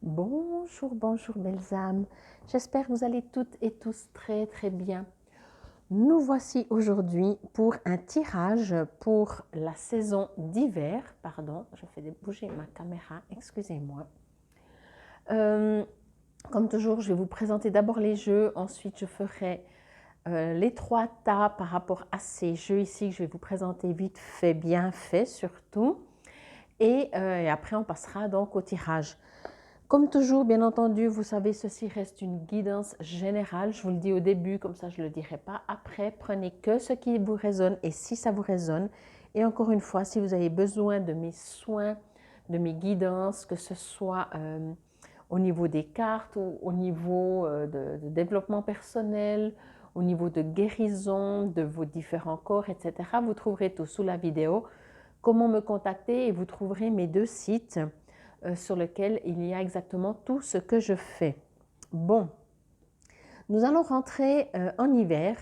Bonjour, bonjour belles âmes. J'espère que vous allez toutes et tous très très bien. Nous voici aujourd'hui pour un tirage pour la saison d'hiver. Pardon, je fais bouger ma caméra, excusez-moi. Comme toujours, je vais vous présenter d'abord les jeux, ensuite je ferai les trois tas par rapport à ces jeux ici que je vais vous présenter vite fait, bien fait surtout. Et après on passera donc au tirage. Comme toujours, bien entendu, vous savez, ceci reste une guidance générale. Je vous le dis au début, comme ça je ne le dirai pas après. Prenez que ce qui vous résonne et si ça vous résonne. Et encore une fois, si vous avez besoin de mes soins, de mes guidances, que ce soit au niveau des cartes ou au niveau de développement personnel, au niveau de guérison de vos différents corps, etc., vous trouverez tout sous la vidéo. Comment me contacter et vous trouverez mes deux sites sur lequel il y a exactement tout ce que je fais. Bon, nous allons rentrer en hiver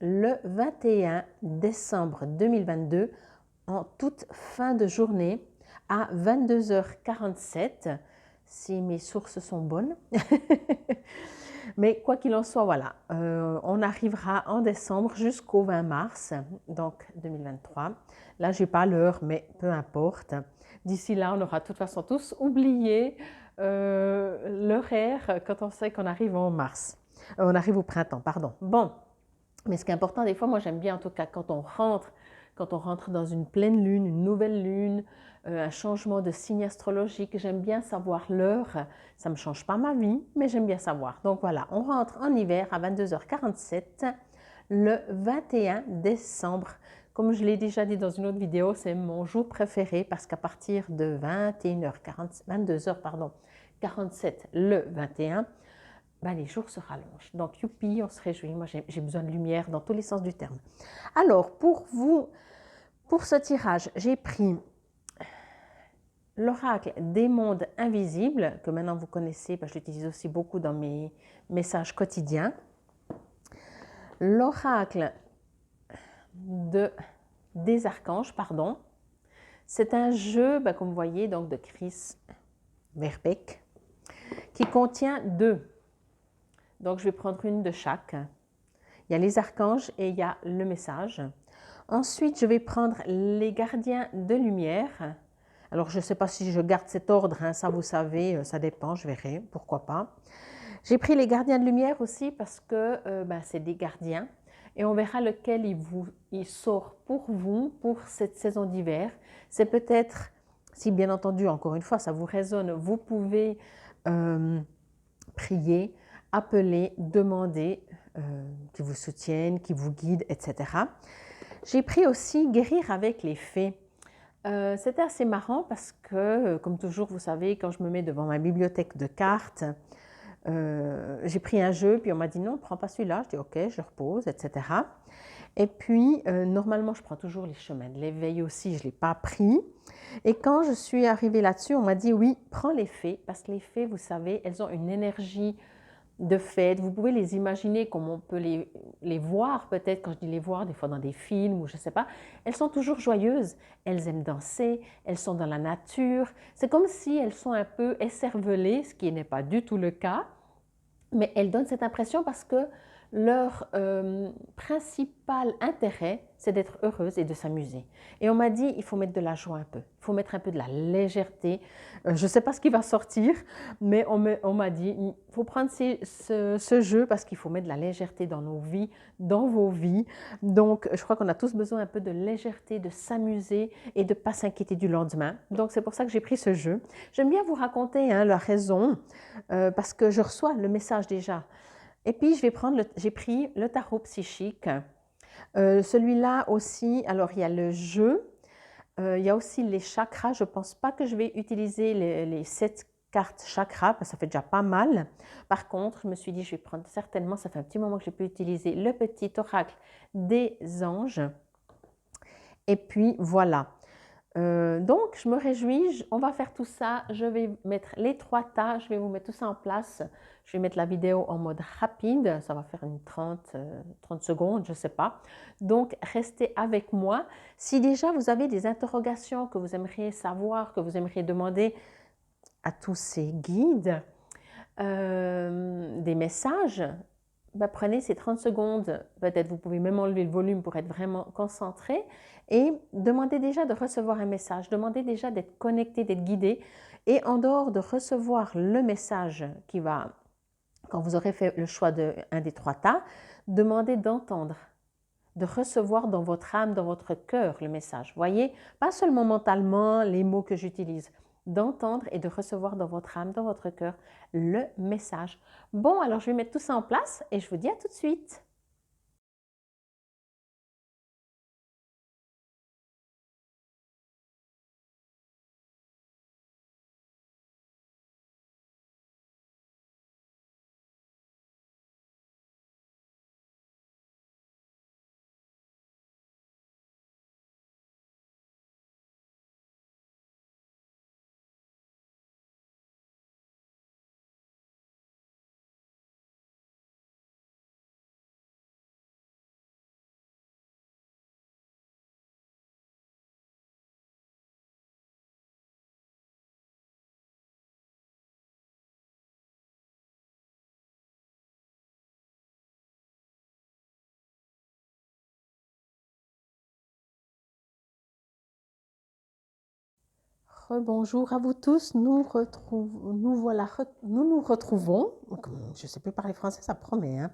le 21 décembre 2022 en toute fin de journée à 22h47 si mes sources sont bonnes. Mais quoi qu'il en soit, voilà, on arrivera en décembre jusqu'au 20 mars, donc 2023. Là, je n'ai pas l'heure, mais peu importe. D'ici là, on aura de toute façon tous oublié l'horaire quand on sait qu'on arrive en mars. On arrive au printemps, pardon. Bon, mais ce qui est important, des fois, moi j'aime bien en tout cas quand on rentre dans une pleine lune, une nouvelle lune, un changement de signe astrologique, j'aime bien savoir l'heure. Ça ne me change pas ma vie, mais j'aime bien savoir. Donc voilà, on rentre en hiver à 22h47 le 21 décembre. Comme je l'ai déjà dit dans une autre vidéo, c'est mon jour préféré parce qu'à partir de 22h47 le 21, ben, les jours se rallongent. Donc, youpi, on se réjouit. Moi, j'ai besoin de lumière dans tous les sens du terme. Alors, pour vous, pour ce tirage, j'ai pris l'oracle des mondes invisibles, que maintenant vous connaissez, parce que je l'utilise aussi beaucoup dans mes messages quotidiens. L'oracle des archanges, pardon. C'est un jeu, ben, comme vous voyez, donc de Chris Verbeek, qui contient deux. Donc, je vais prendre une de chaque. Il y a les archanges et il y a le message. Ensuite, je vais prendre les gardiens de lumière. Alors, je ne sais pas si je garde cet ordre, hein, ça vous savez, ça dépend, je verrai, pourquoi pas. J'ai pris les gardiens de lumière aussi parce que ben, c'est des gardiens et on verra lequel il sort pour vous pour cette saison d'hiver. C'est peut-être, si bien entendu, encore une fois, ça vous résonne, vous pouvez prier, appeler, demander qui vous soutiennent, qui vous guident, etc. J'ai pris aussi guérir avec les fées. C'était assez marrant parce que, comme toujours, vous savez, quand je me mets devant ma bibliothèque de cartes, j'ai pris un jeu, puis on m'a dit non, prends pas celui-là. Je dis ok, je repose, etc. Et puis, normalement, je prends toujours les chemins de l'éveil aussi, je ne l'ai pas pris. Et quand je suis arrivée là-dessus, on m'a dit oui, prends les fées, parce que les fées, vous savez, elles ont une énergie de fête. Vous pouvez les imaginer comme on peut les voir peut-être, quand je dis les voir, des fois dans des films ou je ne sais pas. Elles sont toujours joyeuses, elles aiment danser, elles sont dans la nature. C'est comme si elles sont un peu écervelées, ce qui n'est pas du tout le cas. Mais elles donnent cette impression parce que leur principal intérêt, c'est d'être heureuse et de s'amuser. Et on m'a dit, il faut mettre de la joie un peu, il faut mettre un peu de la légèreté. Je ne sais pas ce qui va sortir, mais on m'a dit, il faut prendre ce jeu parce qu'il faut mettre de la légèreté dans nos vies, dans vos vies. Donc, je crois qu'on a tous besoin un peu de légèreté, de s'amuser et de ne pas s'inquiéter du lendemain. Donc, c'est pour ça que j'ai pris ce jeu. J'aime bien vous raconter la raison parce que je reçois le message déjà. Et puis, j'ai pris le tarot psychique. Celui-là aussi, alors il y a le jeu, il y a aussi les chakras. Je ne pense pas que je vais utiliser les 7 cartes chakras, parce que ça fait déjà pas mal. Par contre, je me suis dit, je vais prendre certainement, ça fait un petit moment que je peux utiliser le petit oracle des anges. Et puis, voilà. Donc, je me réjouis, on va faire tout ça, je vais mettre les trois tas, je vais vous mettre tout ça en place, je vais mettre la vidéo en mode rapide, ça va faire une 30 secondes, je ne sais pas. Donc, restez avec moi. Si déjà vous avez des interrogations que vous aimeriez savoir, que vous aimeriez demander, à tous ces guides, des messages, bah, prenez ces 30 secondes, peut-être vous pouvez même enlever le volume pour être vraiment concentré et demandez déjà de recevoir un message, demandez déjà d'être connecté, d'être guidé et en dehors de recevoir le message qui va, quand vous aurez fait le choix d'un des trois tas, demandez d'entendre, de recevoir dans votre âme, dans votre cœur le message. Voyez, pas seulement mentalement les mots que j'utilise, d'entendre et de recevoir dans votre âme, dans votre cœur le message. Bon, alors je vais mettre tout ça en place et je vous dis à tout de suite. Rebonjour à vous tous, nous nous retrouvons. Je ne sais plus parler français, ça promet. Hein.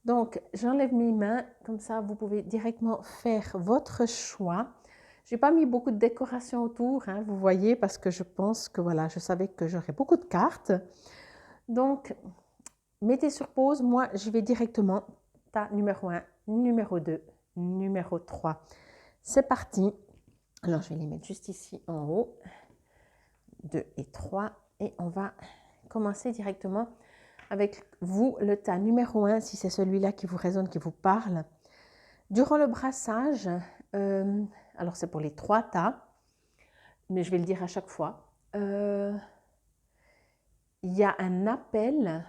Donc, j'enlève mes mains, comme ça vous pouvez directement faire votre choix. Je n'ai pas mis beaucoup de décoration autour, hein, vous voyez, parce que je pense que voilà, je savais que j'aurais beaucoup de cartes. Donc, mettez sur pause, moi je vais directement, tas numéro 1, numéro 2, numéro 3. C'est parti. Alors, je vais les mettre juste ici en haut. 2 et 3. Et on va commencer directement avec vous, le tas numéro 1, si c'est celui-là qui vous résonne, qui vous parle. Durant le brassage, alors c'est pour les 3 tas, mais je vais le dire à chaque fois, il y a un appel,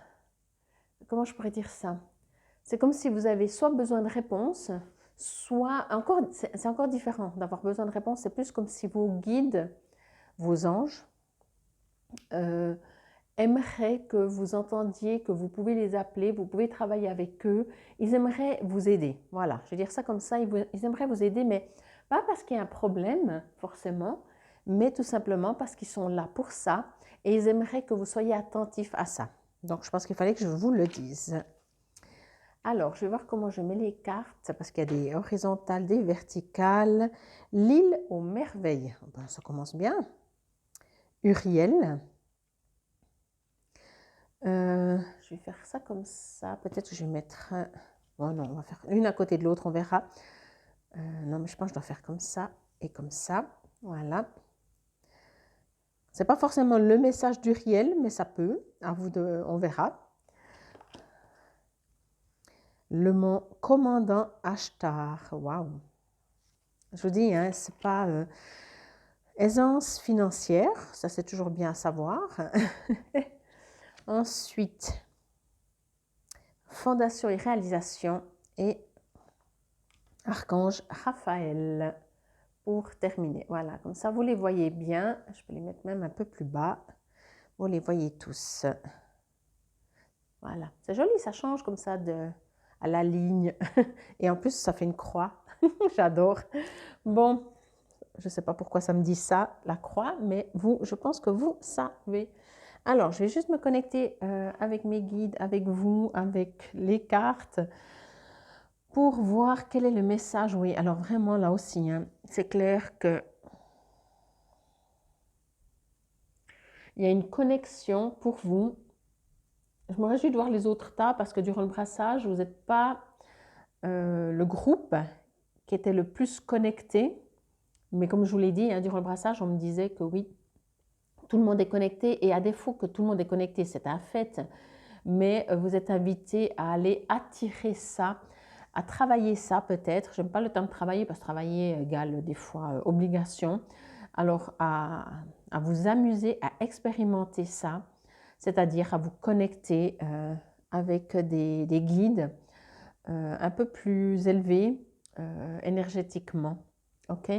comment je pourrais dire ça? C'est comme si vous avez soit besoin de réponse, soit, c'est encore différent d'avoir besoin de réponse, c'est plus comme si vos guides, vos anges, aimeraient que vous entendiez que vous pouvez les appeler, vous pouvez travailler avec eux, ils aimeraient vous aider. Voilà, je vais dire ça comme ça, ils aimeraient vous aider, mais pas parce qu'il y a un problème, forcément, mais tout simplement parce qu'ils sont là pour ça et ils aimeraient que vous soyez attentif à ça. Donc, je pense qu'il fallait que je vous le dise. Alors, je vais voir comment je mets les cartes, parce qu'il y a des horizontales, des verticales. L'île aux merveilles, ben, ça commence bien. Uriel. Je vais faire ça comme ça. Peut-être que je vais mettre... Oh non, on va faire une à côté de l'autre, on verra. Non, mais je pense que je dois faire comme ça et comme ça. Voilà. C'est pas forcément le message d'Uriel, mais ça peut. À vous de... On verra. Le mot commandant Ashtar. Waouh. Je vous dis, hein, c'est pas... aisance financière, ça c'est toujours bien à savoir. Ensuite, fondation et réalisation et archange Raphaël pour terminer. Voilà, comme ça vous les voyez bien. Je peux les mettre même un peu plus bas. Vous les voyez tous. Voilà, c'est joli, ça change comme ça à la ligne. Et en plus, ça fait une croix. J'adore. Bon, je ne sais pas pourquoi ça me dit ça, la croix, mais vous, je pense que vous savez. Alors, je vais juste me connecter avec mes guides, avec vous, avec les cartes, pour voir quel est le message. Oui, alors vraiment, là aussi, hein, c'est clair que il y a une connexion pour vous. Je me réjouis de voir les autres tas, parce que durant le brassage, vous n'êtes pas le groupe qui était le plus connecté. Mais comme je vous l'ai dit, hein, durant le brassage, on me disait que oui, tout le monde est connecté. Et à défaut que tout le monde est connecté, c'est un fait. Mais vous êtes invité à aller attirer ça, à travailler ça peut-être. Je n'aime pas le terme travailler parce que travailler égale des fois obligation. Alors à vous amuser, à expérimenter ça, c'est-à-dire à vous connecter avec des guides un peu plus élevés énergétiquement. Ok?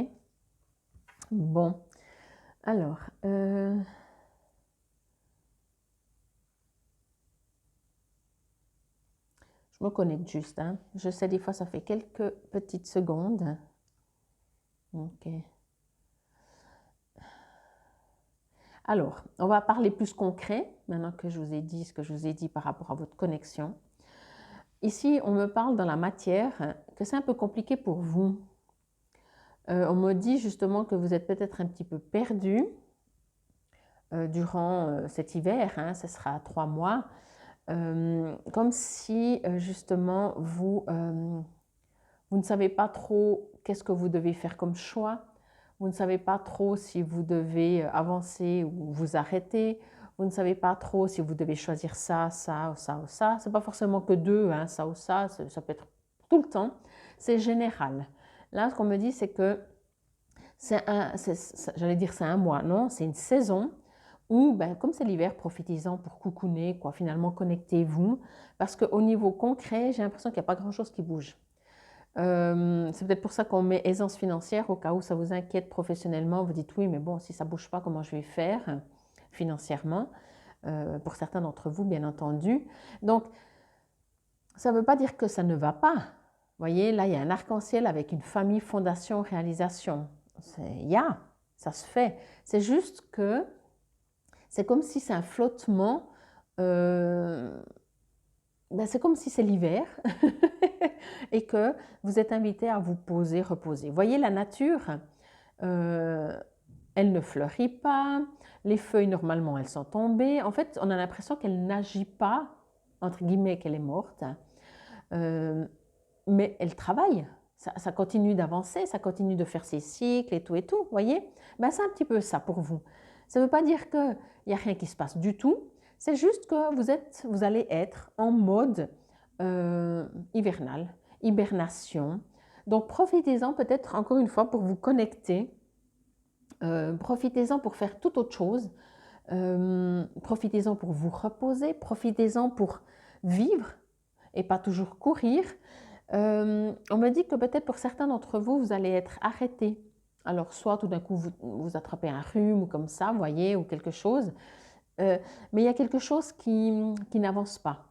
Bon, alors... me connecte juste. Hein. Je sais, des fois, ça fait quelques petites secondes. Ok. Alors, on va parler plus concret, maintenant que je vous ai dit ce que je vous ai dit par rapport à votre connexion. Ici, on me parle dans la matière que c'est un peu compliqué pour vous. On me dit justement que vous êtes peut-être un petit peu perdu durant cet hiver, hein, ce sera 3 mois, comme si justement vous ne savez pas trop qu'est-ce que vous devez faire comme choix, vous ne savez pas trop si vous devez avancer ou vous arrêter, vous ne savez pas trop si vous devez choisir ça, ça ou ça ou ça. Ce n'est pas forcément que deux, hein, ça ou ça peut être tout le temps, c'est général. Là, ce qu'on me dit, c'est que j'allais dire c'est un mois, non, c'est une saison où, ben, comme c'est l'hiver, profitez-en pour coucouner, quoi, finalement connectez-vous, parce qu'au niveau concret, j'ai l'impression qu'il n'y a pas grand-chose qui bouge. C'est peut-être pour ça qu'on met aisance financière, au cas où ça vous inquiète professionnellement, vous dites oui, mais bon, si ça ne bouge pas, comment je vais faire financièrement, pour certains d'entre vous, bien entendu. Donc, ça ne veut pas dire que ça ne va pas. Vous voyez, là, il y a un arc-en-ciel avec une famille, fondation, réalisation. Ça se fait. C'est juste que c'est comme si c'est un flottement, c'est comme si c'est l'hiver et que vous êtes invité à vous poser, reposer. Vous voyez, la nature, elle ne fleurit pas, les feuilles, normalement, elles sont tombées. En fait, on a l'impression qu'elle n'agit pas, entre guillemets, qu'elle est morte, mais elle travaille. Ça continue d'avancer, ça continue de faire ses cycles et tout, vous voyez? Ben, c'est un petit peu ça pour vous. Ça ne veut pas dire qu'il n'y a rien qui se passe du tout, c'est juste que vous allez être en mode hivernal, hibernation. Donc profitez-en peut-être encore une fois pour vous connecter, profitez-en pour faire toute autre chose, profitez-en pour vous reposer, profitez-en pour vivre et pas toujours courir. On me dit que peut-être pour certains d'entre vous, vous allez être arrêté. Alors, soit tout d'un coup, vous attrapez un rhume ou comme ça, vous voyez, ou quelque chose. Mais il y a quelque chose qui n'avance pas,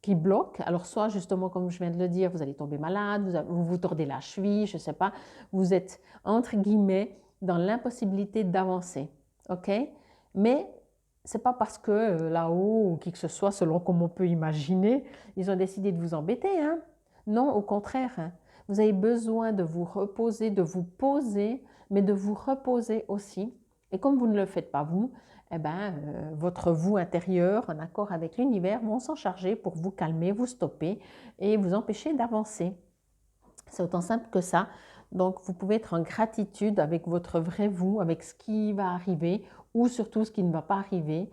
qui bloque. Alors, soit justement, comme je viens de le dire, vous allez tomber malade, vous vous tordez la cheville, je ne sais pas. Vous êtes, entre guillemets, dans l'impossibilité d'avancer. OK? Mais ce n'est pas parce que là-haut, ou qui que ce soit, selon comme on peut imaginer, ils ont décidé de vous embêter, hein? Non, au contraire, hein. Vous avez besoin de vous reposer, de vous poser, mais de vous reposer aussi. Et comme vous ne le faites pas vous, eh ben, votre vous intérieur, en accord avec l'univers, vont s'en charger pour vous calmer, vous stopper et vous empêcher d'avancer. C'est autant simple que ça. Donc, vous pouvez être en gratitude avec votre vrai vous, avec ce qui va arriver ou surtout ce qui ne va pas arriver.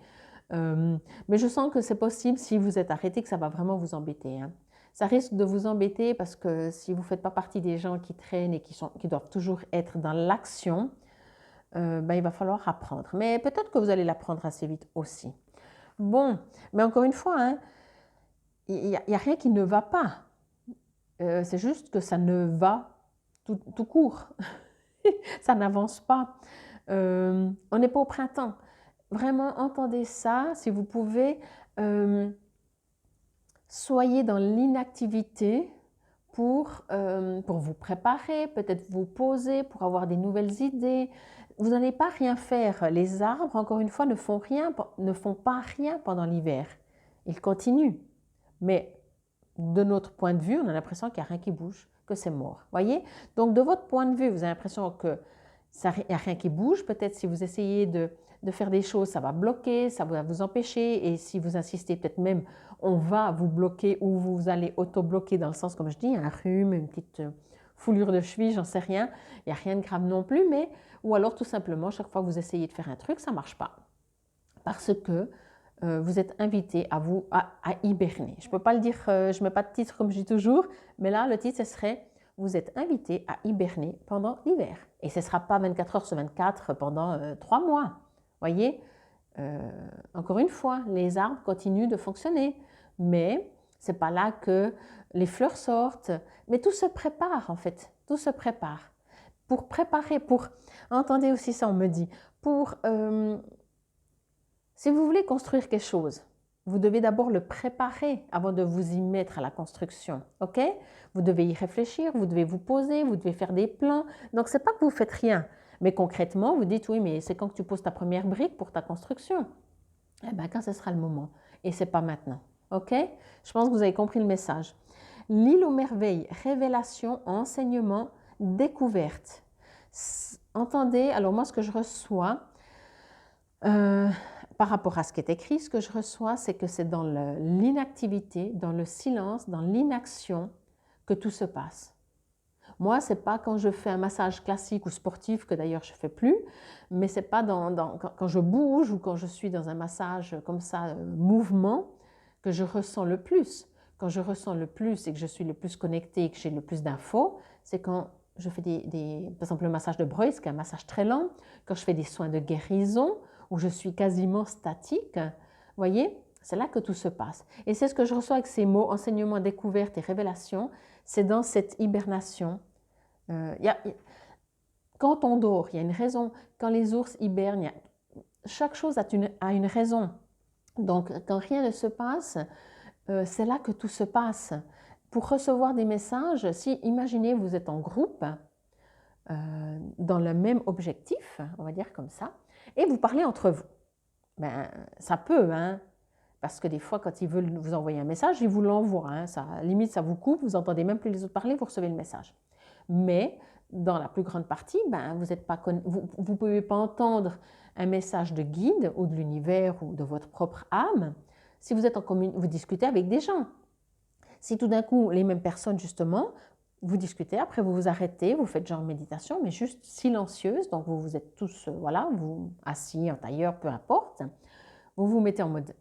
Mais je sens que c'est possible si vous êtes arrêté, que ça va vraiment vous embêter, hein. Ça risque de vous embêter parce que si vous ne faites pas partie des gens qui traînent et qui doivent toujours être dans l'action, il va falloir apprendre. Mais peut-être que vous allez l'apprendre assez vite aussi. Bon, mais encore une fois, hein, il n'y a rien qui ne va pas. C'est juste que ça ne va tout court. Ça n'avance pas. On n'est pas au printemps. Vraiment, entendez ça. Si vous pouvez, soyez dans l'inactivité pour vous préparer, peut-être vous poser, pour avoir des nouvelles idées. Vous n'allez pas rien faire. Les arbres, encore une fois, ne font pas rien pendant l'hiver. Ils continuent. Mais de notre point de vue, on a l'impression qu'il n'y a rien qui bouge, que c'est mort. Voyez? Donc, de votre point de vue, vous avez l'impression qu'il n'y a rien qui bouge. Peut-être si vous essayez de faire des choses, ça va bloquer, ça va vous empêcher. Et si vous insistez, peut-être même, on va vous bloquer ou vous allez auto-bloquer dans le sens, comme je dis, un rhume, une petite foulure de cheville, j'en sais rien. Il n'y a rien de grave non plus. Ou alors, tout simplement, chaque fois que vous essayez de faire un truc, ça ne marche pas. Parce que vous êtes invité à hiberner. Je ne peux pas le dire, je ne mets pas de titre comme je dis toujours, mais là, le titre, ce serait « Vous êtes invité à hiberner pendant l'hiver ». Et ce ne sera pas 24 heures sur 24 pendant 3 mois. Voyez, encore une fois, les arbres continuent de fonctionner, mais ce n'est pas là que les fleurs sortent. Mais tout se prépare, en fait, tout se prépare. Pour préparer, entendez aussi ça, on me dit, si vous voulez construire quelque chose, Vous devez d'abord le préparer avant de vous y mettre à la construction, ok? Vous devez y réfléchir, vous devez vous poser, vous devez faire des plans. Donc, ce n'est pas que vous faites rien, mais concrètement, vous dites, oui, mais c'est quand que tu poses ta première brique pour ta construction? Eh bien, quand ce sera le moment. Et ce n'est pas maintenant, ok? Je pense que vous avez compris le message. L'île aux merveilles, révélation, enseignement, découverte. Entendez, alors moi, ce que je reçois, par rapport à ce qui est écrit, ce que je reçois, c'est que c'est dans l'inactivité, dans le silence, dans l'inaction que tout se passe. Moi, ce n'est pas quand je fais un massage classique ou sportif, que d'ailleurs je ne fais plus, mais ce n'est pas quand je bouge ou quand je suis dans un massage comme ça, mouvement, que je ressens le plus. Quand je ressens le plus et que je suis le plus connectée et que j'ai le plus d'infos, c'est quand je fais par exemple le massage de Breuil, qui est un massage très lent, quand je fais des soins de guérison, où je suis quasiment statique, vous voyez, c'est là que tout se passe. Et c'est ce que je reçois avec ces mots, enseignement, découverte et révélation, c'est dans cette hibernation. Quand on dort, il y a une raison. Quand les ours hibernent, chaque chose a une raison. Donc, quand rien ne se passe, c'est là que tout se passe. Pour recevoir des messages, si imaginez vous êtes en groupe, dans le même objectif, on va dire comme ça, et vous parlez entre vous. Ben, ça peut, hein, parce que des fois, quand ils veulent vous envoyer un message, ils vous l'envoient. Hein, limite, ça vous coupe, vous n'entendez même plus les autres parler, vous recevez le message. Mais dans la plus grande partie, ben, vous ne pouvez pas entendre un message de guide ou de l'univers ou de votre propre âme si vous êtes en communication, vous discutez avec des gens. Si tout d'un coup, les mêmes personnes, justement, vous discutez, après vous vous arrêtez, vous faites genre méditation, mais juste silencieuse, donc vous êtes tous, voilà, vous assis en tailleur, peu importe, vous vous mettez en mode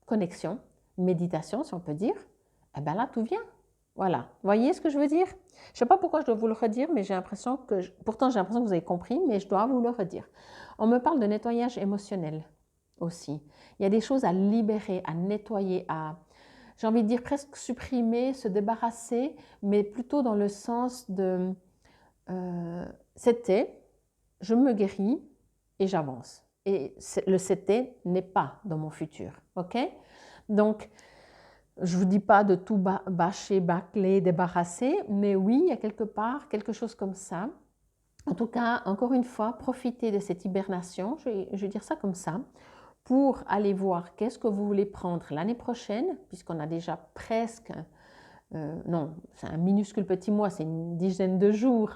connexion, méditation, si on peut dire, et bien là, tout vient. Voilà, voyez ce que je veux dire? Je ne sais pas pourquoi je dois vous le redire, mais j'ai l'impression pourtant j'ai l'impression que vous avez compris, mais je dois vous le redire. On me parle de nettoyage émotionnel aussi. Il y a des choses à libérer, à nettoyer, j'ai envie de dire presque supprimer, se débarrasser, mais plutôt dans le sens de c'était, je me guéris et j'avance. Et le c'était n'est pas dans mon futur, ok? Donc, je ne vous dis pas de tout bâcher, bâcler, débarrasser, mais oui, il y a quelque part quelque chose comme ça. En tout cas, encore une fois, profitez de cette hibernation, je vais dire ça comme ça, pour aller voir qu'est-ce que vous voulez prendre l'année prochaine, puisqu'on a déjà presque, non, c'est un minuscule petit mois, c'est une dizaine de jours,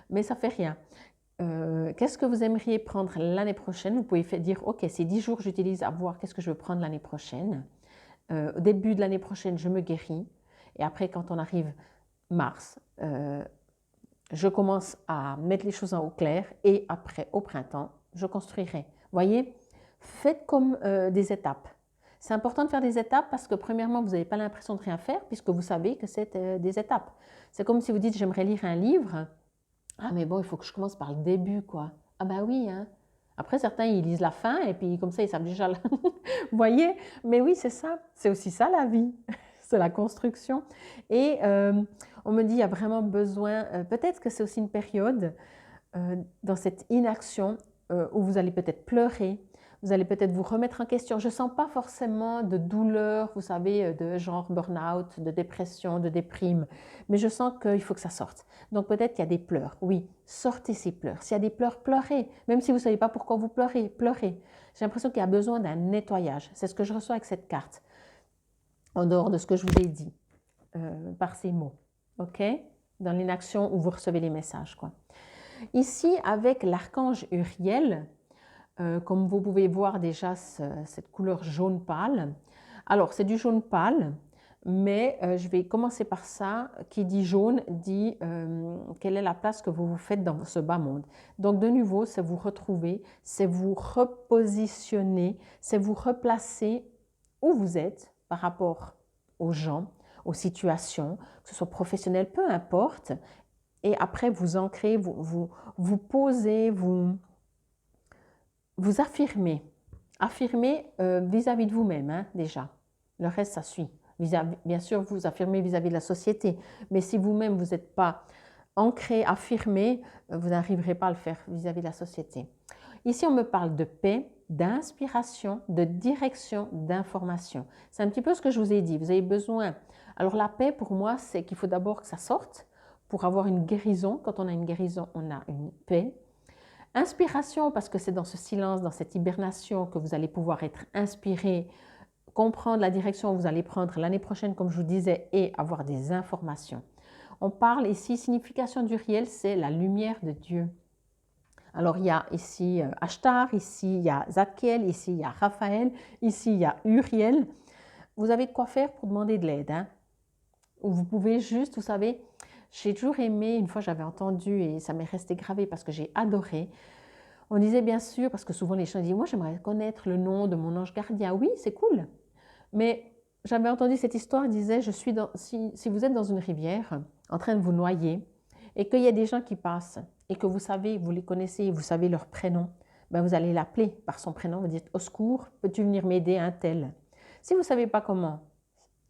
mais ça fait rien. Qu'est-ce que vous aimeriez prendre l'année prochaine? Vous pouvez dire, ok, ces 10 jours, j'utilise à voir qu'est-ce que je veux prendre l'année prochaine. Au début de l'année prochaine, je me guéris. Et après, quand on arrive mars, je commence à mettre les choses en clair. Et après, au printemps, je construirai. Voyez, faites comme des étapes. C'est important de faire des étapes parce que premièrement, vous n'avez pas l'impression de rien faire puisque vous savez que c'est des étapes. C'est comme si vous dites, j'aimerais lire un livre. Ah mais bon, il faut que je commence par le début, quoi. Ah bah oui, hein. Après, certains, ils lisent la fin et puis comme ça, ils savent déjà... Vous voyez? Mais oui, c'est ça. C'est aussi ça, la vie. C'est la construction. Et on me dit, il y a vraiment besoin... peut-être que c'est aussi une période dans cette inaction où vous allez peut-être pleurer, vous allez peut-être vous remettre en question. Je ne sens pas forcément de douleur, vous savez, de genre burn-out, de dépression, de déprime, mais je sens qu'il faut que ça sorte. Donc peut-être qu'il y a des pleurs. Oui, sortez ces pleurs. S'il y a des pleurs, pleurez. Même si vous ne savez pas pourquoi vous pleurez, pleurez. J'ai l'impression qu'il y a besoin d'un nettoyage. C'est ce que je reçois avec cette carte, en dehors de ce que je vous ai dit, par ces mots. OK? Dans l'inaction où vous recevez les messages, quoi. Ici, avec l'archange Uriel, comme vous pouvez voir déjà cette couleur jaune pâle. Alors, c'est du jaune pâle, mais je vais commencer par ça. Qui dit jaune dit quelle est la place que vous vous faites dans ce bas monde. Donc, de nouveau, c'est vous retrouver, c'est vous repositionner, c'est vous replacer où vous êtes par rapport aux gens, aux situations, que ce soit professionnel, peu importe. Et après, vous ancrez, vous posez, vous affirmez. Affirmez vis-à-vis de vous-même, hein, déjà. Le reste, ça suit. Bien sûr, vous affirmez vis-à-vis de la société. Mais si vous-même, vous n'êtes pas ancré, affirmé, vous n'arriverez pas à le faire vis-à-vis de la société. Ici, on me parle de paix, d'inspiration, de direction, d'information. C'est un petit peu ce que je vous ai dit. Vous avez besoin. Alors la paix, pour moi, c'est qu'il faut d'abord que ça sorte pour avoir une guérison. Quand on a une guérison, on a une paix. Inspiration, parce que c'est dans ce silence, dans cette hibernation que vous allez pouvoir être inspiré, comprendre la direction où vous allez prendre l'année prochaine, comme je vous disais, et avoir des informations. On parle ici, signification du réel, c'est la lumière de Dieu. Alors, il y a ici Ashtar, ici il y a Zadkiel, ici il y a Raphaël, ici il y a Uriel. Vous avez de quoi faire pour demander de l'aide. Hein? Ou vous pouvez juste, vous savez, j'ai toujours aimé, une fois j'avais entendu et ça m'est resté gravé parce que j'ai adoré. On disait bien sûr, parce que souvent les gens disent, moi j'aimerais connaître le nom de mon ange gardien. Oui, c'est cool. Mais j'avais entendu cette histoire, il disait, si vous êtes dans une rivière en train de vous noyer et qu'il y a des gens qui passent et que vous savez, vous les connaissez, vous savez leur prénom, ben vous allez l'appeler par son prénom, vous dites, au secours, peux-tu venir m'aider un tel? Si vous ne savez pas comment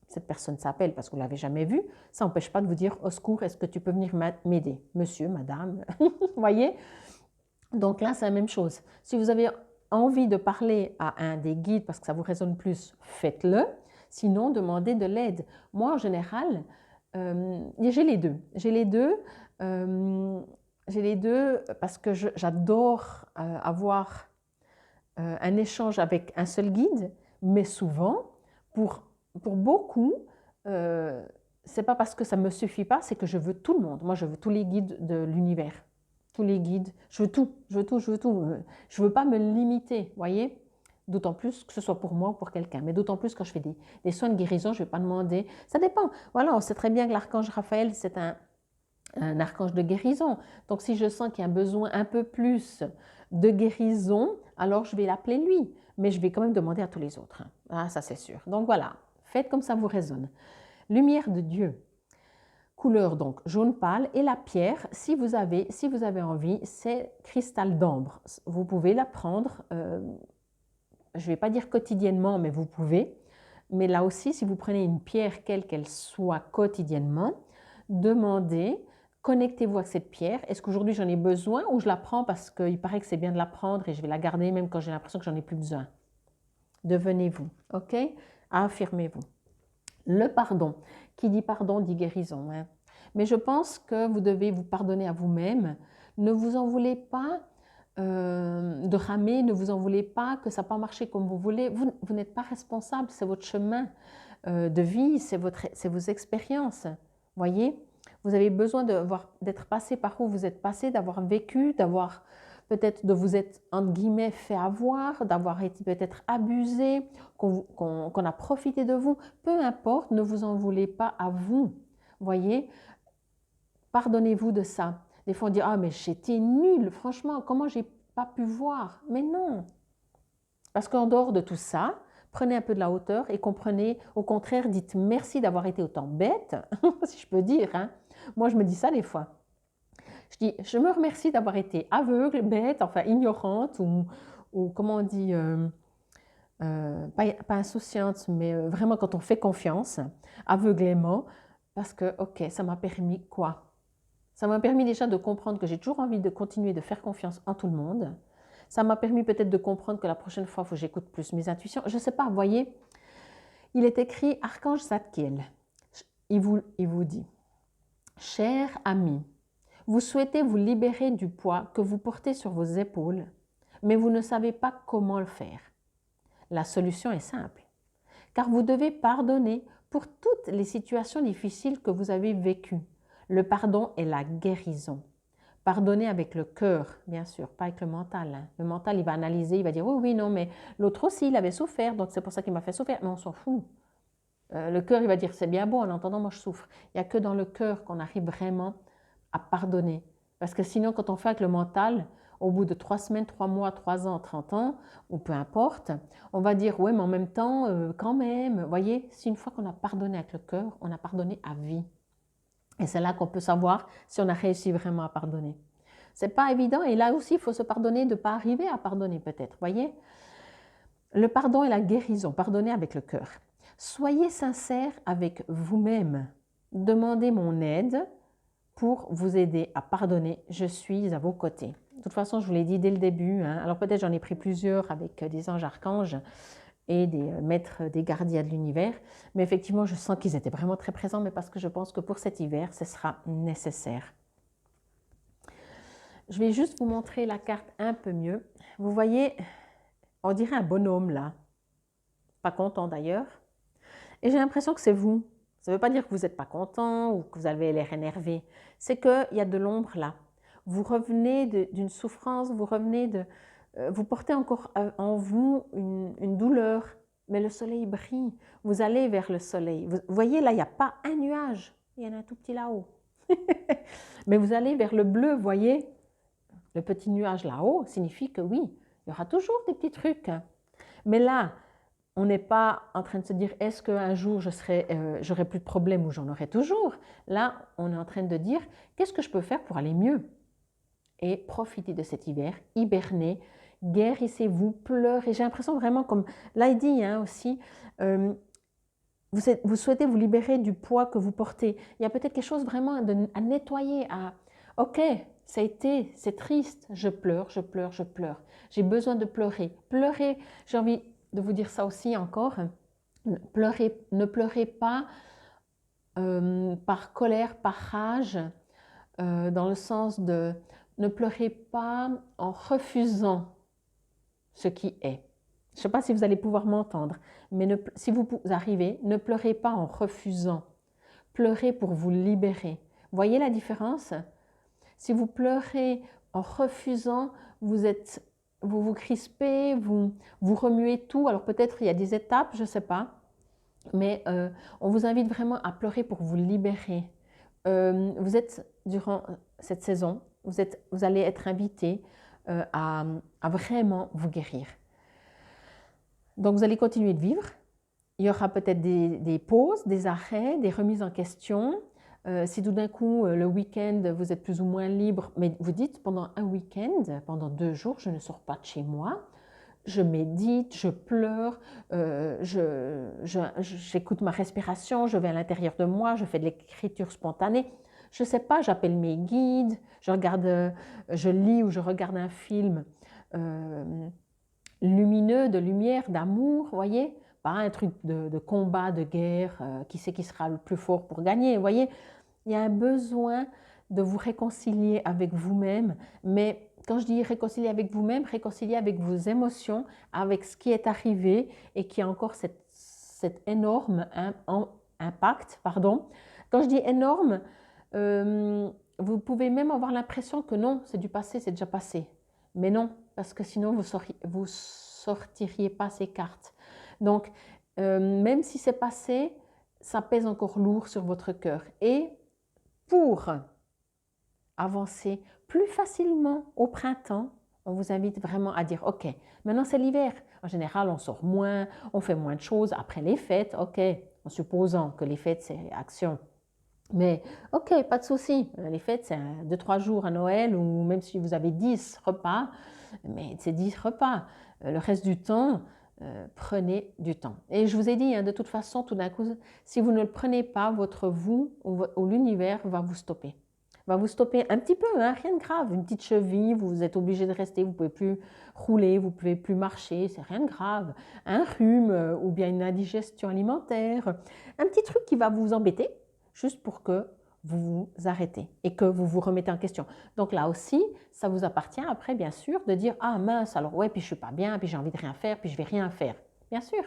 cette personne s'appelle parce que vous ne l'avez jamais vue, ça n'empêche pas de vous dire, au secours, est-ce que tu peux venir m'aider? Monsieur, madame, vous voyez? Donc là, c'est la même chose. Si vous avez envie de parler à un des guides parce que ça vous résonne plus, faites-le. Sinon, demandez de l'aide. Moi, en général, j'ai les deux. J'ai les deux parce que j'adore avoir un échange avec un seul guide, mais souvent, pour beaucoup, c'est pas parce que ça ne me suffit pas, c'est que je veux tout le monde. Moi, je veux tous les guides de l'univers. Tous les guides, je veux tout, je veux tout, je veux tout. Je ne veux pas me limiter, voyez. D'autant plus que ce soit pour moi ou pour quelqu'un. Mais d'autant plus quand je fais des soins de guérison, je ne vais pas demander. Ça dépend. Voilà, on sait très bien que l'archange Raphaël, c'est un archange de guérison. Donc si je sens qu'il y a un besoin un peu plus de guérison, alors je vais l'appeler lui. Mais je vais quand même demander à tous les autres. Ah, ça c'est sûr. Donc voilà, faites comme ça vous résonne. Lumière de Dieu. Couleur donc jaune pâle et la pierre, si vous avez envie, c'est cristal d'ambre. Vous pouvez la prendre, je ne vais pas dire quotidiennement, mais vous pouvez. Mais là aussi, si vous prenez une pierre, quelle qu'elle soit quotidiennement, demandez, connectez-vous avec cette pierre. Est-ce qu'aujourd'hui j'en ai besoin ou je la prends parce qu'il paraît que c'est bien de la prendre et je vais la garder même quand j'ai l'impression que j'en ai plus besoin. Devenez-vous, ok? Affirmez-vous. Le pardon. Qui dit pardon dit guérison. Hein. Mais je pense que vous devez vous pardonner à vous-même. Ne vous en voulez pas de ramer, ne vous en voulez pas que ça n'a pas marché comme vous voulez. Vous n'êtes pas responsable, c'est votre chemin de vie, c'est vos expériences. Voyez, vous avez besoin d'être passé par où vous êtes passé, d'avoir vécu, d'avoir peut-être de vous être, entre guillemets, fait avoir, d'avoir été peut-être abusé, qu'on a profité de vous. Peu importe, ne vous en voulez pas à vous. Voyez, pardonnez-vous de ça. Des fois, on dit « Ah, mais j'étais nulle, franchement, comment j'ai pas pu voir ?» Mais non. Parce qu'en dehors de tout ça, prenez un peu de la hauteur et comprenez, au contraire, dites merci d'avoir été autant bête, si je peux dire. Hein. Moi, je me dis ça des fois. Je dis, je me remercie d'avoir été aveugle, bête, enfin ignorante, ou comment on dit, pas insouciante, mais vraiment quand on fait confiance, aveuglément, parce que, ok, ça m'a permis quoi? Ça m'a permis déjà de comprendre que j'ai toujours envie de continuer de faire confiance en tout le monde. Ça m'a permis peut-être de comprendre que la prochaine fois, il faut que j'écoute plus mes intuitions. Je ne sais pas, vous voyez, il est écrit Archange Zadkiel. Il vous dit, cher ami, vous souhaitez vous libérer du poids que vous portez sur vos épaules, mais vous ne savez pas comment le faire. La solution est simple, car vous devez pardonner pour toutes les situations difficiles que vous avez vécues. Le pardon est la guérison. Pardonner avec le cœur, bien sûr, pas avec le mental. Hein. Le mental, il va analyser, il va dire « oui, oui, non, mais l'autre aussi, il avait souffert, donc c'est pour ça qu'il m'a fait souffrir. » Mais on s'en fout. Le cœur, il va dire « c'est bien beau, en entendant, moi je souffre. » Il n'y a que dans le cœur qu'on arrive vraiment à pardonner. Parce que sinon, quand on fait avec le mental, au bout de 3 semaines, 3 mois, 3 ans, 30 ans, ou peu importe, on va dire « ouais, mais en même temps, quand même. » Vous voyez, si une fois qu'on a pardonné avec le cœur, on a pardonné à vie. Et c'est là qu'on peut savoir si on a réussi vraiment à pardonner. Ce n'est pas évident et là aussi, il faut se pardonner de ne pas arriver à pardonner peut-être, voyez. Le pardon est la guérison, pardonner avec le cœur. Soyez sincère avec vous-même. Demandez mon aide pour vous aider à pardonner. Je suis à vos côtés. De toute façon, je vous l'ai dit dès le début, hein. Alors peut-être j'en ai pris plusieurs avec des anges archanges et des maîtres, des gardiens de l'univers, mais effectivement, je sens qu'ils étaient vraiment très présents, mais parce que je pense que pour cet hiver, ce sera nécessaire. Je vais juste vous montrer la carte un peu mieux. Vous voyez, on dirait un bonhomme là, pas content d'ailleurs, et j'ai l'impression que c'est vous. Ça ne veut pas dire que vous n'êtes pas content ou que vous avez l'air énervé, c'est qu'il y a de l'ombre là. Vous revenez d'une souffrance, vous portez encore en vous une douleur, mais le soleil brille. Vous allez vers le soleil. Vous voyez, là, il n'y a pas un nuage. Il y en a un tout petit là-haut. Mais vous allez vers le bleu, vous voyez. Le petit nuage là-haut signifie que oui, il y aura toujours des petits trucs. Mais là, on n'est pas en train de se dire est-ce qu'un jour j'aurai plus de problèmes ou j'en aurai toujours. Là, on est en train de dire qu'est-ce que je peux faire pour aller mieux. Et profitez de cet hiver, hibernez, guérissez-vous, pleurez. J'ai l'impression vraiment, comme l'a dit aussi, vous souhaitez vous libérer du poids que vous portez. Il y a peut-être quelque chose vraiment à nettoyer, ok, ça a été, c'est triste, je pleure, je pleure, je pleure. J'ai besoin de pleurer. Pleurer, j'ai envie de vous dire ça aussi encore, ne pleurez pas par colère, par rage, dans le sens de ne pleurez pas en refusant ce qui est. Je ne sais pas si vous allez pouvoir m'entendre, mais si vous arrivez, ne pleurez pas en refusant. Pleurez pour vous libérer. Voyez la différence? Si vous pleurez en refusant, vous vous crispez, vous remuez tout. Alors peut-être il y a des étapes, je ne sais pas. Mais on vous invite vraiment à pleurer pour vous libérer. Vous êtes, durant cette saison, vous allez être invité à vraiment vous guérir. Donc vous allez continuer de vivre. Il y aura peut-être des pauses, des arrêts, des remises en question. Si tout d'un coup, le week-end, vous êtes plus ou moins libre, mais vous dites pendant un week-end, pendant 2 jours, je ne sors pas de chez moi, je médite, je pleure, j'écoute ma respiration, je vais à l'intérieur de moi, je fais de l'écriture spontanée. Je ne sais pas, j'appelle mes guides, je lis ou je regarde un film lumineux, de lumière, d'amour, voyez, pas un truc de combat, de guerre, qui c'est qui sera le plus fort pour gagner, voyez. Il y a un besoin de vous réconcilier avec vous-même, mais quand je dis réconcilier avec vous-même, réconcilier avec vos émotions, avec ce qui est arrivé et qui a encore cet énorme impact. Pardon. Quand je dis énorme, vous pouvez même avoir l'impression que non, c'est du passé, c'est déjà passé. Mais non, parce que sinon vous sortiriez pas ces cartes. Donc, même si c'est passé, ça pèse encore lourd sur votre cœur. Et pour avancer plus facilement au printemps, on vous invite vraiment à dire ok, maintenant c'est l'hiver. En général, on sort moins, on fait moins de choses après les fêtes, ok, en supposant que les fêtes c'est action. Mais ok, pas de souci. Les fêtes, c'est 2-3 jours à Noël, ou même si vous avez 10 repas, mais c'est 10 repas. Le reste du temps, prenez du temps. Et je vous ai dit, de toute façon, tout d'un coup, si vous ne le prenez pas, votre vous ou l'univers va vous stopper. Va vous stopper un petit peu, rien de grave. Une petite cheville, vous êtes obligé de rester, vous ne pouvez plus rouler, vous ne pouvez plus marcher, c'est rien de grave. Un rhume ou bien une indigestion alimentaire, un petit truc qui va vous embêter, juste pour que vous vous arrêtez et que vous vous remettez en question. Donc là aussi, ça vous appartient après, bien sûr, de dire « Ah mince, alors ouais, puis je ne suis pas bien, puis j'ai envie de rien faire, puis je ne vais rien faire. » Bien sûr.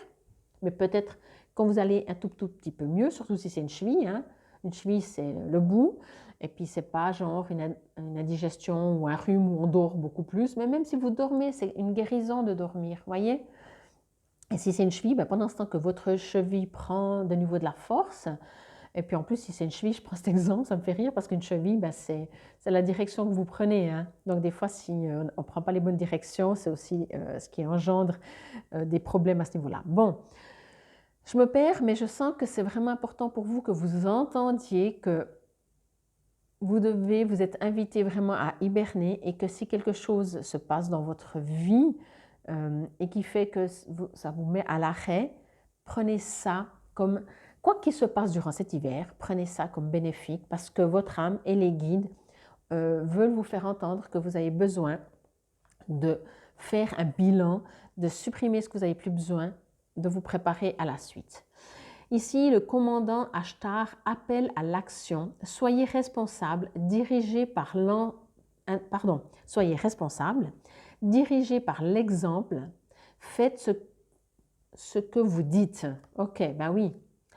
Mais peut-être quand vous allez un tout petit peu mieux, surtout si c'est une cheville, une cheville c'est le bout, et puis c'est pas genre une indigestion ou un rhume où on dort beaucoup plus, mais même si vous dormez, c'est une guérison de dormir, voyez. Et si c'est une cheville, pendant ce temps que votre cheville prend de nouveau de la force, et puis en plus, si c'est une cheville, je prends cet exemple, ça me fait rire parce qu'une cheville, c'est la direction que vous prenez. Donc des fois, si on ne prend pas les bonnes directions, c'est aussi ce qui engendre des problèmes à ce niveau-là. Bon, je me perds, mais je sens que c'est vraiment important pour vous que vous entendiez que vous êtes invité vraiment à hiberner et que si quelque chose se passe dans votre vie et qui fait que ça vous met à l'arrêt, prenez ça comme quoi qu'il se passe durant cet hiver, prenez ça comme bénéfique parce que votre âme et les guides veulent vous faire entendre que vous avez besoin de faire un bilan, de supprimer ce que vous n'avez plus besoin, de vous préparer à la suite. Ici, le commandant Ashtar appelle à l'action. Soyez responsable, dirigé par soyez responsable, dirigé par l'exemple. Faites ce que vous dites. Ok, ben oui.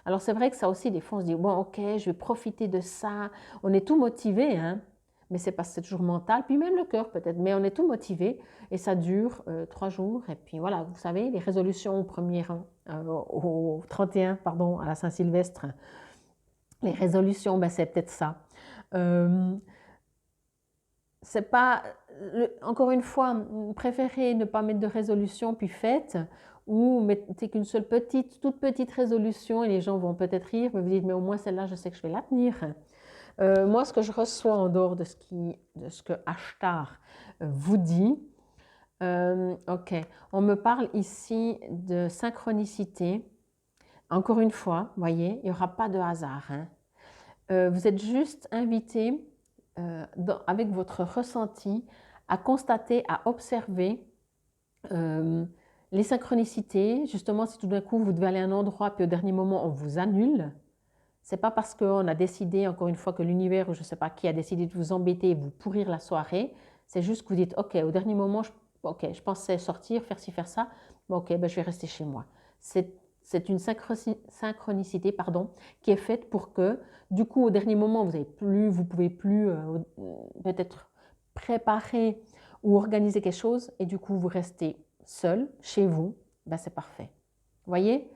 Alors c'est vrai que ça aussi, des fois on se dit, bon ok, je vais profiter de ça. On est tout motivé, hein, mais c'est parce que c'est toujours mental, puis même le cœur peut-être, mais on est tout motivé et ça dure 3 jours. Et puis voilà, vous savez, les résolutions au 31, pardon, à la Saint-Sylvestre, les résolutions, ben, c'est peut-être ça. C'est pas, encore une fois, préférez ne pas mettre de résolution puis faites, ou mettez qu'une seule toute petite résolution et les gens vont peut-être rire, mais vous dites, mais au moins celle-là, je sais que je vais la tenir. Moi, ce que je reçois en dehors de ce que Ashtar vous dit, ok, on me parle ici de synchronicité. Encore une fois, voyez, il n'y aura pas de hasard. Hein. Vous êtes juste invité avec votre ressenti à constater, à observer les synchronicités. Justement, si tout d'un coup vous devez aller à un endroit puis au dernier moment on vous annule, c'est pas parce qu'on a décidé, encore une fois, que l'univers ou je ne sais pas qui a décidé de vous embêter et vous pourrir la soirée. C'est juste que vous dites, ok, au dernier moment, je pensais sortir, faire ci, faire ça, ok, ben, je vais rester chez moi. C'est une synchronicité qui est faite pour que, du coup, au dernier moment, vous ne pouvez plus peut-être préparer ou organiser quelque chose, et du coup, vous restez seul, chez vous, ben, c'est parfait. Vous voyez?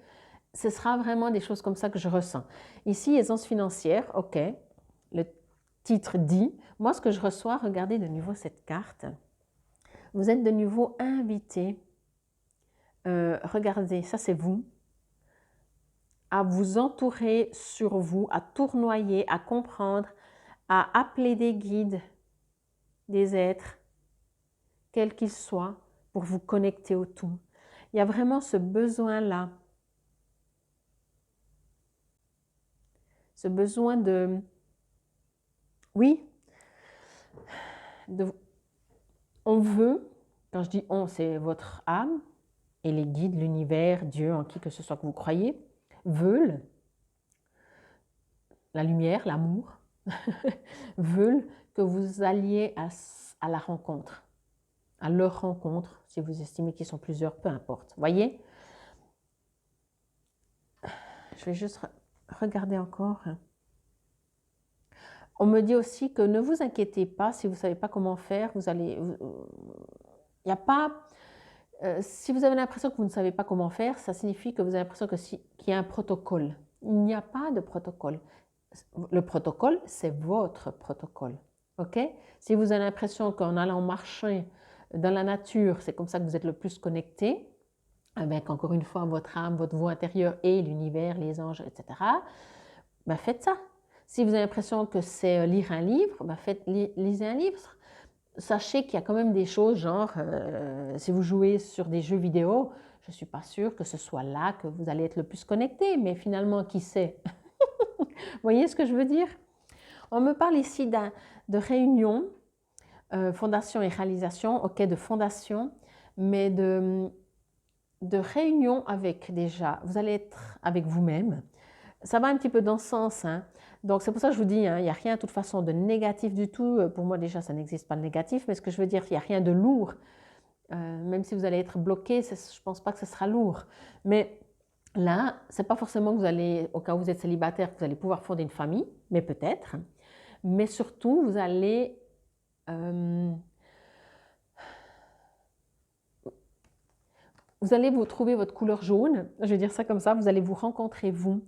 Ce sera vraiment des choses comme ça que je ressens. Ici, aisance financière, ok. Le titre dit, moi, ce que je reçois, regardez de nouveau cette carte. Vous êtes de nouveau invité, regardez, ça c'est vous, à vous entourer sur vous, à tournoyer, à comprendre, à appeler des guides, des êtres, quels qu'ils soient, pour vous connecter au tout. Il y a vraiment ce besoin-là. Ce besoin de, oui, on veut, quand je dis on, c'est votre âme et les guides, l'univers, Dieu, en qui que ce soit que vous croyez, veulent, la lumière, l'amour, veulent que vous alliez à la rencontre, à leur rencontre, si vous estimez qu'ils sont plusieurs, peu importe. Voyez? Je vais juste regarder encore. On me dit aussi que ne vous inquiétez pas, si vous ne savez pas comment faire, il n'y a pas... si vous avez l'impression que vous ne savez pas comment faire, ça signifie que vous avez l'impression qu'il y a un protocole. Il n'y a pas de protocole. Le protocole, c'est votre protocole. Ok? Si vous avez l'impression qu'en allant marcher dans la nature, c'est comme ça que vous êtes le plus connecté, avec encore une fois votre âme, votre voix intérieure et l'univers, les anges, etc., ben faites ça. Si vous avez l'impression que c'est lire un livre, ben lisez un livre. Sachez qu'il y a quand même des choses, genre, si vous jouez sur des jeux vidéo, je ne suis pas sûre que ce soit là que vous allez être le plus connecté, mais finalement, qui sait? Vous voyez ce que je veux dire? On me parle ici de réunion, fondation et réalisation, ok, de fondation, mais de réunion avec déjà, vous allez être avec vous-même. Ça va un petit peu dans ce sens, hein. Donc c'est pour ça que je vous dis, hein, il n'y a rien de toute façon de négatif du tout. Pour moi déjà, ça n'existe pas le négatif, mais ce que je veux dire, il n'y a rien de lourd. Même si vous allez être bloqué, je ne pense pas que ce sera lourd. Mais là, ce n'est pas forcément que vous allez, au cas où vous êtes célibataire, que vous allez pouvoir fonder une famille, mais peut-être. Mais surtout, vous allez... vous trouver votre couleur jaune, je vais dire ça comme ça, vous allez vous rencontrer vous.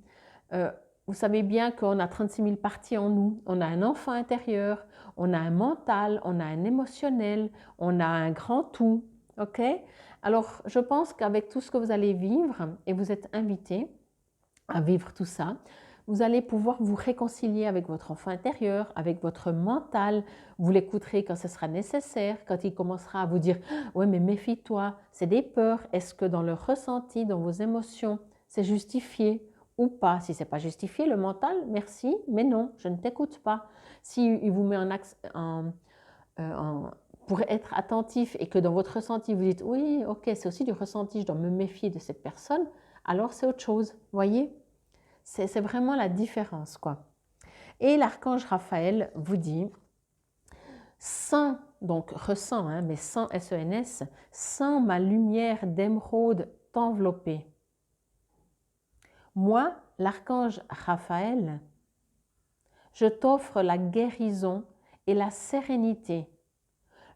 Vous savez bien qu'on a 36 000 parties en nous. On a un enfant intérieur, on a un mental, on a un émotionnel, on a un grand tout. Ok? Alors, je pense qu'avec tout ce que vous allez vivre, et vous êtes invité à vivre tout ça, vous allez pouvoir vous réconcilier avec votre enfant intérieur, avec votre mental. Vous l'écouterez quand ce sera nécessaire, quand il commencera à vous dire « Ouais, mais méfie-toi, c'est des peurs. Est-ce que dans le ressenti, dans vos émotions, c'est justifié ?» ou pas. Si ce n'est pas justifié, le mental, merci, mais non, je ne t'écoute pas. Si il vous met pour être attentif et que dans votre ressenti, vous dites oui, ok, c'est aussi du ressenti, je dois me méfier de cette personne, alors c'est autre chose, voyez? C'est vraiment la différence, quoi. Et l'archange Raphaël vous dit, sans, donc ressent, hein, mais sans S-E-N-S, sans ma lumière d'émeraude t'envelopper. Moi, l'archange Raphaël, je t'offre la guérison et la sérénité.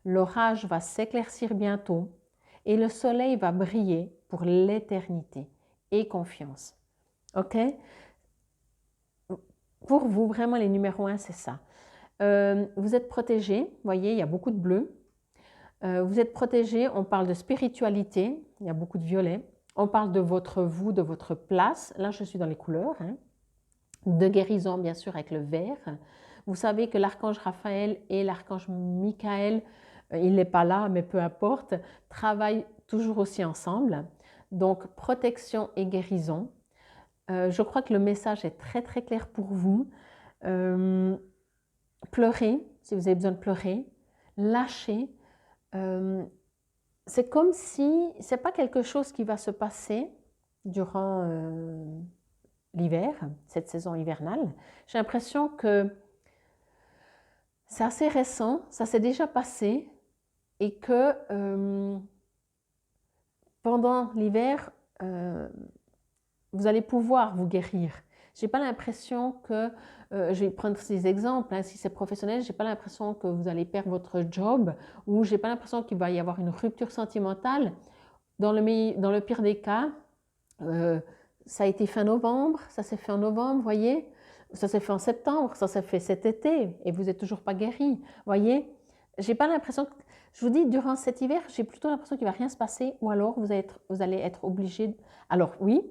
L'orage va s'éclaircir bientôt et le soleil va briller pour l'éternité. Et confiance. Ok? Pour vous, vraiment, les numéros 1, c'est ça. Vous êtes protégé, vous voyez, il y a beaucoup de bleu. Vous êtes protégé, on parle de spiritualité, il y a beaucoup de violet. On parle de votre vous, de votre place. Là, je suis dans les couleurs. Hein. De guérison, bien sûr, avec le vert. Vous savez que l'archange Raphaël et l'archange Michael, il n'est pas là, mais peu importe, travaillent toujours aussi ensemble. Donc, protection et guérison. Je crois que le message est très, très clair pour vous. Pleurez, si vous avez besoin de pleurer. Lâchez. C'est comme si, ce n'est pas quelque chose qui va se passer durant l'hiver, cette saison hivernale. J'ai l'impression que c'est assez récent, ça s'est déjà passé et que pendant l'hiver, vous allez pouvoir vous guérir. Je n'ai pas l'impression que, je vais prendre ces exemples, hein, si c'est professionnel, je n'ai pas l'impression que vous allez perdre votre job ou je n'ai pas l'impression qu'il va y avoir une rupture sentimentale. Dans le pire des cas, ça a été fin novembre, ça s'est fait en novembre, voyez. Ça s'est fait en septembre, ça s'est fait cet été et vous n'êtes toujours pas guéri, voyez. J'ai pas l'impression, je vous dis, durant cet hiver, j'ai plutôt l'impression qu'il ne va rien se passer ou alors vous allez être obligé. Alors oui,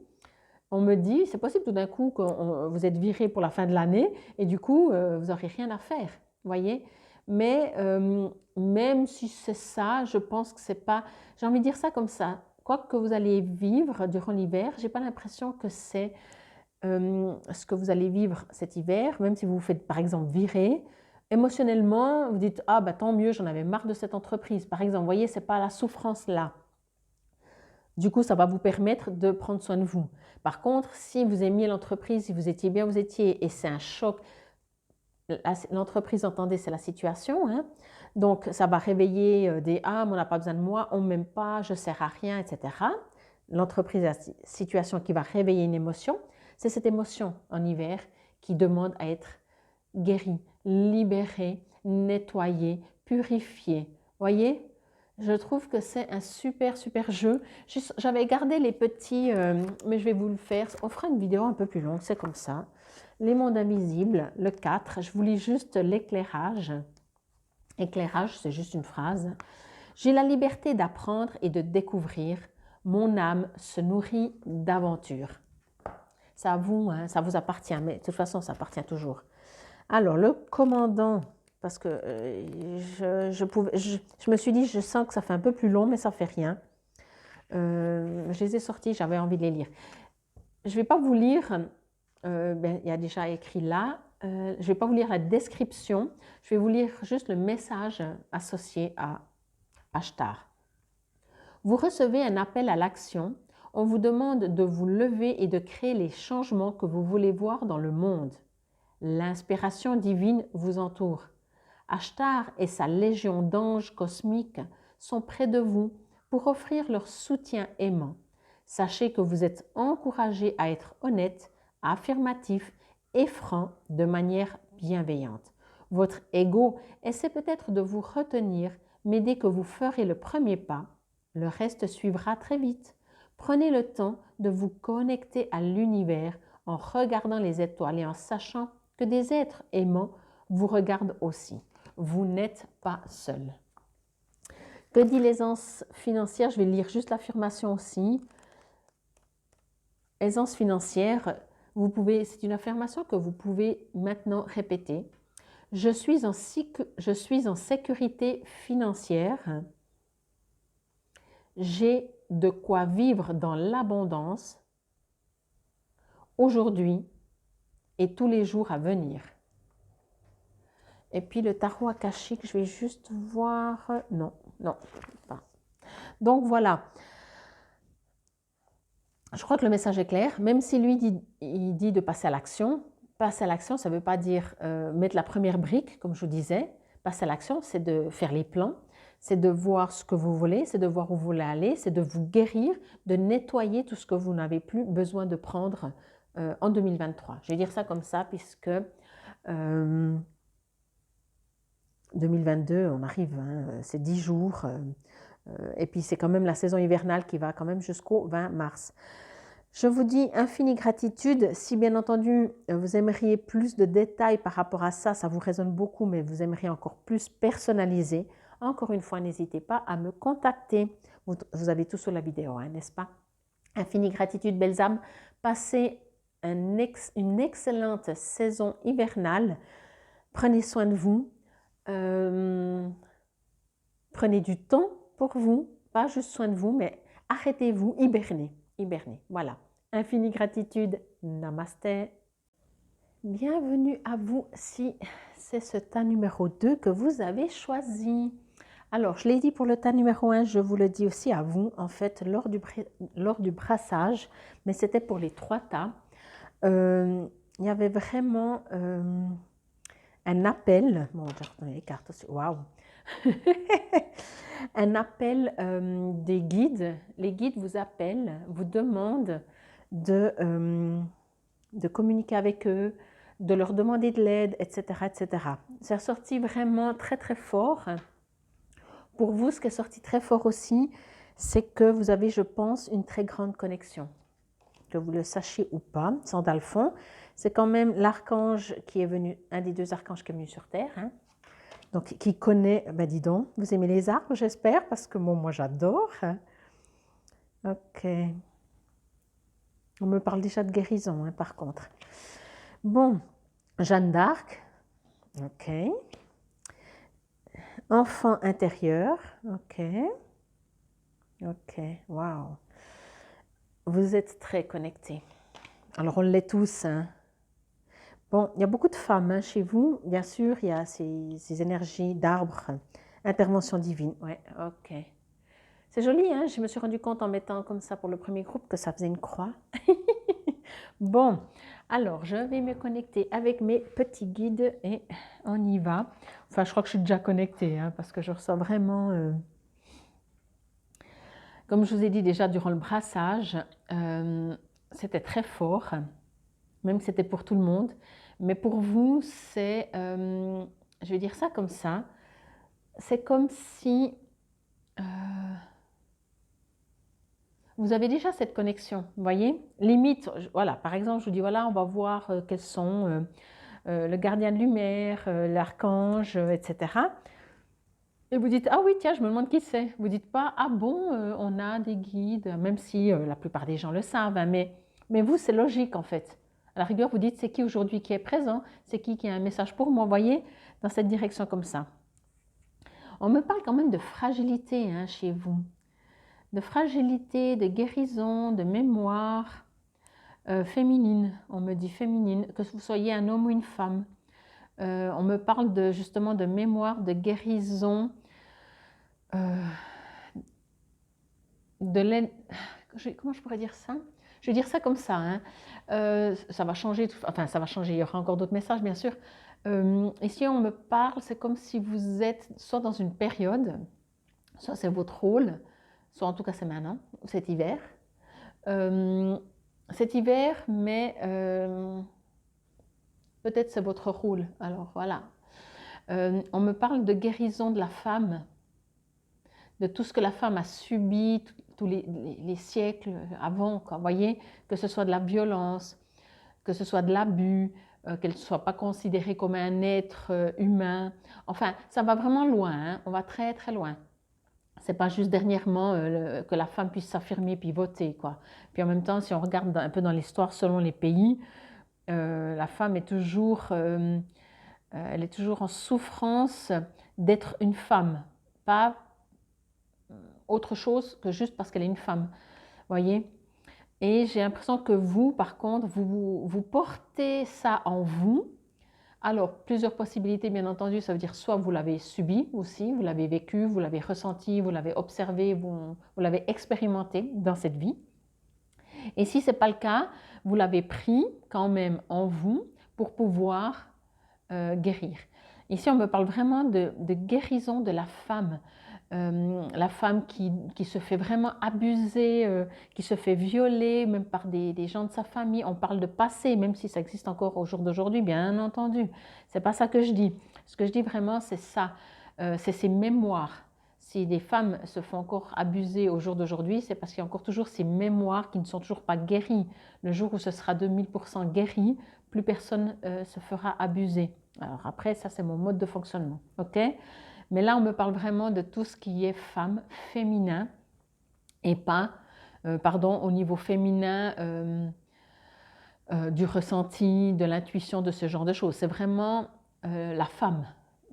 on me dit, c'est possible tout d'un coup que vous êtes viré pour la fin de l'année et du coup, vous n'aurez rien à faire, voyez. Mais même si c'est ça, je pense que c'est pas, j'ai envie de dire ça comme ça, quoi que vous allez vivre durant l'hiver, je n'ai pas l'impression que c'est ce que vous allez vivre cet hiver, même si vous vous faites par exemple virer, émotionnellement, vous dites « Ah, bah, tant mieux, j'en avais marre de cette entreprise. » Par exemple, vous voyez, ce n'est pas la souffrance là. Du coup, ça va vous permettre de prendre soin de vous. Par contre, si vous aimiez l'entreprise, si vous étiez bien, vous étiez, et c'est un choc, l'entreprise, entendez, c'est la situation. Hein? Donc, ça va réveiller des « Ah, mais on n'a pas besoin de moi, on ne m'aime pas, je ne sers à rien, etc. » L'entreprise, la situation qui va réveiller une émotion. C'est cette émotion en hiver qui demande à être guérie, libérée, nettoyée, purifiée. Voyez, je trouve que c'est un super, super jeu. J'avais gardé les petits, mais je vais vous le faire. On fera une vidéo un peu plus longue, c'est comme ça. Les mondes invisibles, le 4. Je vous lis juste l'éclairage. Éclairage, c'est juste une phrase. J'ai la liberté d'apprendre et de découvrir. Mon âme se nourrit d'aventures. C'est à vous, hein, ça vous appartient, mais de toute façon, ça appartient toujours. Alors, le commandant, parce que je me suis dit, je sens que ça fait un peu plus long, mais ça ne fait rien. Je les ai sortis, j'avais envie de les lire. Je ne vais pas vous lire, il y a déjà écrit là, je ne vais pas vous lire la description, je vais vous lire juste le message associé à Ashtar. Vous recevez un appel à l'action. On vous demande de vous lever et de créer les changements que vous voulez voir dans le monde. L'inspiration divine vous entoure. Ashtar et sa légion d'anges cosmiques sont près de vous pour offrir leur soutien aimant. Sachez que vous êtes encouragé à être honnête, affirmatif et franc de manière bienveillante. Votre ego essaie peut-être de vous retenir, mais dès que vous ferez le premier pas, le reste suivra très vite. Prenez le temps de vous connecter à l'univers en regardant les étoiles et en sachant que des êtres aimants vous regardent aussi. Vous n'êtes pas seul. Que dit l'aisance financière? Je vais lire juste l'affirmation aussi. Aisance financière, c'est une affirmation que vous pouvez maintenant répéter. Je suis en sécurité financière. J'ai de quoi vivre dans l'abondance. aujourd'hui et tous les jours à venir. Et puis le tarot akashique, je vais juste voir... Non, non, pas. Donc voilà. Je crois que le message est clair. Même si lui il dit de passer à l'action, ça ne veut pas dire mettre la première brique, comme je vous disais. Passer à l'action, c'est de faire les plans, c'est de voir ce que vous voulez, c'est de voir où vous voulez aller, c'est de vous guérir, de nettoyer tout ce que vous n'avez plus besoin de prendre en 2023. Je vais dire ça comme ça, puisque 2022, on arrive, hein, c'est 10 jours, et puis c'est quand même la saison hivernale qui va quand même jusqu'au 20 mars. Je vous dis infinie gratitude. Si bien entendu, vous aimeriez plus de détails par rapport à ça, ça vous résonne beaucoup, mais vous aimeriez encore plus personnaliser, encore une fois, n'hésitez pas à me contacter. Vous avez tout sur la vidéo, hein, n'est-ce pas? Infinie gratitude, belles âmes. Passez une excellente saison hivernale. Prenez soin de vous. Prenez du temps pour vous, pas juste soin de vous, mais arrêtez-vous, hibernez, voilà. Infinie gratitude, namasté. Bienvenue à vous si c'est ce tas numéro 2 que vous avez choisi. Alors, je l'ai dit pour le tas numéro 1, je vous le dis aussi à vous, en fait, lors du brassage, mais c'était pour les 3 tas. Il y avait vraiment un appel. Bon, j'ai retourné les cartes aussi. Waouh! Un appel des guides. Les guides vous appellent, vous demandent de communiquer avec eux, de leur demander de l'aide, etc., etc. C'est ressorti vraiment très, très fort. Pour vous, ce qui est sorti très fort aussi, c'est que vous avez, je pense, une très grande connexion. Que vous le sachiez ou pas, Sandalphon, c'est quand même l'archange qui est venu, un des 2 archanges qui est venu sur Terre, hein. Donc, qui connaît, ben dis donc, vous aimez les arbres, j'espère, parce que moi j'adore. Ok. On me parle déjà de guérison, hein, par contre. Bon, Jeanne d'Arc. Ok. Enfant intérieur. Ok. Ok, waouh. Vous êtes très connectés. Alors, on l'est tous, hein. Bon, il y a beaucoup de femmes hein, chez vous. Bien sûr, il y a ces énergies d'arbres. Intervention divine. Ouais, ok. C'est joli, hein? Je me suis rendu compte en mettant comme ça pour le premier groupe que ça faisait une croix. Bon, alors je vais me connecter avec mes petits guides et on y va. Enfin, je crois que je suis déjà connectée hein, parce que je ressens vraiment... Comme je vous ai dit déjà durant le brassage, c'était très fort, même si c'était pour tout le monde. Mais pour vous, c'est... je vais dire ça comme ça. C'est comme si... vous avez déjà cette connexion, vous voyez? Limite, voilà, par exemple, je vous dis, voilà, on va voir quels sont le gardien de lumière, l'archange, etc. Et vous dites, ah oui, tiens, je me demande qui c'est. Vous ne dites pas, ah bon, on a des guides, même si la plupart des gens le savent, hein, mais vous, c'est logique en fait. À la rigueur, vous dites, c'est qui aujourd'hui qui est présent? C'est qui a un message pour moi, vous voyez? Dans cette direction comme ça. On me parle quand même de fragilité hein, chez vous. De fragilité, de guérison, de mémoire féminine. On me dit féminine, que vous soyez un homme ou une femme. On me parle justement de mémoire, de guérison, comment je pourrais dire ça? Je vais dire ça comme ça. Hein. Ça va changer, enfin ça va changer, il y aura encore d'autres messages bien sûr. Ici on me parle, c'est comme si vous êtes soit dans une période, soit c'est votre rôle, soit en tout cas c'est maintenant, cet hiver. Cet hiver, mais peut-être c'est votre rôle. Alors voilà. On me parle de guérison de la femme, de tout ce que la femme a subi tous les siècles avant, quoi. Vous voyez, que ce soit de la violence, que ce soit de l'abus, qu'elle ne soit pas considérée comme un être humain. Enfin, ça va vraiment loin, hein. On va très très loin. C'est pas juste dernièrement que la femme puisse s'affirmer puis voter, quoi. Puis en même temps, si on regarde un peu dans l'histoire selon les pays, la femme est toujours, elle est toujours en souffrance d'être une femme, pas autre chose que juste parce qu'elle est une femme. Voyez, Et j'ai l'impression que vous, par contre, vous portez ça en vous. Alors, plusieurs possibilités, bien entendu, ça veut dire soit vous l'avez subi aussi, vous l'avez vécu, vous l'avez ressenti, vous l'avez observé, vous l'avez expérimenté dans cette vie. Et si ce n'est pas le cas, vous l'avez pris quand même en vous pour pouvoir guérir. Ici, on me parle vraiment de guérison de la femme qui se fait vraiment abuser, qui se fait violer, même par des gens de sa famille. On parle de passé, même si ça existe encore au jour d'aujourd'hui, bien entendu. C'est pas ça que je dis. Ce que je dis vraiment, c'est ça. C'est ces mémoires. Si des femmes se font encore abuser au jour d'aujourd'hui, c'est parce qu'il y a encore toujours ces mémoires qui ne sont toujours pas guéries. Le jour où ce sera 2000% guéri, plus personne se fera abuser. Alors après, ça c'est mon mode de fonctionnement, ok? Mais là, on me parle vraiment de tout ce qui est femme, féminin, et pas, pardon, au niveau féminin du ressenti, de l'intuition, de ce genre de choses. C'est vraiment la femme,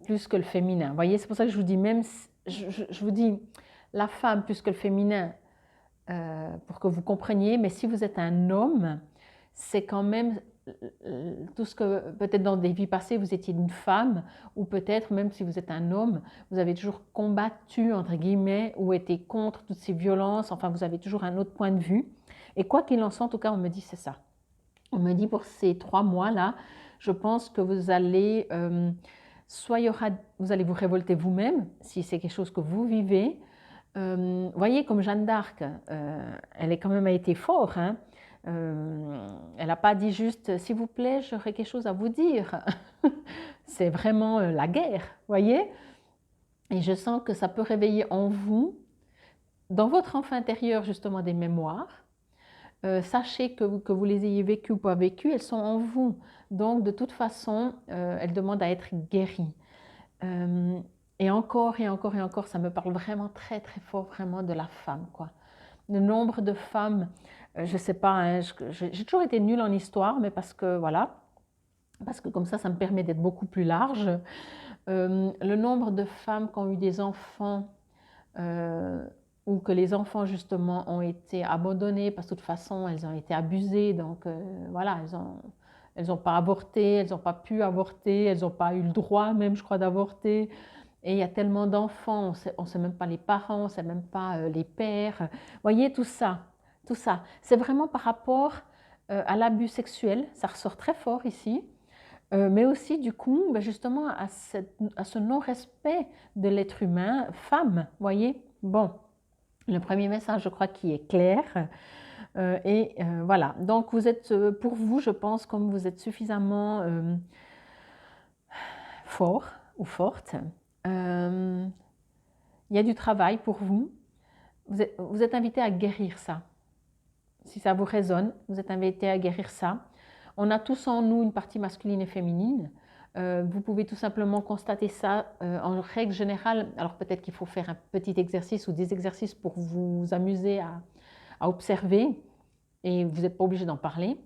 plus que le féminin. Vous voyez, c'est pour ça que je vous dis, même, je vous dis la femme plus que le féminin, pour que vous compreniez, mais si vous êtes un homme, c'est quand même tout ce que peut-être dans des vies passées vous étiez une femme, ou peut-être même si vous êtes un homme, vous avez toujours combattu entre guillemets ou été contre toutes ces violences, enfin vous avez toujours un autre point de vue. Et quoi qu'il en soit, en tout cas on me dit c'est ça. On me dit pour ces 3 mois là, je pense que vous allez soit vous allez vous révolter vous-même si c'est quelque chose que vous vivez. Voyez comme Jeanne d'Arc, elle est quand même a été forte, hein. Elle n'a pas dit juste s'il vous plaît j'aurais quelque chose à vous dire. C'est vraiment la guerre, voyez. Et je sens que ça peut réveiller en vous, dans votre enfant intérieur justement des mémoires. Sachez que vous les ayez vécues ou pas vécues, elles sont en vous. Donc de toute façon, elles demandent à être guéries. Et encore et encore et encore, ça me parle vraiment très très fort vraiment de la femme, quoi. Le nombre de femmes, je ne sais pas, hein, j'ai toujours été nulle en histoire, mais parce que voilà, parce que comme ça me permet d'être beaucoup plus large. Le nombre de femmes qui ont eu des enfants ou que les enfants justement ont été abandonnés parce que de toute façon elles ont été abusées, donc voilà, elles ont pas avorté, elles n'ont pas pu avorter, elles n'ont pas eu le droit même, je crois, d'avorter. Et il y a tellement d'enfants, on ne sait même pas les parents, on ne sait même pas les pères. Vous voyez, tout ça, tout ça. C'est vraiment par rapport à l'abus sexuel, ça ressort très fort ici, mais aussi du coup, ben justement, à ce non-respect de l'être humain, femme, vous voyez. Bon, le premier message, je crois, qui est clair. Voilà, donc vous êtes, pour vous, je pense, comme vous êtes suffisamment fort ou forte, il y a du travail pour vous. Vous êtes invité à guérir ça. Si ça vous résonne, vous êtes invité à guérir ça. On a tous en nous une partie masculine et féminine. Vous pouvez tout simplement constater ça en règle générale. Alors peut-être qu'il faut faire un petit exercice ou des exercices pour vous amuser à observer et vous n'êtes pas obligé d'en parler.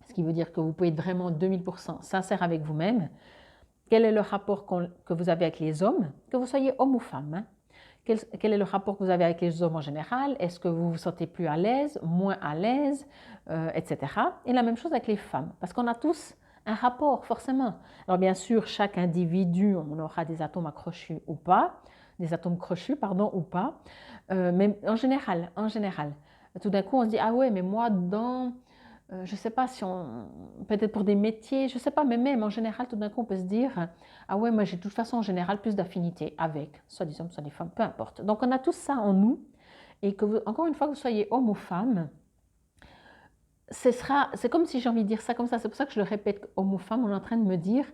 Ce qui veut dire que vous pouvez être vraiment 2000% sincère avec vous-même. Quel est le rapport que vous avez avec les hommes, que vous soyez homme ou femme, hein? Quel est le rapport que vous avez avec les hommes en général? Est-ce que vous vous sentez plus à l'aise, moins à l'aise, etc. Et la même chose avec les femmes, parce qu'on a tous un rapport, forcément. Alors bien sûr, chaque individu, on aura des atomes accrochus ou pas, des atomes crochus, pardon, ou pas, mais en général, tout d'un coup, on se dit, ah ouais, mais moi, je ne sais pas si peut-être pour des métiers, je ne sais pas, mais même en général, tout d'un coup, on peut se dire, ah ouais, moi j'ai de toute façon en général plus d'affinité avec, soit des hommes, soit des femmes, peu importe. Donc on a tout ça en nous, et que encore une fois, que vous soyez homme ou femme, c'est comme si j'ai envie de dire ça comme ça, c'est pour ça que je le répète, homme ou femme, on est en train de me dire,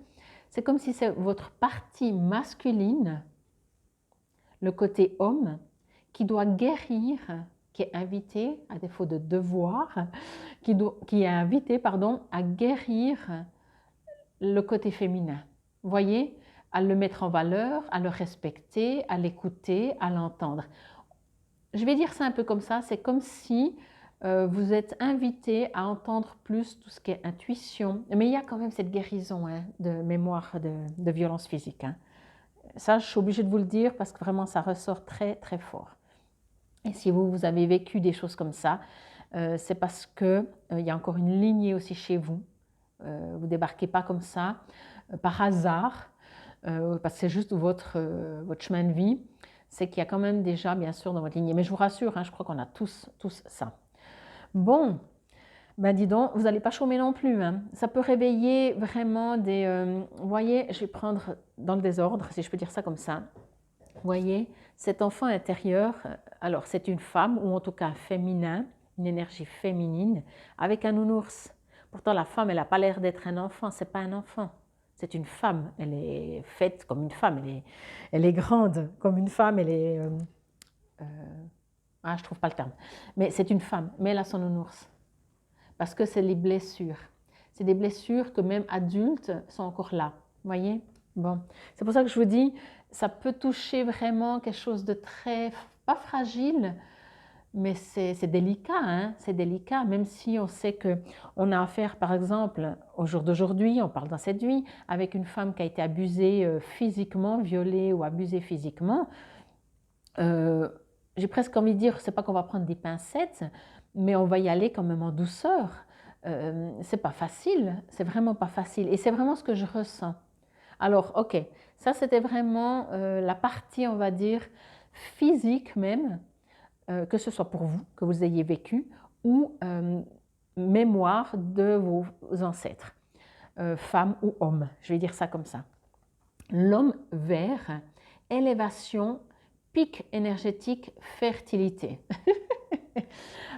c'est comme si c'est votre partie masculine, le côté homme, qui doit guérir, qui est invité, à défaut de devoir, qui est invité, pardon, à guérir le côté féminin. Vous voyez, à le mettre en valeur, à le respecter, à l'écouter, à l'entendre. Je vais dire ça un peu comme ça, c'est comme si vous êtes invité à entendre plus tout ce qui est intuition, mais il y a quand même cette guérison, hein, de mémoire de violence physique, hein. Ça, je suis obligée de vous le dire parce que vraiment, ça ressort très, très fort. Et si vous avez vécu des choses comme ça, c'est parce qu'il y a encore une lignée aussi chez vous. Vous ne débarquez pas comme ça, par hasard, parce que c'est juste votre chemin de vie. C'est qu'il y a quand même déjà, bien sûr, dans votre lignée. Mais je vous rassure, hein, je crois qu'on a tous ça. Bon, ben dis donc, vous n'allez pas chômer non plus. Hein. Ça peut réveiller vraiment des... vous voyez, je vais prendre dans le désordre, si je peux dire ça comme ça. Vous voyez, cet enfant intérieur, alors c'est une femme, ou en tout cas féminin, une énergie féminine, avec un nounours. Pourtant, la femme, elle n'a pas l'air d'être un enfant, ce n'est pas un enfant. C'est une femme, elle est faite comme une femme, elle est grande comme une femme, elle est... je ne trouve pas le terme. Mais c'est une femme, mais elle a son nounours. Parce que c'est les blessures. C'est des blessures que même adultes sont encore là. Vous voyez? Bon. C'est pour ça que je vous dis, ça peut toucher vraiment quelque chose de très, pas fragile, mais c'est délicat, hein? C'est délicat, même si on sait qu'on a affaire, par exemple, au jour d'aujourd'hui, on parle dans cette vie, avec une femme qui a été abusée physiquement, violée ou abusée physiquement. J'ai presque envie de dire, c'est pas qu'on va prendre des pincettes, mais on va y aller quand même en douceur. C'est pas facile, c'est vraiment pas facile. Et c'est vraiment ce que je ressens. Alors, ok, ça c'était vraiment la partie, on va dire, physique même, que ce soit pour vous, que vous ayez vécu, ou mémoire de vos ancêtres, femmes ou hommes, je vais dire ça comme ça. L'homme vert, élévation, pic énergétique, fertilité.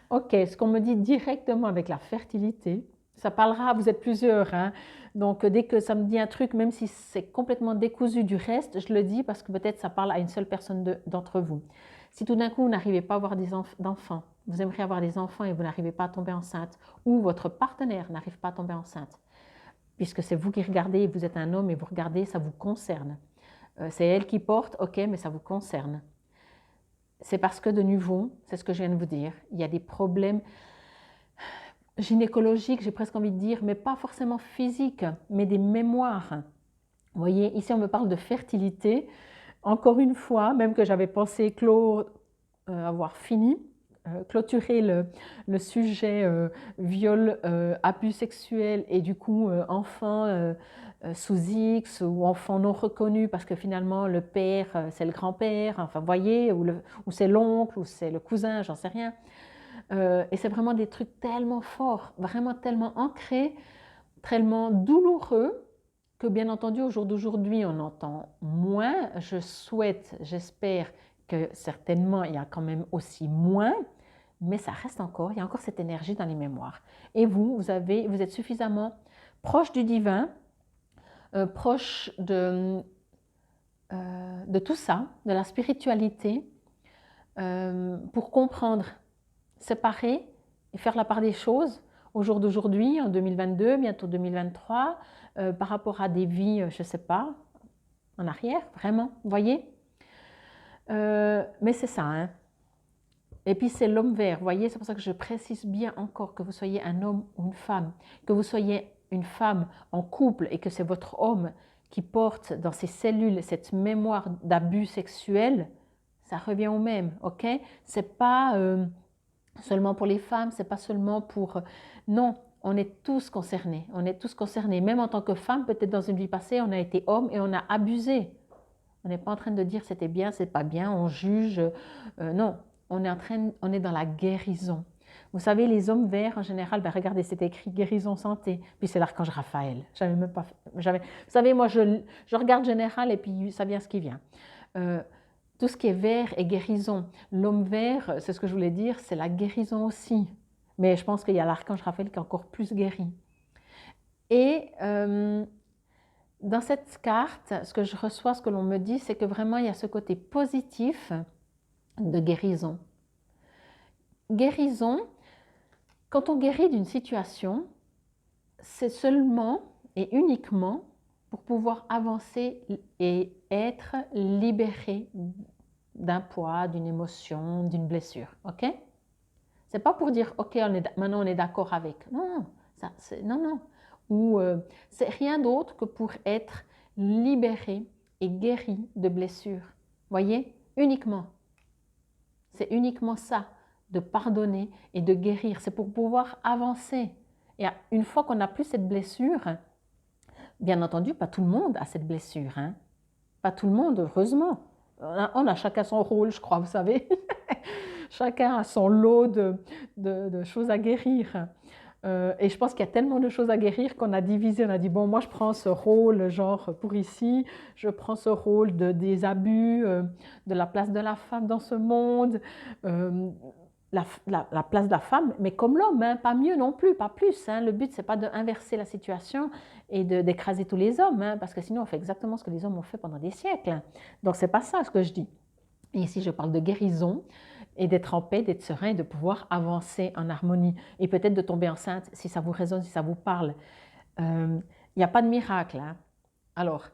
Ok, ce qu'on me dit directement avec la fertilité, ça parlera, vous êtes plusieurs, hein, donc dès que ça me dit un truc, même si c'est complètement décousu du reste, je le dis parce que peut-être ça parle à une seule personne d'entre vous. Si tout d'un coup vous n'arrivez pas à avoir d'enfants, vous aimeriez avoir des enfants et vous n'arrivez pas à tomber enceinte, ou votre partenaire n'arrive pas à tomber enceinte, puisque c'est vous qui regardez, vous êtes un homme et vous regardez, ça vous concerne. C'est elle qui porte, ok, mais ça vous concerne. C'est parce que de nouveau, c'est ce que je viens de vous dire, il y a des problèmes gynécologiques, j'ai presque envie de dire, mais pas forcément physiques, mais des mémoires. Vous voyez, ici on me parle de fertilité. Encore une fois, même que j'avais pensé avoir fini, clôturer le sujet viol, abus sexuel et du coup enfant sous X ou enfant non reconnu parce que finalement le père c'est le grand-père, enfin vous voyez, ou c'est l'oncle ou c'est le cousin, j'en sais rien. Et c'est vraiment des trucs tellement forts, vraiment tellement ancrés, tellement douloureux que bien entendu au jour d'aujourd'hui on entend moins. Je souhaite, j'espère que certainement il y a quand même aussi moins, mais ça reste encore, il y a encore cette énergie dans les mémoires. Et vous êtes suffisamment proche du divin, proche de tout ça, de la spiritualité, pour comprendre, séparer et faire la part des choses au jour d'aujourd'hui, en 2022, bientôt 2023, par rapport à des vies, je ne sais pas, en arrière, vraiment, vous voyez. Mais c'est ça, hein. Et puis c'est l'homme vert, vous voyez, c'est pour ça que je précise bien encore que vous soyez un homme ou une femme, que vous soyez une femme en couple et que c'est votre homme qui porte dans ses cellules cette mémoire d'abus sexuel, ça revient au même, ok? C'est pas seulement pour les femmes, c'est pas seulement pour... Non, on est tous concernés, Même en tant que femme, peut-être dans une vie passée, on a été homme et on a abusé. On n'est pas en train de dire c'était bien, c'est pas bien, on juge, non. On est dans la guérison. Vous savez, les hommes verts, en général, ben regardez, c'est écrit guérison santé. Puis c'est l'archange Raphaël. J'avais même pas, j'avais, vous savez, moi, je regarde général et puis ça vient ce qui vient. Tout ce qui est vert est guérison. L'homme vert, c'est ce que je voulais dire, c'est la guérison aussi. Mais je pense qu'il y a l'archange Raphaël qui est encore plus guéri. Et dans cette carte, ce que je reçois, ce que l'on me dit, c'est que vraiment, il y a ce côté positif de guérison. Guérison, quand on guérit d'une situation, c'est seulement et uniquement pour pouvoir avancer et être libéré d'un poids, d'une émotion, d'une blessure. Ok? C'est pas pour dire ok, maintenant on est d'accord avec. Non, non. Ou c'est rien d'autre que pour être libéré et guéri de blessures. Voyez? Uniquement. C'est uniquement ça. de pardonner et de guérir. C'est pour pouvoir avancer. Et une fois qu'on n'a plus cette blessure, bien entendu, pas tout le monde a cette blessure. Hein. Pas tout le monde, heureusement. On a chacun son rôle, je crois, vous savez. Chacun a son lot de choses à guérir. Et je pense qu'il y a tellement de choses à guérir qu'on a divisé. On a dit, bon, moi, je prends ce rôle, genre, pour ici. Je prends ce rôle des abus, de la place de la femme dans ce monde. La place de la femme, mais comme l'homme, hein, pas mieux non plus, pas plus. Hein. Le but, c'est pas d'inverser la situation et d'écraser tous les hommes, hein, parce que sinon, on fait exactement ce que les hommes ont fait pendant des siècles. Hein. Donc, c'est pas ça ce que je dis. Et ici, je parle de guérison et d'être en paix, d'être serein et de pouvoir avancer en harmonie. Et peut-être de tomber enceinte, si ça vous résonne, si ça vous parle. Il n'y a pas de miracle. Hein. Alors,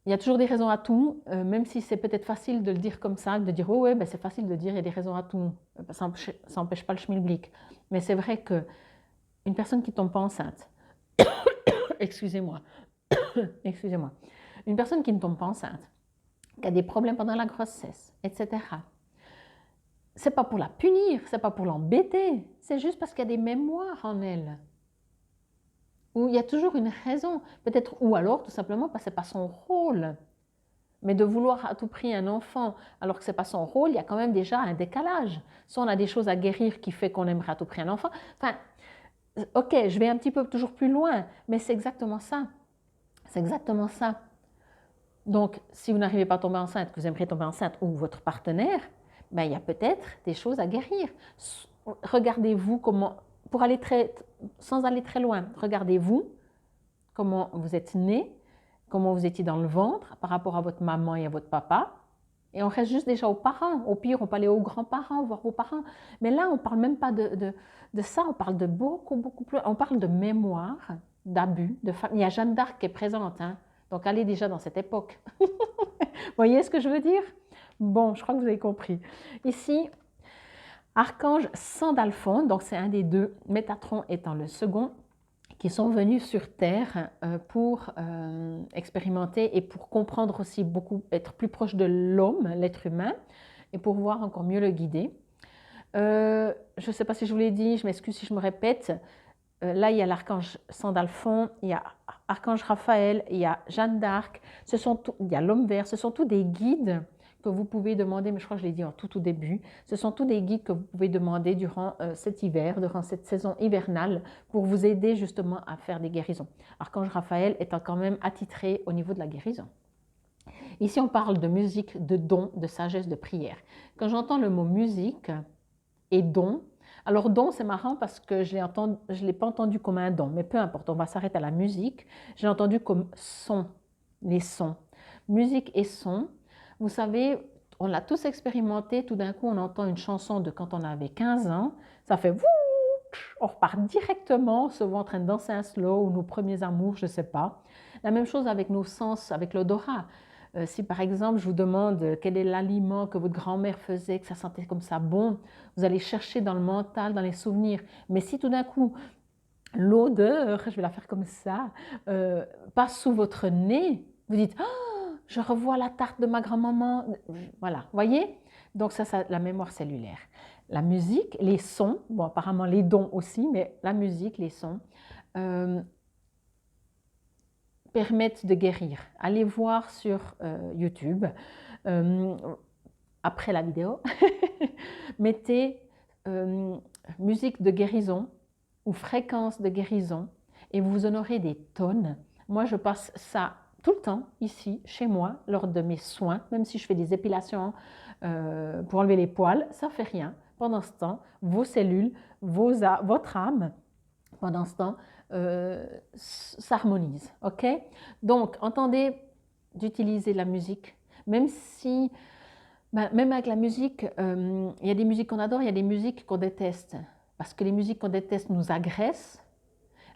il y a toujours des raisons à tout, même si c'est peut-être facile de le dire comme ça, de dire, oh ouais, ben c'est facile de dire, il y a des raisons à tout. Ça n'empêche pas le schmilblick. Mais c'est vrai qu'une personne qui ne tombe pas enceinte, excusez-moi, excusez-moi, une personne qui ne tombe pas enceinte, qui a des problèmes pendant la grossesse, etc., c'est pas pour la punir, c'est pas pour l'embêter, c'est juste parce qu'il y a des mémoires en elle. Ou il y a toujours une raison, peut-être, ou alors tout simplement parce que ce n'est pas son rôle. Mais de vouloir à tout prix un enfant alors que ce n'est pas son rôle, il y a quand même déjà un décalage. Soit on a des choses à guérir qui fait qu'on aimerait à tout prix un enfant. Enfin, ok, je vais un petit peu toujours plus loin, mais c'est exactement ça. C'est exactement ça. Donc, si vous n'arrivez pas à tomber enceinte, que vous aimeriez tomber enceinte, ou votre partenaire, ben, il y a peut-être des choses à guérir. Regardez-vous comment, sans aller très loin, regardez-vous comment vous êtes né, comment vous étiez dans le ventre par rapport à votre maman et à votre papa. Et on reste juste déjà aux parents. Au pire, on peut aller aux grands-parents, voir vos parents. Mais là, on ne parle même pas de ça, on parle de beaucoup, beaucoup plus. On parle de mémoire, d'abus, de famille. Il y a Jeanne d'Arc qui est présente, hein. Donc allez déjà dans cette époque. Vous voyez ce que je veux dire? Bon, je crois que vous avez compris. Ici, Archange Sandalphon, donc c'est un des deux, Métatron étant le second, qui sont venus sur Terre pour expérimenter et pour comprendre aussi beaucoup, être plus proche de l'homme, l'être humain, et pour voir encore mieux le guider. Je ne sais pas si je vous l'ai dit, je m'excuse si je me répète. Là, il y a l'archange Sandalphon, il y a archange Raphaël, il y a Jeanne d'Arc, il y a l'homme vert, ce sont tous des guides que vous pouvez demander, mais je crois que je l'ai dit en tout début, ce sont tous des guides que vous pouvez demander durant cet hiver, durant cette saison hivernale, pour vous aider justement à faire des guérisons. Archange Raphaël étant quand même attitré au niveau de la guérison. Ici, on parle de musique, de don, de sagesse, de prière. Quand j'entends le mot musique et don, alors don, c'est marrant parce que je ne l'ai pas entendu comme un don, mais peu importe, on va s'arrêter à la musique. J'ai entendu comme son, les sons. Musique et son. Vous savez, on l'a tous expérimenté, tout d'un coup on entend une chanson de quand on avait 15 ans, ça fait on repart directement, on se voit en train de danser un slow ou nos premiers amours, je ne sais pas. La même chose avec nos sens, avec l'odorat. Si par exemple je vous demande quel est l'aliment que votre grand-mère faisait, que ça sentait comme ça bon, vous allez chercher dans le mental, dans les souvenirs. Mais si tout d'un coup l'odeur, je vais la faire comme ça, passe sous votre nez, vous dites oh, je revois la tarte de ma grand-maman. Voilà, voyez? Donc ça, la mémoire cellulaire. La musique, les sons, bon apparemment les dons aussi, mais la musique, les sons, permettent de guérir. Allez voir sur YouTube, après la vidéo, mettez musique de guérison ou fréquence de guérison et vous en aurez des tonnes. Moi, je passe ça tout le temps ici, chez moi, lors de mes soins, même si je fais des épilations pour enlever les poils, ça ne fait rien. Pendant ce temps, vos cellules, votre âme, pendant ce temps, s'harmonise. Ok? Donc, entendez d'utiliser la musique, même si, même avec la musique, il y a des musiques qu'on adore, il y a des musiques qu'on déteste. Parce que les musiques qu'on déteste nous agressent.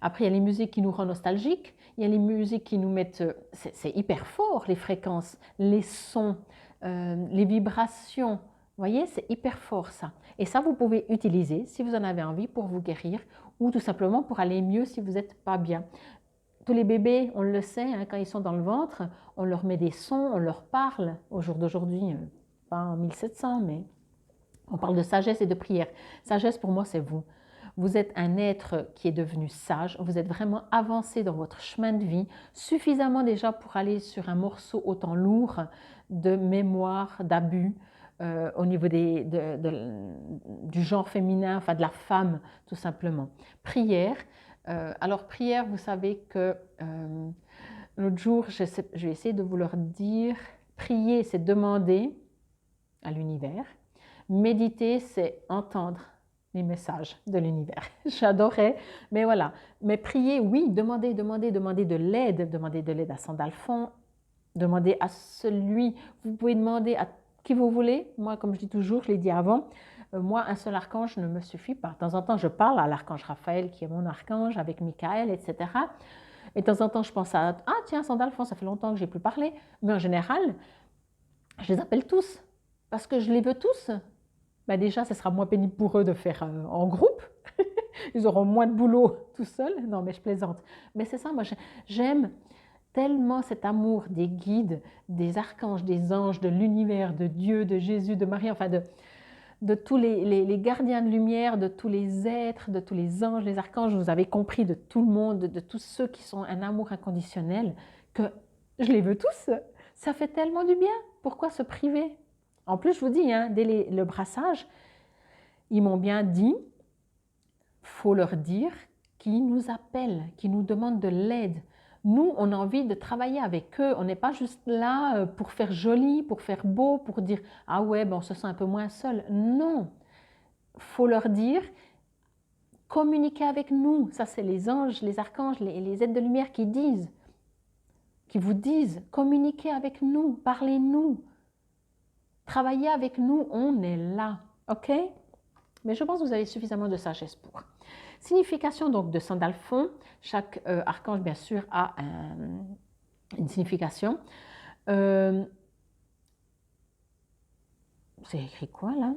Après, il y a les musiques qui nous rendent nostalgiques. Il y a les musiques qui nous mettent... C'est hyper fort, les fréquences, les sons, les vibrations. Vous voyez, c'est hyper fort ça. Et ça, vous pouvez utiliser si vous en avez envie pour vous guérir ou tout simplement pour aller mieux si vous n'êtes pas bien. Tous les bébés, on le sait, hein, quand ils sont dans le ventre, on leur met des sons, on leur parle. Au jour d'aujourd'hui, pas en 1700, mais On parle de sagesse et de prière. Sagesse, pour moi, c'est vous. Vous êtes un être qui est devenu sage, vous êtes vraiment avancé dans votre chemin de vie, suffisamment déjà pour aller sur un morceau autant lourd de mémoire, d'abus, au niveau du genre féminin, enfin de la femme tout simplement. Prière. Alors prière, vous savez que l'autre jour, je vais essayer de vous leur dire, prier, c'est demander à l'univers. Méditer, c'est entendre les messages de l'univers. J'adorais, mais voilà. Mais prier, oui, demander de l'aide à Sandalphon, demander à celui, vous pouvez demander à qui vous voulez. Moi, comme je dis toujours, je l'ai dit avant, moi, un seul archange ne me suffit pas. De temps en temps, je parle à l'archange Raphaël, qui est mon archange, avec Michael, etc. Et de temps en temps, je pense à, ah tiens, Sandalphon, ça fait longtemps que je n'ai plus parlé. Mais en général, je les appelle tous, parce que je les veux tous. Ben déjà, ce sera moins pénible pour eux de faire en groupe. Ils auront moins de boulot tout seuls. Non, mais je plaisante. Mais c'est ça, moi, j'aime tellement cet amour des guides, des archanges, des anges, de l'univers, de Dieu, de Jésus, de Marie, enfin de tous les gardiens de lumière, de tous les êtres, de tous les anges, les archanges. Vous avez compris, de tout le monde, de tous ceux qui sont un amour inconditionnel, que je les veux tous. Ça fait tellement du bien. Pourquoi se priver? En plus, je vous dis, hein, dès le brassage, ils m'ont bien dit, faut leur dire qu'ils nous appellent, qu'ils nous demandent de l'aide. Nous, on a envie de travailler avec eux. On n'est pas juste là pour faire joli, pour faire beau, pour dire « Ah ouais, ben on se sent un peu moins seul ». Non, faut leur dire « Communiquez avec nous ». Ça, c'est les anges, les archanges, les êtres de lumière qui vous disent « Communiquez avec nous, parlez-nous ». Travaillez avec nous, on est là, ok? Mais je pense que vous avez suffisamment de sagesse pour. Signification donc de Sandalphon. Chaque archange, bien sûr, a une signification. C'est écrit quoi, là?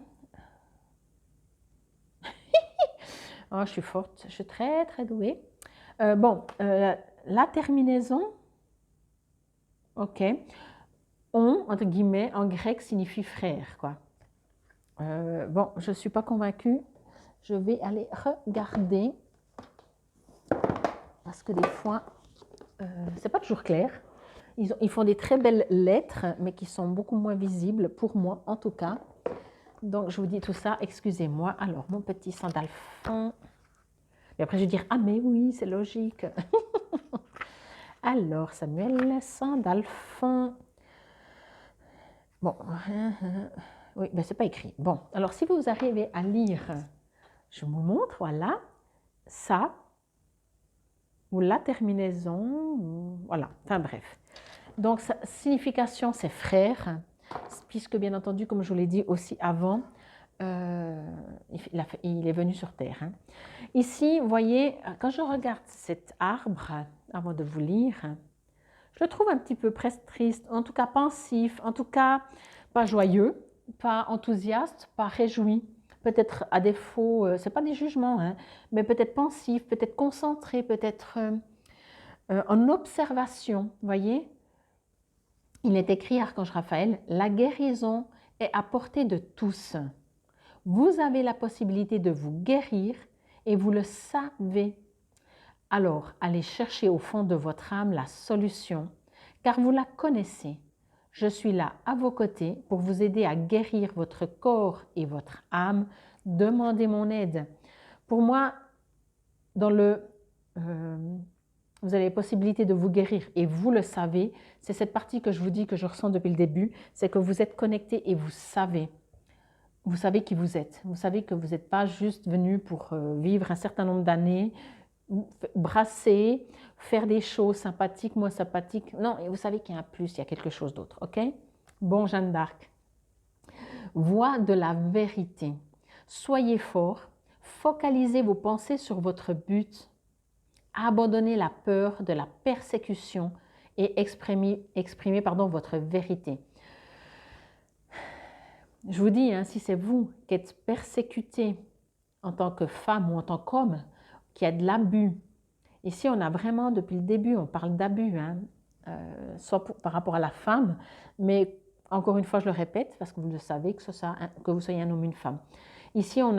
Oh, je suis forte, je suis très, très douée. La terminaison, ok. On, entre guillemets, en grec, signifie frère, quoi. Bon, je ne suis pas convaincue. Je vais aller regarder. Parce que des fois, c'est pas toujours clair. Ils font des très belles lettres, mais qui sont beaucoup moins visibles, pour moi en tout cas. Donc, je vous dis tout ça, excusez-moi. Alors, mon petit Sandalphon. Et après, je vais dire, ah mais oui, c'est logique. Alors, Samuel Sandalphon. Bon, oui, ben c'est pas écrit. Bon, alors si vous arrivez à lire, je vous montre, voilà, ça, ou la terminaison, voilà, enfin bref. Donc, sa signification, c'est frère, puisque bien entendu, comme je vous l'ai dit aussi avant, il est venu sur Terre. Hein. Ici, vous voyez, quand je regarde cet arbre, avant de vous lire, je le trouve un petit peu presque triste, en tout cas pensif, en tout cas pas joyeux, pas enthousiaste, pas réjoui. Peut-être à défaut, ce n'est pas des jugements, hein, mais peut-être pensif, peut-être concentré, peut-être en observation, vous voyez. Il est écrit, Archange Raphaël, la guérison est à portée de tous. Vous avez la possibilité de vous guérir et vous le savez. Alors, allez chercher au fond de votre âme la solution, car vous la connaissez. Je suis là à vos côtés pour vous aider à guérir votre corps et votre âme. Demandez mon aide. Pour moi, vous avez la possibilité de vous guérir et vous le savez. C'est cette partie que je vous dis, que je ressens depuis le début, c'est que vous êtes connecté et vous savez. Vous savez qui vous êtes. Vous savez que vous n'êtes pas juste venu pour vivre un certain nombre d'années, brasser, faire des choses sympathiques, moins sympathiques. Non, et vous savez qu'il y a un plus, il y a quelque chose d'autre, ok? Bon, Jeanne d'Arc. Voix de la vérité. Soyez fort, focalisez vos pensées sur votre but, abandonnez la peur de la persécution et exprimez votre vérité. Je vous dis, hein, si c'est vous qui êtes persécuté en tant que femme ou en tant qu'homme, qui a de l'abus. Ici, on a vraiment, depuis le début, on parle d'abus, hein, soit par rapport à la femme, mais Encore une fois, je le répète, parce que vous le savez, que vous soyez un homme ou une femme. Ici, on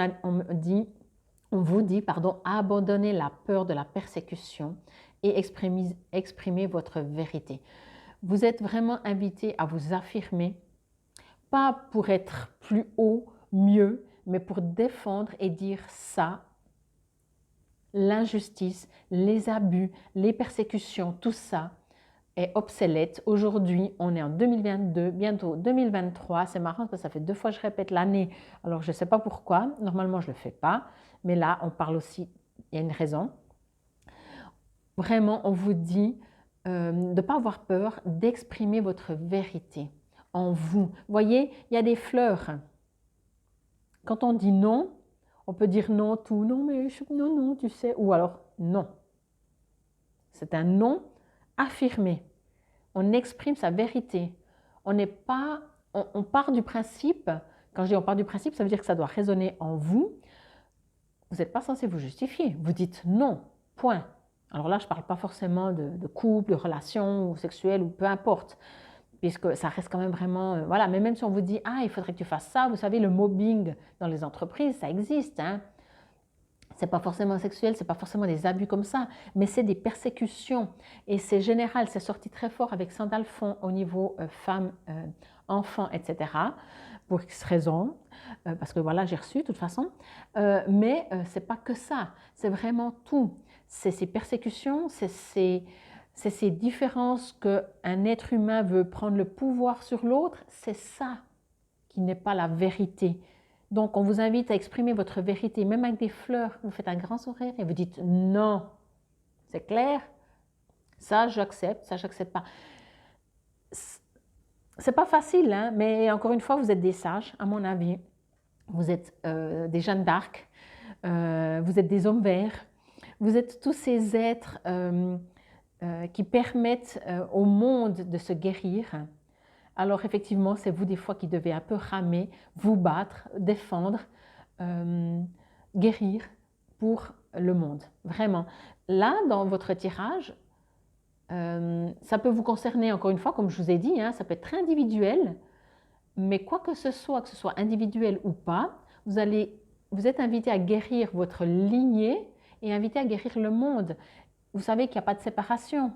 vous dit, pardon, abandonnez la peur de la persécution et exprimez votre vérité. Vous êtes vraiment invité à vous affirmer, pas pour être plus haut, mieux, mais pour défendre et dire ça, l'injustice, les abus, les persécutions, tout ça est obsolète. Aujourd'hui, on est en 2022, bientôt 2023. C'est marrant parce que ça fait 2 fois que je répète l'année. Alors, je ne sais pas pourquoi. Normalement, je ne le fais pas. Mais là, on parle aussi, il y a une raison. Vraiment, on vous dit de ne pas avoir peur d'exprimer votre vérité en vous. Vous voyez, il y a des fleurs. Quand on dit non, on peut dire non tout. Non, mais non, non, tu sais. Ou alors non. C'est un non affirmé. On exprime sa vérité. On n'est pas, on part du principe, quand je dis on part du principe, ça veut dire que ça doit résonner en vous. Vous n'êtes pas censé vous justifier. Vous dites non, point. Alors là, je ne parle pas forcément de couple, de relation ou sexuelle ou peu importe, puisque ça reste quand même vraiment, voilà. Mais même si on vous dit, ah, il faudrait que tu fasses ça, vous savez, le mobbing dans les entreprises, ça existe, hein. Ce n'est pas forcément sexuel, ce n'est pas forcément des abus comme ça, mais c'est des persécutions. Et c'est général, c'est sorti très fort avec Saint-Alphon au niveau femmes, enfants, etc. Pour X raisons, parce que voilà, j'ai reçu de toute façon. Mais ce n'est pas que ça, c'est vraiment tout. C'est ces persécutions, c'est ces différences qu'un être humain veut prendre le pouvoir sur l'autre, c'est ça qui n'est pas la vérité. Donc, on vous invite à exprimer votre vérité, même avec des fleurs. Vous faites un grand sourire et vous dites non. C'est clair? Ça, j'accepte, ça, j'accepte pas. C'est pas facile, hein, mais encore une fois, vous êtes des sages, à mon avis. Vous êtes des Jeanne d'Arc, vous êtes des hommes verts, vous êtes tous ces êtres qui permettent au monde de se guérir. Alors effectivement, c'est vous des fois qui devez un peu ramer, vous battre, défendre, guérir pour le monde. Vraiment. Là, dans votre tirage, ça peut vous concerner, encore une fois, comme je vous ai dit, hein, ça peut être très individuel, mais quoi que ce soit individuel ou pas, vous êtes invité à guérir votre lignée et invité à guérir le monde. Vous savez qu'il n'y a pas de séparation.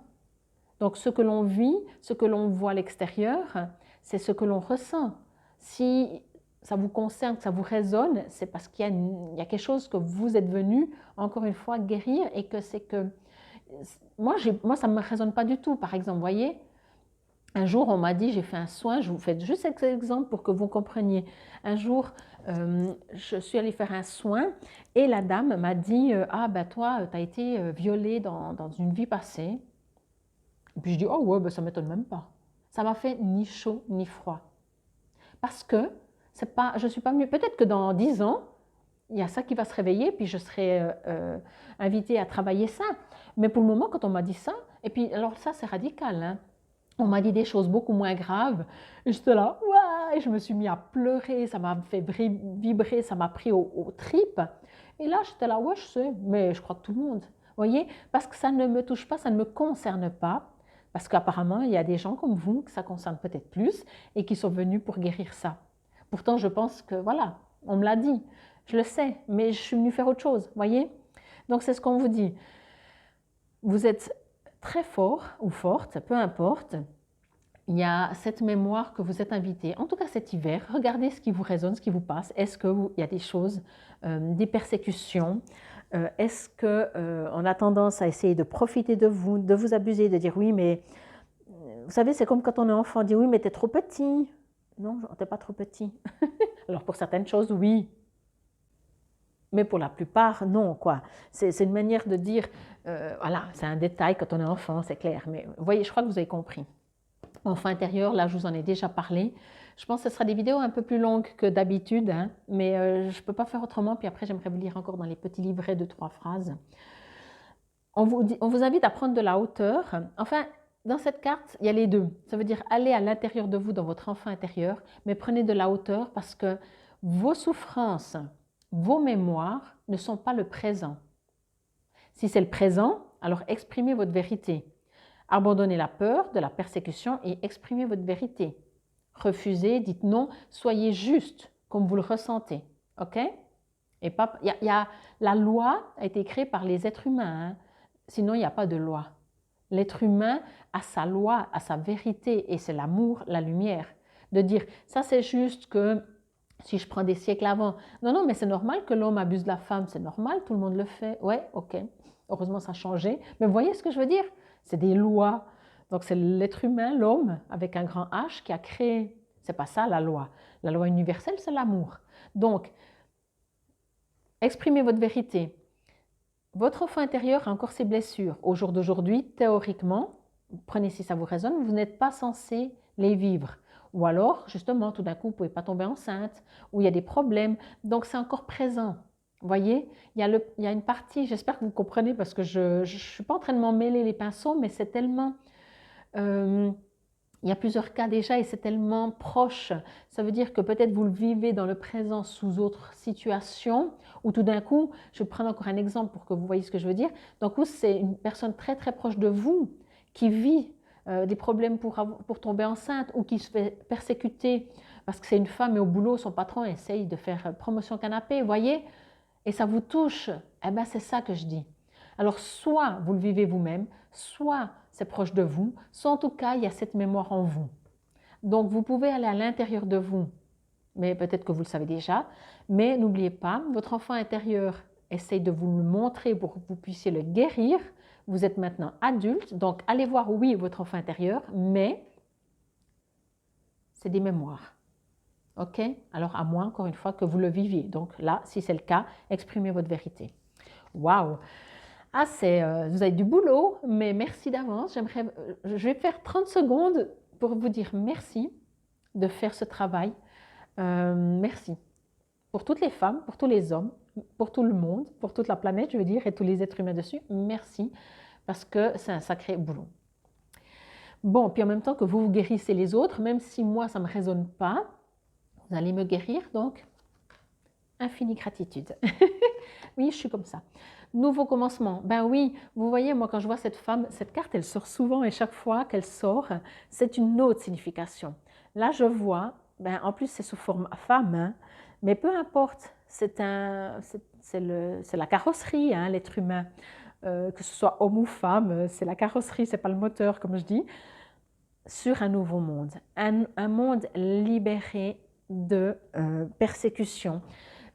Donc, ce que l'on vit, ce que l'on voit à l'extérieur, c'est ce que l'on ressent. Si ça vous concerne, que ça vous résonne, c'est parce qu'il y a quelque chose que vous êtes venu, encore une fois, guérir et que c'est que... Moi, ça ne me résonne pas du tout, par exemple, vous voyez. Un jour, on m'a dit, j'ai fait un soin, je vous fais juste cet exemple pour que vous compreniez. Un jour, je suis allée faire un soin et la dame m'a dit, ah ben toi, tu as été violée dans une vie passée. Et puis je dis, oh ouais, ben ça ne m'étonne même pas. Ça m'a fait ni chaud ni froid. Parce que je ne suis pas venue, peut-être que dans 10 ans, il y a ça qui va se réveiller, puis je serai invitée à travailler ça. Mais pour le moment, quand on m'a dit ça, et puis alors ça c'est radical, hein, on m'a dit des choses beaucoup moins graves, et j'étais là, ouais, et je me suis mis à pleurer, ça m'a fait vibrer, ça m'a pris aux tripes. Et là, j'étais là, ouais, je sais, mais je crois que tout le monde, vous voyez, parce que ça ne me touche pas, ça ne me concerne pas. Parce qu'apparemment, il y a des gens comme vous que ça concerne peut-être plus et qui sont venus pour guérir ça. Pourtant, je pense que, voilà, on me l'a dit, je le sais, mais je suis venue faire autre chose, voyez. Donc, c'est ce qu'on vous dit. Vous êtes très fort ou forte, peu importe. Il y a cette mémoire que vous êtes invité, en tout cas cet hiver, regardez ce qui vous résonne, ce qui vous passe. Est-ce qu'il y a des choses, des persécutions? Est-ce qu'on a tendance à essayer de profiter de vous abuser, de dire oui, mais vous savez, c'est comme quand on est enfant, on dit oui, mais t'es trop petit. Non, t'es pas trop petit. Alors pour certaines choses, oui. Mais pour la plupart, non, quoi. C'est une manière de dire, voilà, c'est un détail quand on est enfant, c'est clair. Mais vous voyez, je crois que vous avez compris. Enfant intérieur, là, je vous en ai déjà parlé. Je pense que ce sera des vidéos un peu plus longues que d'habitude, hein, mais je ne peux pas faire autrement. Puis après, j'aimerais vous lire encore dans les petits livrets de 3 phrases. On vous invite à prendre de la hauteur. Enfin, dans cette carte, il y a les deux. Ça veut dire aller à l'intérieur de vous, dans votre enfant intérieur, mais prenez de la hauteur parce que vos souffrances, vos mémoires ne sont pas le présent. Si c'est le présent, alors exprimez votre vérité. Abandonnez la peur de la persécution et exprimez votre vérité. refusez, dites non, soyez juste comme vous le ressentez, ok? Et pas, la loi a été créée par les êtres humains, hein? Sinon il n'y a pas de loi. L'être humain a sa loi, a sa vérité, et c'est l'amour, la lumière. De dire, ça c'est juste que si je prends des siècles avant, non, non, mais c'est normal que l'homme abuse de la femme, c'est normal, tout le monde le fait. Ouais, ok, heureusement ça a changé. Mais vous voyez ce que je veux dire? C'est des lois. Donc c'est l'être humain, l'homme, avec un grand H, qui a créé. C'est pas ça la loi. La loi universelle, c'est l'amour. Donc, exprimez votre vérité. Votre enfant intérieur a encore ses blessures. Au jour d'aujourd'hui, théoriquement, prenez si ça vous résonne, vous n'êtes pas censé les vivre. Ou alors, justement, tout d'un coup, vous ne pouvez pas tomber enceinte, ou il y a des problèmes. Donc, c'est encore présent. Vous voyez, il y a une partie, j'espère que vous comprenez, parce que je ne suis pas en train de m'en mêler les pinceaux, mais c'est tellement... il y a plusieurs cas déjà et c'est tellement proche. Ça veut dire que peut-être vous le vivez dans le présent sous autre situation, ou tout d'un coup, je vais prendre encore un exemple pour que vous voyez ce que je veux dire. D'un coup, c'est une personne très très proche de vous qui vit des problèmes pour tomber enceinte ou qui se fait persécuter parce que c'est une femme et au boulot, son patron essaye de faire promotion canapé, vous voyez, et ça vous touche. Eh bien, c'est ça que je dis. Alors, soit vous le vivez vous-même, soit c'est proche de vous, soit en tout cas, il y a cette mémoire en vous. Donc, vous pouvez aller à l'intérieur de vous, mais peut-être que vous le savez déjà, mais n'oubliez pas, votre enfant intérieur essaye de vous le montrer pour que vous puissiez le guérir. Vous êtes maintenant adulte, donc allez voir, oui, votre enfant intérieur, mais c'est des mémoires. Ok? Alors, à moins, encore une fois, que vous le viviez. Donc là, si c'est le cas, exprimez votre vérité. Waouh! Ah, vous avez du boulot, mais merci d'avance. Je vais faire 30 secondes pour vous dire merci de faire ce travail. Merci pour toutes les femmes, pour tous les hommes, pour tout le monde, pour toute la planète, je veux dire, et tous les êtres humains dessus. Merci, parce que c'est un sacré boulot. Bon, puis en même temps que vous guérissez les autres, même si moi, ça ne me résonne pas, vous allez me guérir, donc infinie gratitude. Oui, je suis comme ça. Nouveau commencement. Ben oui, vous voyez, moi, quand je vois cette femme, cette carte, elle sort souvent et chaque fois qu'elle sort, c'est une autre signification. Là, je vois, ben, en plus, c'est sous forme femme, hein, mais peu importe, c'est la carrosserie, hein, l'être humain. Que ce soit homme ou femme, c'est la carrosserie, c'est pas le moteur, comme je dis, sur un nouveau monde. Un monde libéré de persécution.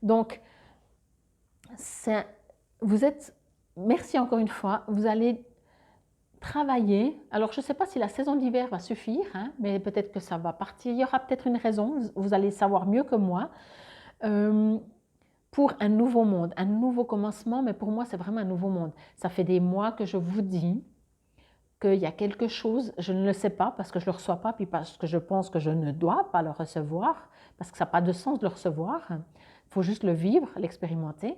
Donc, merci encore une fois, vous allez travailler. Alors, je ne sais pas si la saison d'hiver va suffire, hein, mais peut-être que ça va partir. Il y aura peut-être une raison, vous allez savoir mieux que moi, pour un nouveau monde, un nouveau commencement, mais pour moi, c'est vraiment un nouveau monde. Ça fait des mois que je vous dis qu'il y a quelque chose, je ne le sais pas parce que je ne le reçois pas, puis parce que je pense que je ne dois pas le recevoir, parce que ça n'a pas de sens de le recevoir. Il faut juste le vivre, l'expérimenter.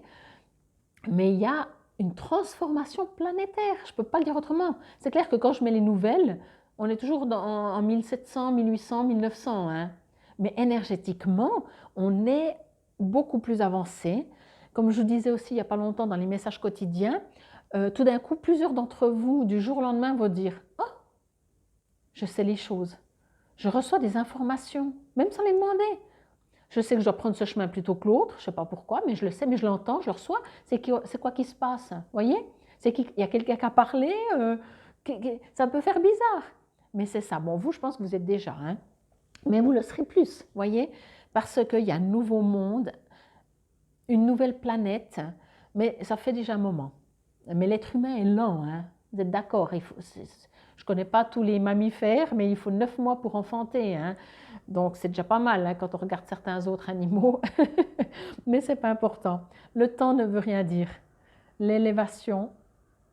Mais il y a une transformation planétaire, je ne peux pas le dire autrement. C'est clair que quand je mets les nouvelles, on est toujours en 1700, 1800, 1900. Hein. Mais énergétiquement, on est beaucoup plus avancé. Comme je vous disais aussi il n'y a pas longtemps dans les messages quotidiens, tout d'un coup, plusieurs d'entre vous, du jour au lendemain, vont dire « Oh, je sais les choses. Je reçois des informations, même sans les demander. Je sais que je dois prendre ce chemin plutôt que l'autre, je ne sais pas pourquoi, mais je le sais, mais je l'entends, je le reçois. C'est quoi qui se passe? Vous voyez? C'est qu'il y a quelqu'un qui a parlé, ça peut faire bizarre. Mais c'est ça. Bon, vous, je pense que vous êtes déjà, hein? Mais vous le serez plus, vous voyez? Parce qu'il y a un nouveau monde, une nouvelle planète, mais ça fait déjà un moment. Mais l'être humain est lent, hein? Vous êtes d'accord? Je ne connais pas tous les mammifères, mais il faut 9 mois pour enfanter, hein? Donc c'est déjà pas mal hein, quand on regarde certains autres animaux, mais ce n'est pas important. Le temps ne veut rien dire. L'élévation,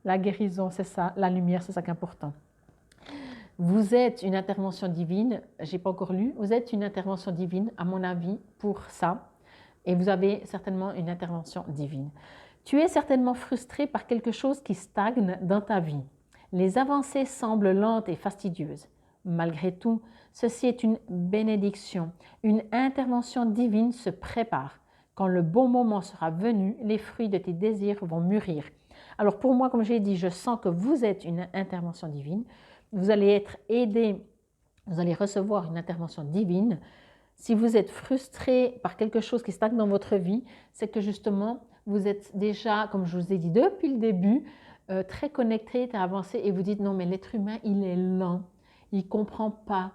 la guérison, c'est ça, la lumière, c'est ça qui est important. Vous êtes une intervention divine, je n'ai pas encore lu, vous êtes une intervention divine, à mon avis, pour ça, et vous avez certainement une intervention divine. Tu es certainement frustré par quelque chose qui stagne dans ta vie. Les avancées semblent lentes et fastidieuses. Malgré tout, ceci est une bénédiction. Une intervention divine se prépare. Quand le bon moment sera venu, les fruits de tes désirs vont mûrir. Alors pour moi, comme j'ai dit, je sens que vous êtes une intervention divine. Vous allez être aidé vous allez recevoir une intervention divine. Si vous êtes frustré par quelque chose qui stagne dans votre vie, c'est que justement, vous êtes déjà, comme je vous ai dit depuis le début, très connecté, très avancé, et vous dites non, mais l'être humain, il est lent, il ne comprend pas.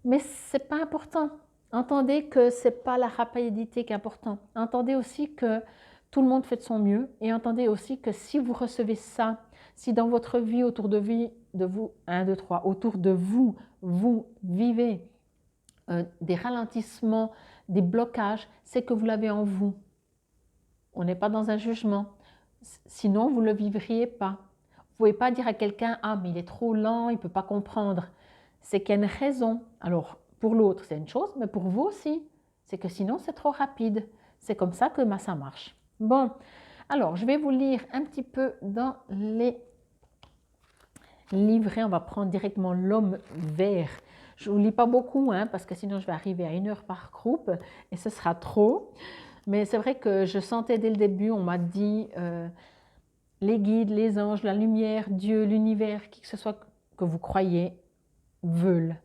Mais ce n'est pas important. Entendez que ce n'est pas la rapidité qui est importante. Entendez aussi que tout le monde fait de son mieux, et entendez aussi que si vous recevez ça, si dans votre vie, autour de vous, 1, 2, 3, autour de vous, vous vivez des ralentissements, des blocages, c'est que vous l'avez en vous. On n'est pas dans un jugement. Sinon, vous ne le vivriez pas. Vous ne pouvez pas dire à quelqu'un « Ah, mais il est trop lent, il ne peut pas comprendre ». C'est qu'il y a une raison. Alors, pour l'autre, c'est une chose, mais pour vous aussi. C'est que sinon, c'est trop rapide. C'est comme ça que ça marche. Bon, alors, je vais vous lire un petit peu dans les livrets. On va prendre directement l'homme vert. Je ne vous lis pas beaucoup, hein, parce que sinon, je vais arriver à 1 heure par groupe et ce sera trop. Mais c'est vrai que je sentais dès le début, on m'a dit les guides, les anges, la lumière, Dieu, l'univers, qui que ce soit que vous croyez, veulent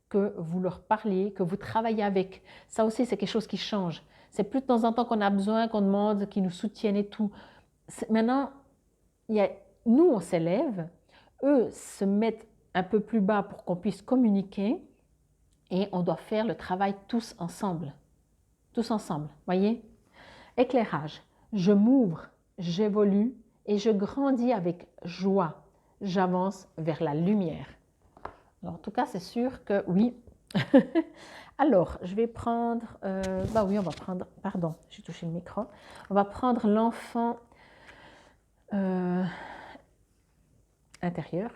que vous leur parliez, que vous travaillez avec. Ça aussi, c'est quelque chose qui change. C'est plus de temps en temps qu'on a besoin, qu'on demande, qu'ils nous soutiennent et tout. Maintenant, nous, on s'élève, eux se mettent un peu plus bas pour qu'on puisse communiquer et on doit faire le travail tous ensemble. Tous ensemble, voyez? Éclairage. Je m'ouvre, j'évolue et je grandis avec joie. J'avance vers la lumière. Alors, en tout cas, c'est sûr que oui. Alors, je vais prendre... oui, on va prendre... Pardon, j'ai touché le micro. On va prendre l'enfant intérieur.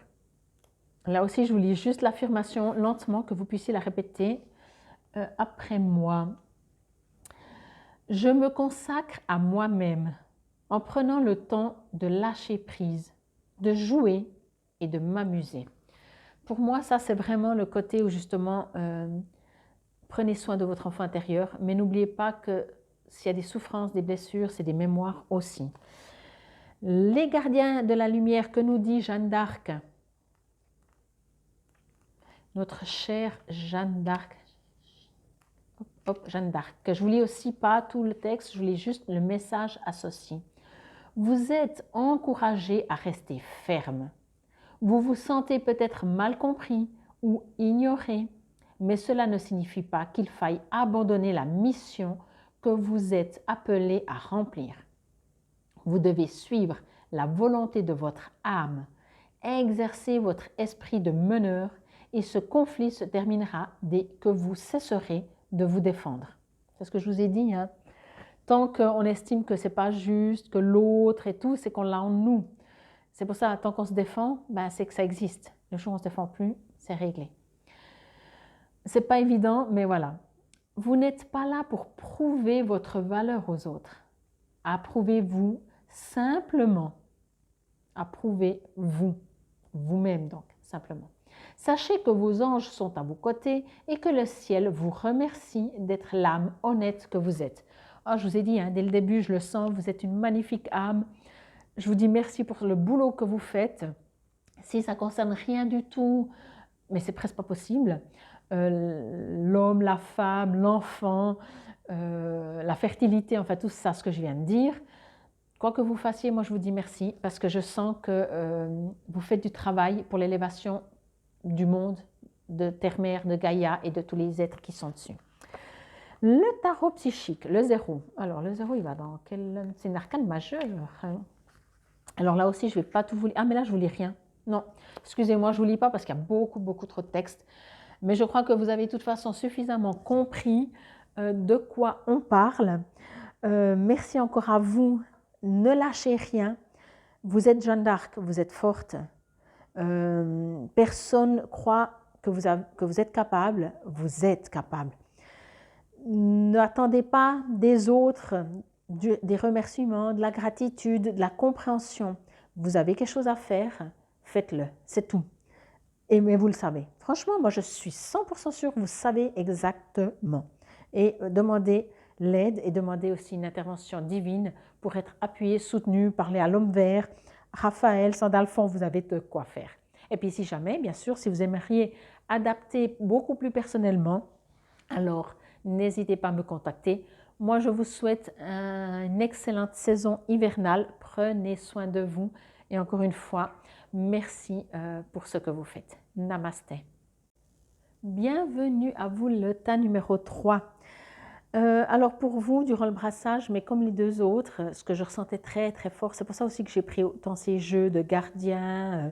Là aussi, je vous lis juste l'affirmation lentement, que vous puissiez la répéter après moi. Je me consacre à moi-même en prenant le temps de lâcher prise, de jouer et de m'amuser. Pour moi, ça, c'est vraiment le côté où justement, prenez soin de votre enfant intérieur, mais n'oubliez pas que s'il y a des souffrances, des blessures, c'est des mémoires aussi. Les gardiens de la lumière, que nous dit Jeanne d'Arc, notre chère Jeanne d'Arc, Jeanne d'Arc, que je ne vous lis aussi pas tout le texte, je vous lis juste le message associé. Vous êtes encouragé à rester ferme. Vous vous sentez peut-être mal compris ou ignoré, mais cela ne signifie pas qu'il faille abandonner la mission que vous êtes appelé à remplir. Vous devez suivre la volonté de votre âme, exercer votre esprit de meneur et ce conflit se terminera dès que vous cesserez de vous défendre. C'est ce que je vous ai dit, hein? Tant qu'on estime que ce n'est pas juste, que l'autre et tout, c'est qu'on l'a en nous. C'est pour ça, tant qu'on se défend, c'est que ça existe. Le jour où on ne se défend plus, c'est réglé. Ce n'est pas évident, mais voilà. Vous n'êtes pas là pour prouver votre valeur aux autres. Approuvez-vous simplement. Approuvez-vous, vous-même donc, simplement. Sachez que vos anges sont à vos côtés et que le ciel vous remercie d'être l'âme honnête que vous êtes. Oh, je vous ai dit, hein, dès le début, je le sens, vous êtes une magnifique âme. Je vous dis merci pour le boulot que vous faites. Si ça ne concerne rien du tout, mais c'est presque pas possible, l'homme, la femme, l'enfant, la fertilité, enfin tout ça, ce que je viens de dire, quoi que vous fassiez, moi je vous dis merci parce que je sens que vous faites du travail pour l'élévation du monde, de Terre-Mère, de Gaïa et de tous les êtres qui sont dessus. Le tarot psychique, le 0. Alors le 0, il va dans quel... C'est une arcane majeure. Hein. Alors là aussi, je ne vais pas tout vous lire. Ah, mais là, je ne vous lis rien. Non, excusez-moi, je ne vous lis pas parce qu'il y a beaucoup, beaucoup trop de textes. Mais je crois que vous avez de toute façon suffisamment compris de quoi on parle. Merci encore à vous. Ne lâchez rien. Vous êtes Jeanne d'Arc, vous êtes forte. Personne croit que vous êtes capable. Vous êtes capable. N'attendez pas des autres des remerciements, de la gratitude, de la compréhension. Vous avez quelque chose à faire, faites-le, c'est tout. Mais vous le savez. Franchement, moi je suis 100% sûre que vous savez exactement. Et demandez l'aide et demandez aussi une intervention divine pour être appuyé, soutenu, parler à l'homme vert, Raphaël, Sandalphon, vous avez de quoi faire. Et puis si jamais, bien sûr, si vous aimeriez adapter beaucoup plus personnellement, alors n'hésitez pas à me contacter. Moi, je vous souhaite une excellente saison hivernale. Prenez soin de vous. Et encore une fois, merci pour ce que vous faites. Namasté. Bienvenue à vous, le tas numéro 3. Alors pour vous, durant le brassage, mais comme les deux autres, ce que je ressentais très très fort, c'est pour ça aussi que j'ai pris autant ces jeux de gardiens,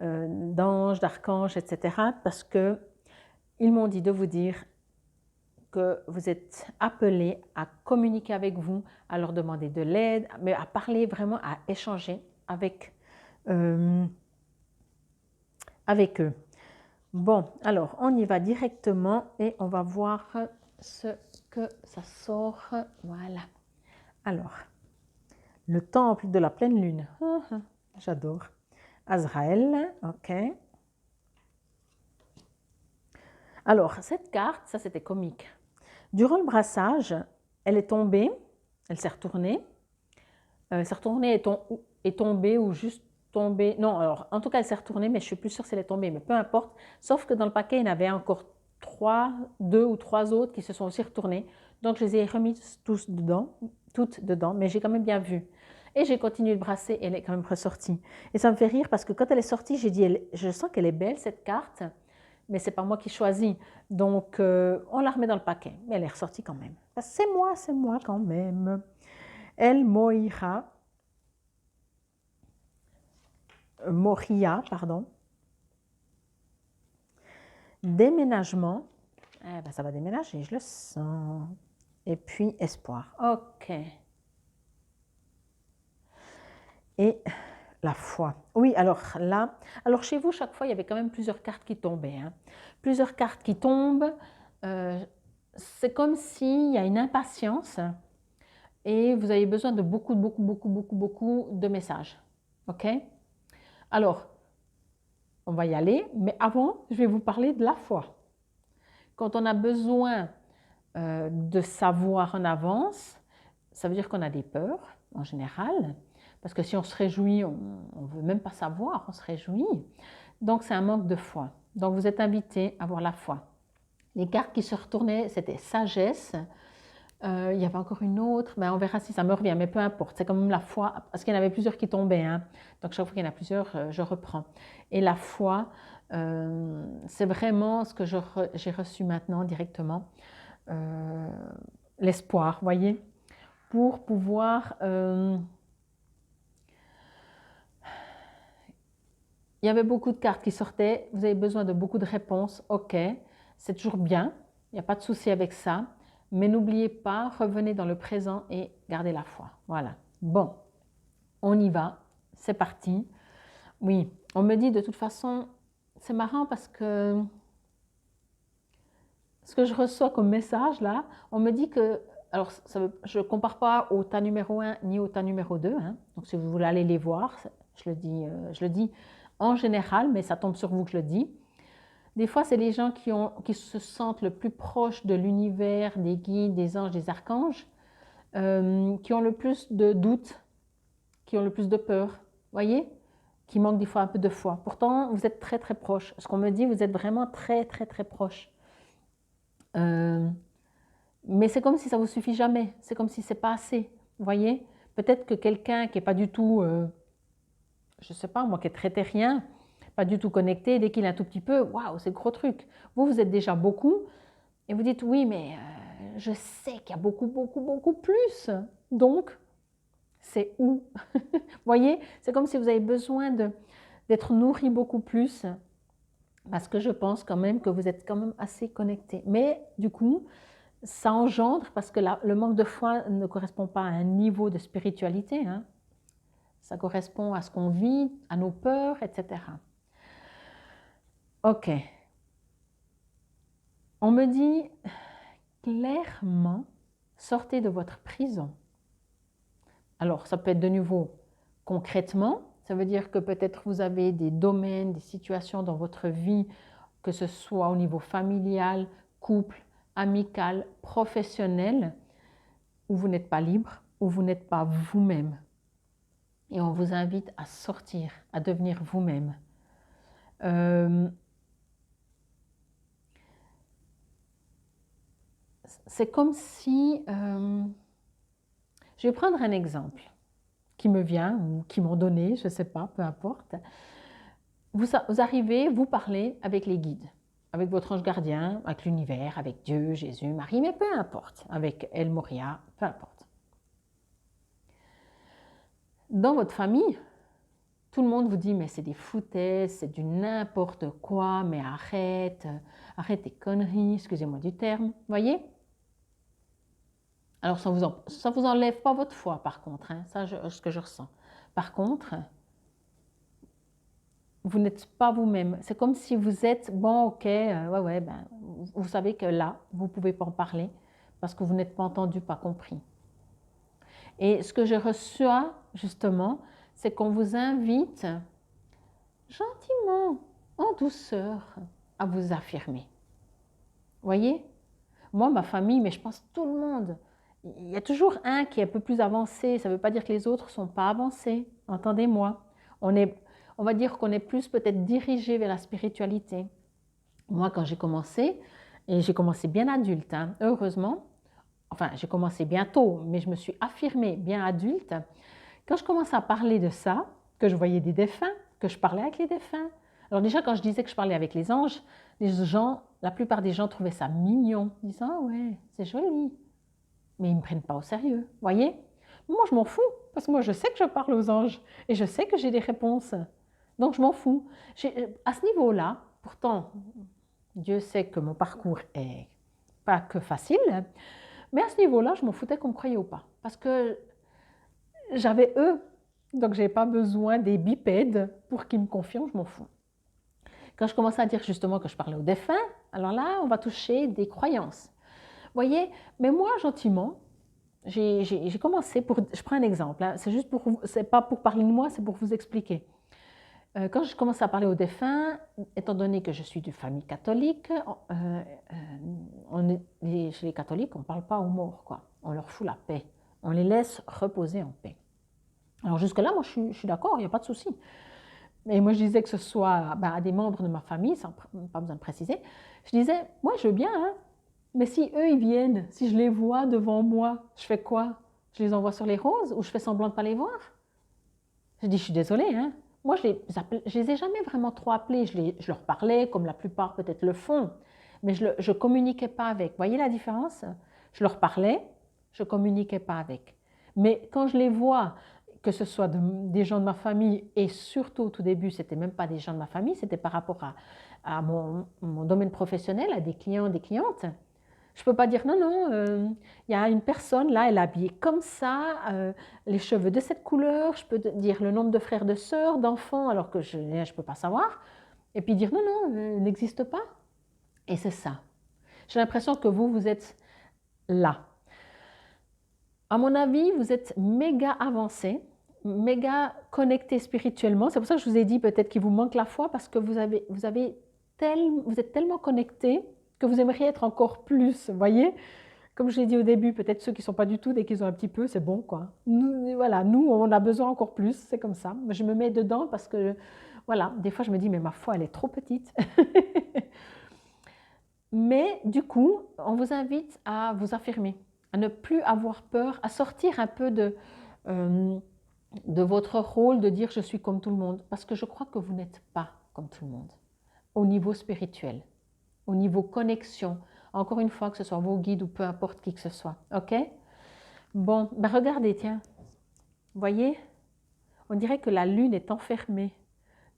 d'anges, d'archanges, etc. Parce qu'ils m'ont dit de vous dire que vous êtes appelés à communiquer avec vous, à leur demander de l'aide, mais à parler vraiment, à échanger avec eux. Bon, alors on y va directement et on va voir ce que ça sort. Voilà. Alors, le temple de la pleine lune. J'adore. Azraël, ok. Alors, cette carte, ça c'était comique. Durant le brassage, elle est tombée, elle s'est retournée. Elle s'est retournée et tombée ou juste tombée. Non, alors en tout cas, elle s'est retournée, mais je suis plus sûre si elle est tombée, mais peu importe. Sauf que dans le paquet, il y en avait encore deux ou trois autres qui se sont aussi retournées. Donc, je les ai remises toutes dedans, mais j'ai quand même bien vu. Et j'ai continué de brasser et elle est quand même ressortie. Et ça me fait rire parce que quand elle est sortie, j'ai dit, je sens qu'elle est belle cette carte, mais ce n'est pas moi qui choisis. Donc, on la remet dans le paquet, mais elle est ressortie quand même. C'est moi quand même. El Moria, pardon. Déménagement. Eh ben, ça va déménager, je le sens. Et puis, espoir. OK. Et la foi. Oui, alors là, alors chez vous, chaque fois, il y avait quand même plusieurs cartes qui tombaient. Hein. Plusieurs cartes qui tombent. C'est comme s'il y a une impatience et vous avez besoin de beaucoup de messages. OK? Alors, on va y aller, mais avant, je vais vous parler de la foi. Quand on a besoin de savoir en avance, ça veut dire qu'on a des peurs, en général, parce que si on se réjouit, on ne veut même pas savoir, on se réjouit. Donc, c'est un manque de foi. Donc, vous êtes invité à avoir la foi. Les cartes qui se retournaient, c'était sagesse. Il y avait encore une autre, ben on verra si ça me revient, mais peu importe, c'est quand même la foi, parce qu'il y en avait plusieurs qui tombaient, hein. Donc chaque fois qu'il y en a plusieurs, je reprends. Et la foi, c'est vraiment ce que j'ai reçu maintenant directement, l'espoir, voyez, pour pouvoir... il y avait beaucoup de cartes qui sortaient, vous avez besoin de beaucoup de réponses, ok, c'est toujours bien, il n'y a pas de souci avec ça. Mais n'oubliez pas, revenez dans le présent et gardez la foi. Voilà. Bon, on y va. C'est parti. Oui, on me dit de toute façon, c'est marrant parce que ce que je reçois comme message là, on me dit que, alors je ne compare pas au tas numéro 1 ni au tas numéro 2. Hein, donc si vous voulez aller les voir, je le dis en général, mais ça tombe sur vous que je le dis. Des fois, c'est les gens qui se sentent le plus proches de l'univers, des guides, des anges, des archanges, qui ont le plus de doutes, qui ont le plus de peur, voyez, qui manquent des fois un peu de foi. Pourtant, vous êtes très très proches. Ce qu'on me dit, vous êtes vraiment très très très proches. Mais c'est comme si ça ne vous suffit jamais. C'est comme si ce n'est pas assez, voyez. Peut-être que quelqu'un qui n'est pas du tout, je ne sais pas moi, qui est très terrien, pas du tout connecté, dès qu'il est un tout petit peu, waouh, c'est le gros truc. Vous, vous êtes déjà beaucoup, et vous dites, oui, mais je sais qu'il y a beaucoup plus. Donc, c'est où? Voyez, c'est comme si vous avez besoin d'être nourri beaucoup plus, parce que je pense quand même que vous êtes quand même assez connecté. Mais du coup, ça engendre, parce que le manque de foi ne correspond pas à un niveau de spiritualité, hein. Ça correspond à ce qu'on vit, à nos peurs, etc. Ok. On me dit clairement, sortez de votre prison. Alors, ça peut être de nouveau concrètement, ça veut dire que peut-être vous avez des domaines, des situations dans votre vie, que ce soit au niveau familial, couple, amical, professionnel, où vous n'êtes pas libre, où vous n'êtes pas vous-même. Et on vous invite à sortir, à devenir vous-même. Euh, c'est comme si... je vais prendre un exemple qui me vient ou qui m'ont donné, je ne sais pas, peu importe. Vous arrivez, vous parlez avec les guides, avec votre ange gardien, avec l'univers, avec Dieu, Jésus, Marie, mais peu importe, avec El Moria, peu importe. Dans votre famille, tout le monde vous dit mais c'est des foutaises, c'est du n'importe quoi, mais arrête, arrête tes conneries, excusez-moi du terme, voyez? Alors ça vous enlève pas votre foi par contre, hein, ça ce que je ressens. Par contre, vous n'êtes pas vous-même. C'est comme si vous êtes, bon, ok, ouais, ben, vous savez que là, vous ne pouvez pas en parler parce que vous n'êtes pas entendu, pas compris. Et ce que je reçois, justement, c'est qu'on vous invite gentiment, en douceur, à vous affirmer. Voyez? Moi, ma famille, mais je pense tout le monde, il y a toujours un qui est un peu plus avancé. Ça ne veut pas dire que les autres ne sont pas avancés. Entendez-moi. On va dire qu'on est plus peut-être dirigé vers la spiritualité. Moi, quand j'ai commencé, et j'ai commencé bien adulte, hein, heureusement, enfin, j'ai commencé bien tôt, mais je me suis affirmée bien adulte. Quand je commençais à parler de ça, que je voyais des défunts, que je parlais avec les défunts. Alors déjà, quand je disais que je parlais avec les anges, la plupart des gens trouvaient ça mignon, disant « Ah ouais, c'est joli ». Mais ils ne me prennent pas au sérieux, voyez? Moi, je m'en fous, parce que moi, je sais que je parle aux anges et je sais que j'ai des réponses. Donc, je m'en fous. À ce niveau-là, pourtant, Dieu sait que mon parcours est pas que facile, mais à ce niveau-là, je m'en foutais qu'on me croyait ou pas. Parce que j'avais eux, donc je n'ai pas besoin des bipèdes pour qu'ils me confient, je m'en fous. Quand je commençais à dire justement que je parlais aux défunts, alors là, on va toucher des croyances. Voyez, mais moi, gentiment, j'ai commencé je prends un exemple, hein, c'est pas pour parler de moi, c'est pour vous expliquer. Quand je commence à parler aux défunts, étant donné que je suis de famille catholique, chez les catholiques, on ne parle pas aux morts, quoi. On leur fout la paix. On les laisse reposer en paix. Alors jusque-là, moi, je suis d'accord, il n'y a pas de souci. Et moi, je disais que ce soit à des membres de ma famille, sans pas besoin de préciser, je disais, moi, je veux bien, hein, mais si eux, ils viennent, si je les vois devant moi, je fais quoi? Je les envoie sur les roses ou je fais semblant de ne pas les voir? Je dis, je suis désolée, hein. Moi, je les ai jamais vraiment trop appelés. Je leur parlais, comme la plupart peut-être le font, mais je ne communiquais pas avec. Vous voyez la différence? Je leur parlais, je ne communiquais pas avec. Mais quand je les vois, que ce soit des gens de ma famille, et surtout au tout début, ce n'était même pas des gens de ma famille, c'était par rapport à mon domaine professionnel, à des clients, des clientes. Je ne peux pas dire non, non, il y a une personne là, elle est habillée comme ça, les cheveux de cette couleur, je peux dire le nombre de frères, de sœurs, d'enfants, alors que je ne peux pas savoir, et puis dire non, non, n'existe pas. Et c'est ça. J'ai l'impression que vous êtes là. À mon avis, vous êtes méga avancé, méga connecté spirituellement. C'est pour ça que je vous ai dit peut-être qu'il vous manque la foi, parce que vous êtes tellement connecté que vous aimeriez être encore plus, vous voyez? Comme je l'ai dit au début, peut-être ceux qui ne sont pas du tout, dès qu'ils ont un petit peu, c'est bon, quoi. Voilà, nous, on a besoin encore plus, c'est comme ça. Je me mets dedans parce que, voilà, des fois, je me dis, mais ma foi, elle est trop petite. Mais du coup, on vous invite à vous affirmer, à ne plus avoir peur, à sortir un peu de votre rôle de dire « je suis comme tout le monde », parce que je crois que vous n'êtes pas comme tout le monde, au niveau spirituel, au niveau connexion. Encore une fois, que ce soit vos guides ou peu importe qui que ce soit. OK? Bon, ben regardez, tiens. Vous voyez? On dirait que la lune est enfermée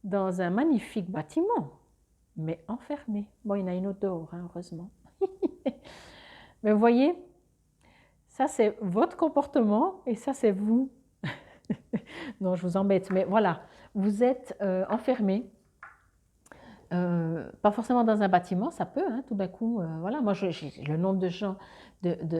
dans un magnifique bâtiment, mais enfermée. Bon, il y en a une autre dehors, hein, heureusement. Mais vous voyez, ça c'est votre comportement et ça c'est vous. Non, je vous embête, mais voilà, vous êtes enfermé. Pas forcément dans un bâtiment, ça peut, hein, tout d'un coup, voilà, moi j'ai le nombre de gens,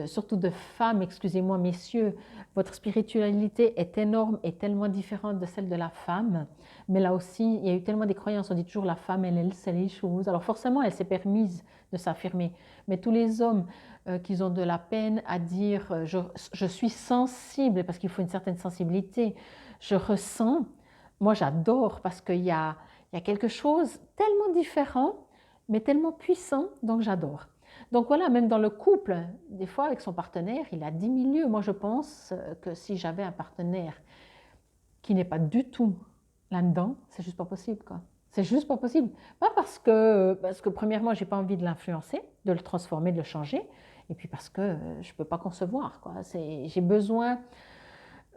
surtout de femmes, excusez-moi messieurs, votre spiritualité est énorme et tellement différente de celle de la femme, mais là aussi, il y a eu tellement des croyances, on dit toujours la femme, elle sait les choses, alors forcément, elle s'est permise de s'affirmer, mais tous les hommes qui ont de la peine à dire je suis sensible, parce qu'il faut une certaine sensibilité, je ressens, moi j'adore parce qu'il y a Il y a quelque chose tellement différent, mais tellement puissant, donc j'adore. Donc voilà, même dans le couple, des fois avec son partenaire, il a 10 000 lieues. Moi, je pense que si j'avais un partenaire qui n'est pas du tout là-dedans, c'est juste pas possible, quoi. C'est juste pas possible. Pas parce que premièrement, j'ai pas envie de l'influencer, de le transformer, de le changer, et puis parce que je peux pas concevoir, quoi. J'ai besoin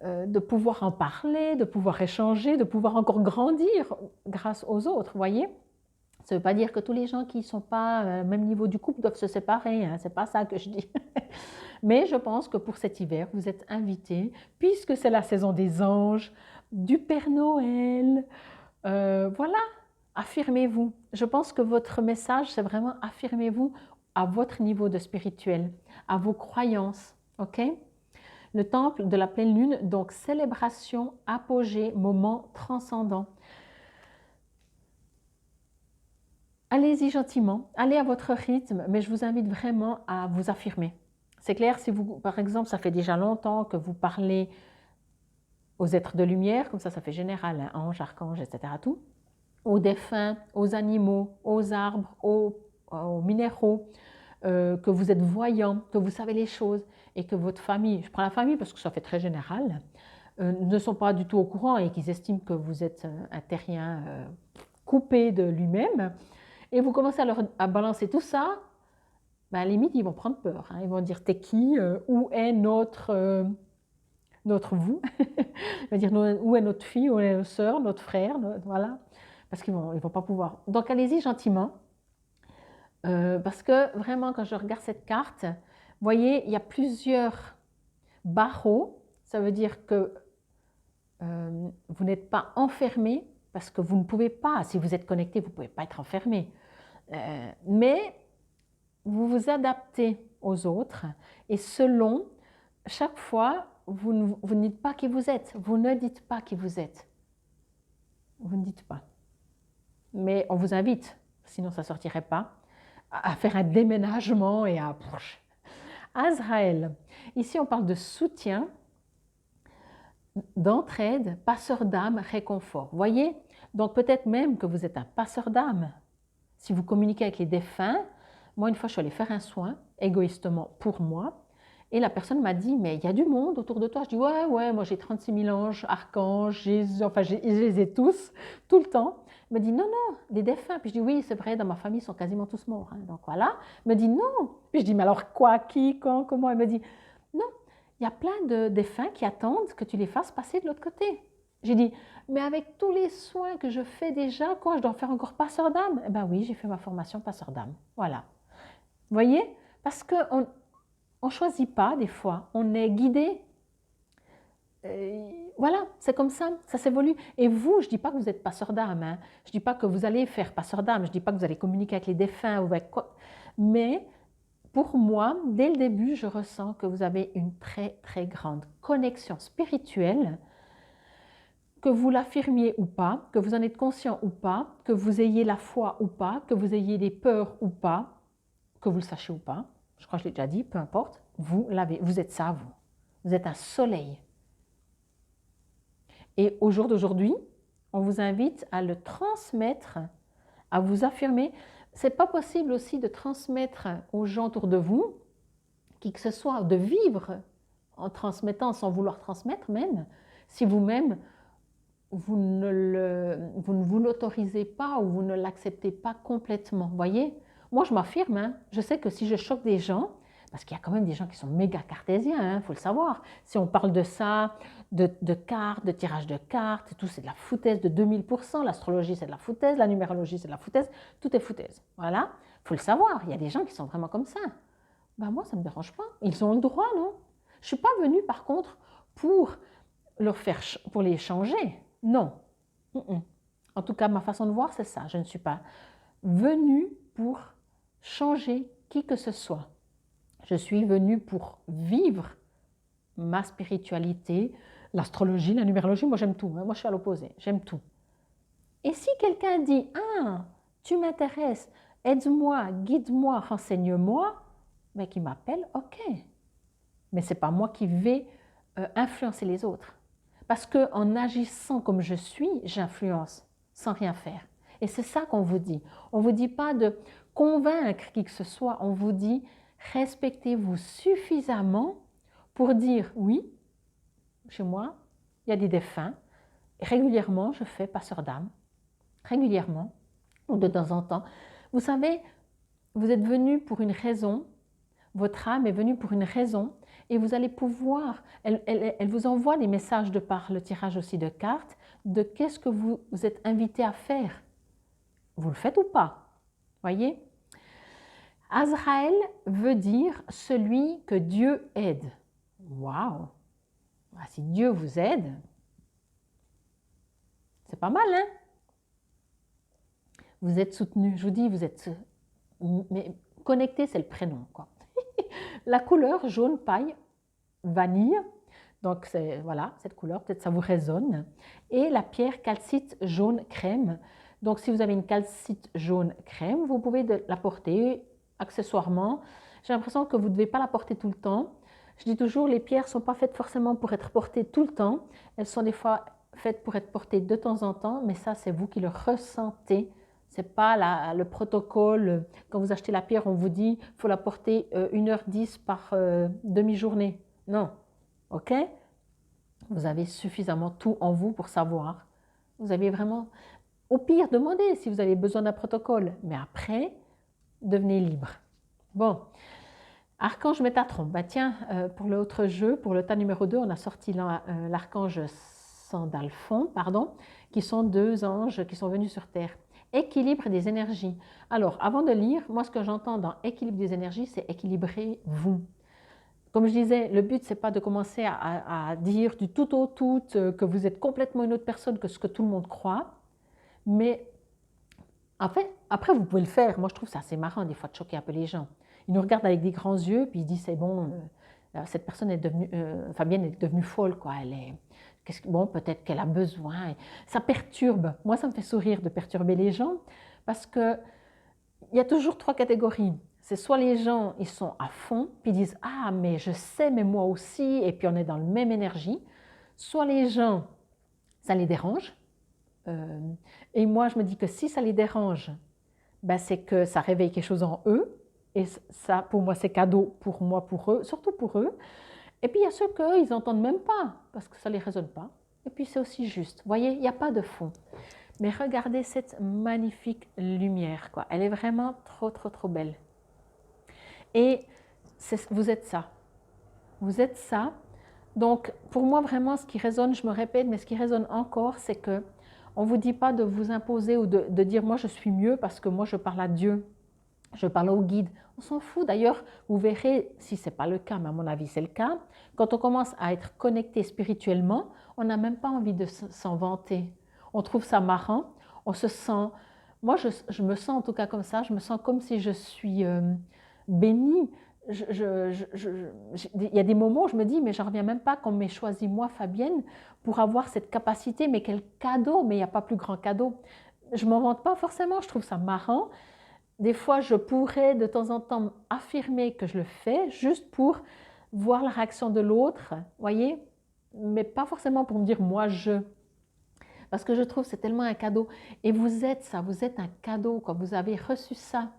de pouvoir en parler, de pouvoir échanger, de pouvoir encore grandir grâce aux autres, voyez. Ça ne veut pas dire que tous les gens qui ne sont pas au même niveau du couple doivent se séparer, hein, ce n'est pas ça que je dis. Mais je pense que pour cet hiver, vous êtes invités, puisque c'est la saison des anges, du Père Noël, voilà, affirmez-vous. Je pense que votre message, c'est vraiment affirmez-vous à votre niveau de spirituel, à vos croyances, ok? Le temple de la pleine lune, donc célébration, apogée, moment transcendant. Allez-y gentiment, allez à votre rythme, mais je vous invite vraiment à vous affirmer. C'est clair, si vous, par exemple, ça fait déjà longtemps que vous parlez aux êtres de lumière, comme ça fait général, hein, anges, archanges, etc., tout, aux défunts, aux animaux, aux arbres, aux minéraux, que vous êtes voyant, que vous savez les choses, et que votre famille, je prends la famille parce que ça fait très général, ne sont pas du tout au courant et qu'ils estiment que vous êtes un terrien coupé de lui-même, et vous commencez à balancer tout ça, ben à la limite, ils vont prendre peur. Hein. Ils vont dire, t'es qui? Où est notre vous? Ils vont dire, où est notre fille? Où est notre soeur, notre frère? Voilà. Parce qu'ils vont pas pouvoir. Donc, allez-y gentiment. Parce que vraiment, quand je regarde cette carte, vous voyez, il y a plusieurs barreaux. Ça veut dire que vous n'êtes pas enfermé parce que vous ne pouvez pas. Si vous êtes connecté, vous ne pouvez pas être enfermé. Mais vous vous adaptez aux autres et selon, chaque fois, vous ne dites pas qui vous êtes. Vous ne dites pas qui vous êtes. Vous ne dites pas. Mais on vous invite, sinon ça ne sortirait pas, à faire un déménagement et à... Azraël. Ici, on parle de soutien, d'entraide, passeur d'âme, réconfort. Voyez? Donc peut-être même que vous êtes un passeur d'âme. Si vous communiquez avec les défunts, moi une fois je suis allée faire un soin, égoïstement pour moi, et la personne m'a dit, mais il y a du monde autour de toi. Je dis, ouais, moi j'ai 36 000 anges, archanges, Jésus, enfin je les ai tous, tout le temps. Elle me dit, non, des défunts. Puis je dis, oui, c'est vrai, dans ma famille, ils sont quasiment tous morts. Hein. Donc voilà. Elle me dit, non. Puis je dis, mais alors quoi, qui, quand, comment? Elle me dit, non, il y a plein de défunts qui attendent que tu les fasses passer de l'autre côté. J'ai dit, mais avec tous les soins que je fais déjà, quoi, je dois faire encore passeur d'âme? Eh bien oui, j'ai fait ma formation passeur d'âme. Voilà. Vous voyez? Parce qu'on ne choisit pas des fois, on est guidé. Voilà, c'est comme ça s'évolue. Et vous, je ne dis pas que vous êtes passeur d'âme, hein. Je ne dis pas que vous allez faire passeur d'âme, je ne dis pas que vous allez communiquer avec les défunts, ou avec quoi. Mais pour moi, dès le début, je ressens que vous avez une très très grande connexion spirituelle, que vous l'affirmiez ou pas, que vous en êtes conscient ou pas, que vous ayez la foi ou pas, que vous ayez des peurs ou pas, que vous le sachiez ou pas, je crois que je l'ai déjà dit, peu importe, vous l'avez, vous êtes ça, vous. Vous êtes un soleil. Et au jour d'aujourd'hui, on vous invite à le transmettre, à vous affirmer. Ce n'est pas possible aussi de transmettre aux gens autour de vous, qui que ce soit, de vivre en transmettant sans vouloir transmettre même, si vous-même, vous ne vous l'autorisez pas ou vous ne l'acceptez pas complètement. Vous voyez? Moi, je m'affirme, hein. Je sais que si je choque des gens, parce qu'il y a quand même des gens qui sont méga cartésiens, il faut le savoir. Si on parle de ça, de cartes, de tirage de cartes, tout c'est de la foutaise de 2000%, l'astrologie c'est de la foutaise, la numérologie c'est de la foutaise, tout est foutaise. Voilà, il faut le savoir, il y a des gens qui sont vraiment comme ça. Ben moi, ça ne me dérange pas, ils ont le droit, non? Je ne suis pas venue par contre pour les changer, non. En tout cas, ma façon de voir, c'est ça, je ne suis pas venue pour changer qui que ce soit. Je suis venue pour vivre ma spiritualité, l'astrologie, la numérologie, moi j'aime tout, hein. Moi je suis à l'opposé, j'aime tout. Et si quelqu'un dit, ah, tu m'intéresses, aide-moi, guide-moi, renseigne-moi, mais qui m'appelle, ok. Mais ce n'est pas moi qui vais influencer les autres. Parce qu'en agissant comme je suis, j'influence sans rien faire. Et c'est ça qu'on vous dit. On ne vous dit pas de convaincre qui que ce soit, on vous dit respectez-vous suffisamment pour dire oui, chez moi, il y a des défunts. Régulièrement, je fais passeur d'âme. Régulièrement, ou de temps en temps. Vous savez, vous êtes venu pour une raison, votre âme est venue pour une raison, et vous allez pouvoir, elle vous envoie des messages de par le tirage aussi de cartes, de qu'est-ce que vous êtes invité à faire. Vous le faites ou pas, voyez? Azraël veut dire celui que Dieu aide. Waouh! Si Dieu vous aide, c'est pas mal, hein? Vous êtes soutenu, je vous dis, vous êtes... Mais connecté, c'est le prénom, quoi. La couleur jaune paille, vanille, donc voilà, cette couleur, peut-être ça vous résonne. Et la pierre calcite jaune crème. Donc si vous avez une calcite jaune crème, vous pouvez la porter accessoirement. J'ai l'impression que vous ne devez pas la porter tout le temps. Je dis toujours, les pierres ne sont pas faites forcément pour être portées tout le temps. Elles sont des fois faites pour être portées de temps en temps, mais ça, c'est vous qui le ressentez. Ce n'est pas le protocole. Quand vous achetez la pierre, on vous dit qu'il faut la porter 1h10 par demi-journée. Non. OK? Vous avez suffisamment tout en vous pour savoir. Vous avez vraiment... Au pire, demandez si vous avez besoin d'un protocole. Mais après, devenez libre. Bon. Archange Métatron. Ben tiens, pour l'autre jeu, pour le tas numéro 2, on a sorti l'archange Sandalphon, pardon, qui sont 2 anges qui sont venus sur Terre. Équilibre des énergies. Alors, avant de lire, moi, ce que j'entends dans équilibre des énergies, c'est équilibrer vous. Comme je disais, le but, ce n'est pas de commencer à dire du tout au tout que vous êtes complètement une autre personne que ce que tout le monde croit. Mais en fait, après, vous pouvez le faire. Moi, je trouve ça assez marrant, des fois, de choquer un peu les gens. Ils nous regardent avec des grands yeux, puis ils disent, c'est bon, cette personne est devenue, Fabienne est devenue folle, quoi. Elle est... Bon, peut-être qu'elle a besoin. Ça perturbe. Moi, ça me fait sourire de perturber les gens parce qu'il y a toujours 3 catégories. C'est soit les gens, ils sont à fond, puis ils disent « Ah, mais je sais, mais moi aussi », et puis on est dans la même énergie. Soit les gens, ça les dérange. Et moi, je me dis que si ça les dérange, ben, c'est que ça réveille quelque chose en eux. Et ça, pour moi, c'est cadeau pour moi, pour eux, surtout pour eux. Et puis, il y a ceux qu'ils n'entendent même pas, parce que ça ne les résonne pas. Et puis, c'est aussi juste. Vous voyez, il n'y a pas de fond. Mais regardez cette magnifique lumière, quoi. Elle est vraiment trop, trop, trop belle. Et vous êtes ça. Vous êtes ça. Donc, pour moi, vraiment, ce qui résonne, je me répète, mais ce qui résonne encore, c'est que on ne vous dit pas de vous imposer ou de dire « moi, je suis mieux parce que moi, je parle à Dieu ». Je parle au guide. On s'en fout. D'ailleurs, vous verrez, si ce n'est pas le cas, mais à mon avis, c'est le cas, quand on commence à être connecté spirituellement, on n'a même pas envie de s'en vanter. On trouve ça marrant. On se sent... Moi, je me sens en tout cas comme ça. Je me sens comme si je suis bénie. Il y a des moments où je me dis, mais je ne reviens même pas qu'on m'ait choisi moi, Fabienne, pour avoir cette capacité. Mais quel cadeau! Mais il n'y a pas plus grand cadeau. Je ne m'en vante pas forcément. Je trouve ça marrant. Des fois, je pourrais de temps en temps affirmer que je le fais juste pour voir la réaction de l'autre, voyez, mais pas forcément pour me dire moi je. Parce que je trouve que c'est tellement un cadeau. Et vous êtes ça, vous êtes un cadeau quand vous avez reçu ça.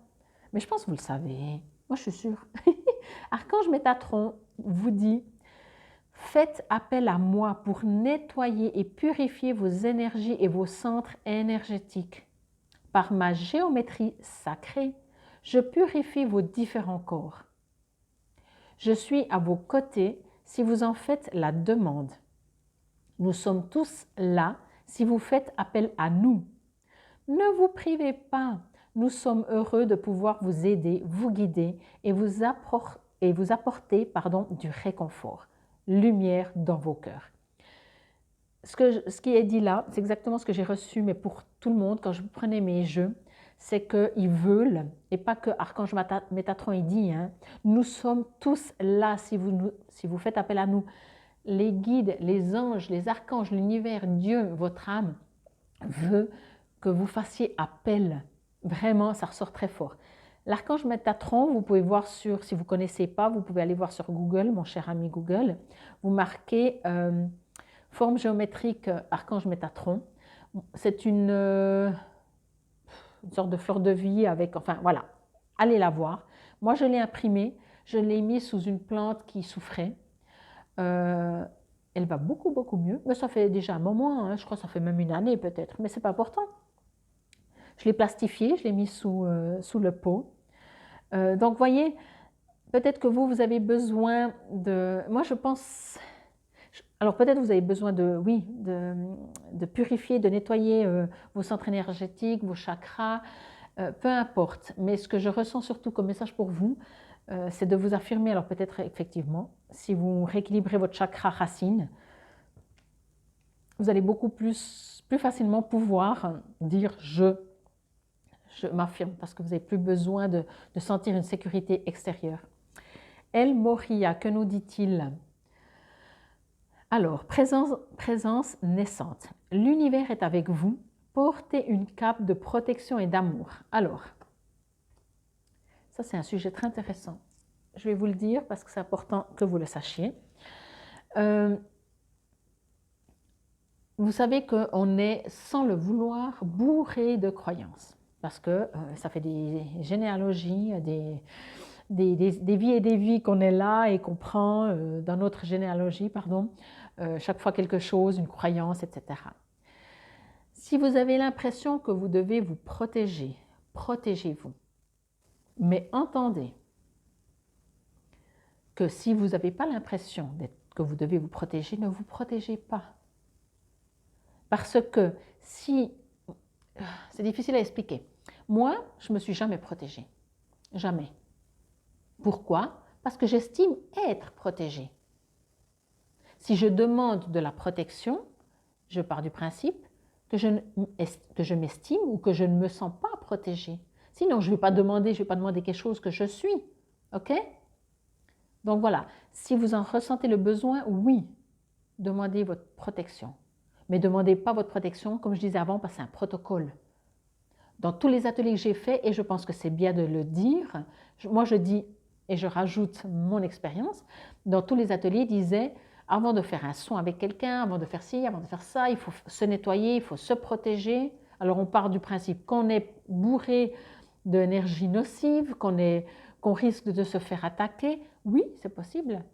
Mais je pense que vous le savez. Moi, je suis sûre. Archange Métatron vous dit « Faites appel à moi pour nettoyer et purifier vos énergies et vos centres énergétiques. » Par ma géométrie sacrée, je purifie vos différents corps. Je suis à vos côtés si vous en faites la demande. Nous sommes tous là si vous faites appel à nous. Ne vous privez pas, nous sommes heureux de pouvoir vous aider, vous guider et vous apporter du réconfort, lumière dans vos cœurs. Ce qui est dit là, c'est exactement ce que j'ai reçu, mais pour tout le monde, quand je prenais mes jeux, c'est qu'ils veulent, et pas que Archange Métatron il dit, hein, nous sommes tous là si vous faites appel à nous. Les guides, les anges, les archanges, l'univers, Dieu, votre âme, veut que vous fassiez appel. Vraiment, ça ressort très fort. L'archange Métatron, vous pouvez voir si vous ne connaissez pas, vous pouvez aller voir sur Google, mon cher ami Google, vous marquez... forme géométrique archange Métatron. C'est une une sorte de fleur de vie avec, enfin voilà, allez la voir. Moi, je l'ai imprimée, je l'ai mise sous une plante qui souffrait. Elle va beaucoup mieux, mais ça fait déjà un moment, hein, je crois que ça fait même une année peut-être, mais c'est pas important. Je l'ai plastifiée, je l'ai mis sous le pot. Donc, voyez, peut-être que vous avez besoin de... Moi, je pense... Alors, peut-être vous avez besoin de, oui, de purifier, de nettoyer vos centres énergétiques, vos chakras, peu importe. Mais ce que je ressens surtout comme message pour vous, c'est de vous affirmer. Alors, peut-être effectivement, si vous rééquilibrez votre chakra racine, vous allez beaucoup plus facilement pouvoir dire « je m'affirme » parce que vous n'avez plus besoin de sentir une sécurité extérieure. El Moria, que nous dit-il? Alors, présence naissante. L'univers est avec vous. Portez une cape de protection et d'amour. Alors, ça c'est un sujet très intéressant. Je vais vous le dire parce que c'est important que vous le sachiez. Vous savez qu'on est, sans le vouloir, bourré de croyances. Parce que ça fait des généalogies, des vies et des vies qu'on est là et qu'on prend dans notre généalogie, pardon, chaque fois quelque chose, une croyance, etc. Si vous avez l'impression que vous devez vous protéger, protégez-vous. Mais entendez que si vous n'avez pas l'impression que vous devez vous protéger, ne vous protégez pas. Parce que si... C'est difficile à expliquer. Moi, je ne me suis jamais protégée. Jamais. Pourquoi? Parce que j'estime être protégée. Si je demande de la protection, je pars du principe que je m'estime ou que je ne me sens pas protégée. Sinon, je ne vais pas demander quelque chose que je suis. OK? Donc voilà, si vous en ressentez le besoin, oui, demandez votre protection. Mais ne demandez pas votre protection, comme je disais avant, parce que c'est un protocole. Dans tous les ateliers que j'ai faits, et je pense que c'est bien de le dire, moi je dis, et je rajoute mon expérience, dans tous les ateliers, ils disaient, avant de faire un soin avec quelqu'un, avant de faire ci, avant de faire ça, il faut se nettoyer, il faut se protéger. Alors on part du principe qu'on est bourré d'énergie nocive, qu'on risque de se faire attaquer. Oui, c'est possible,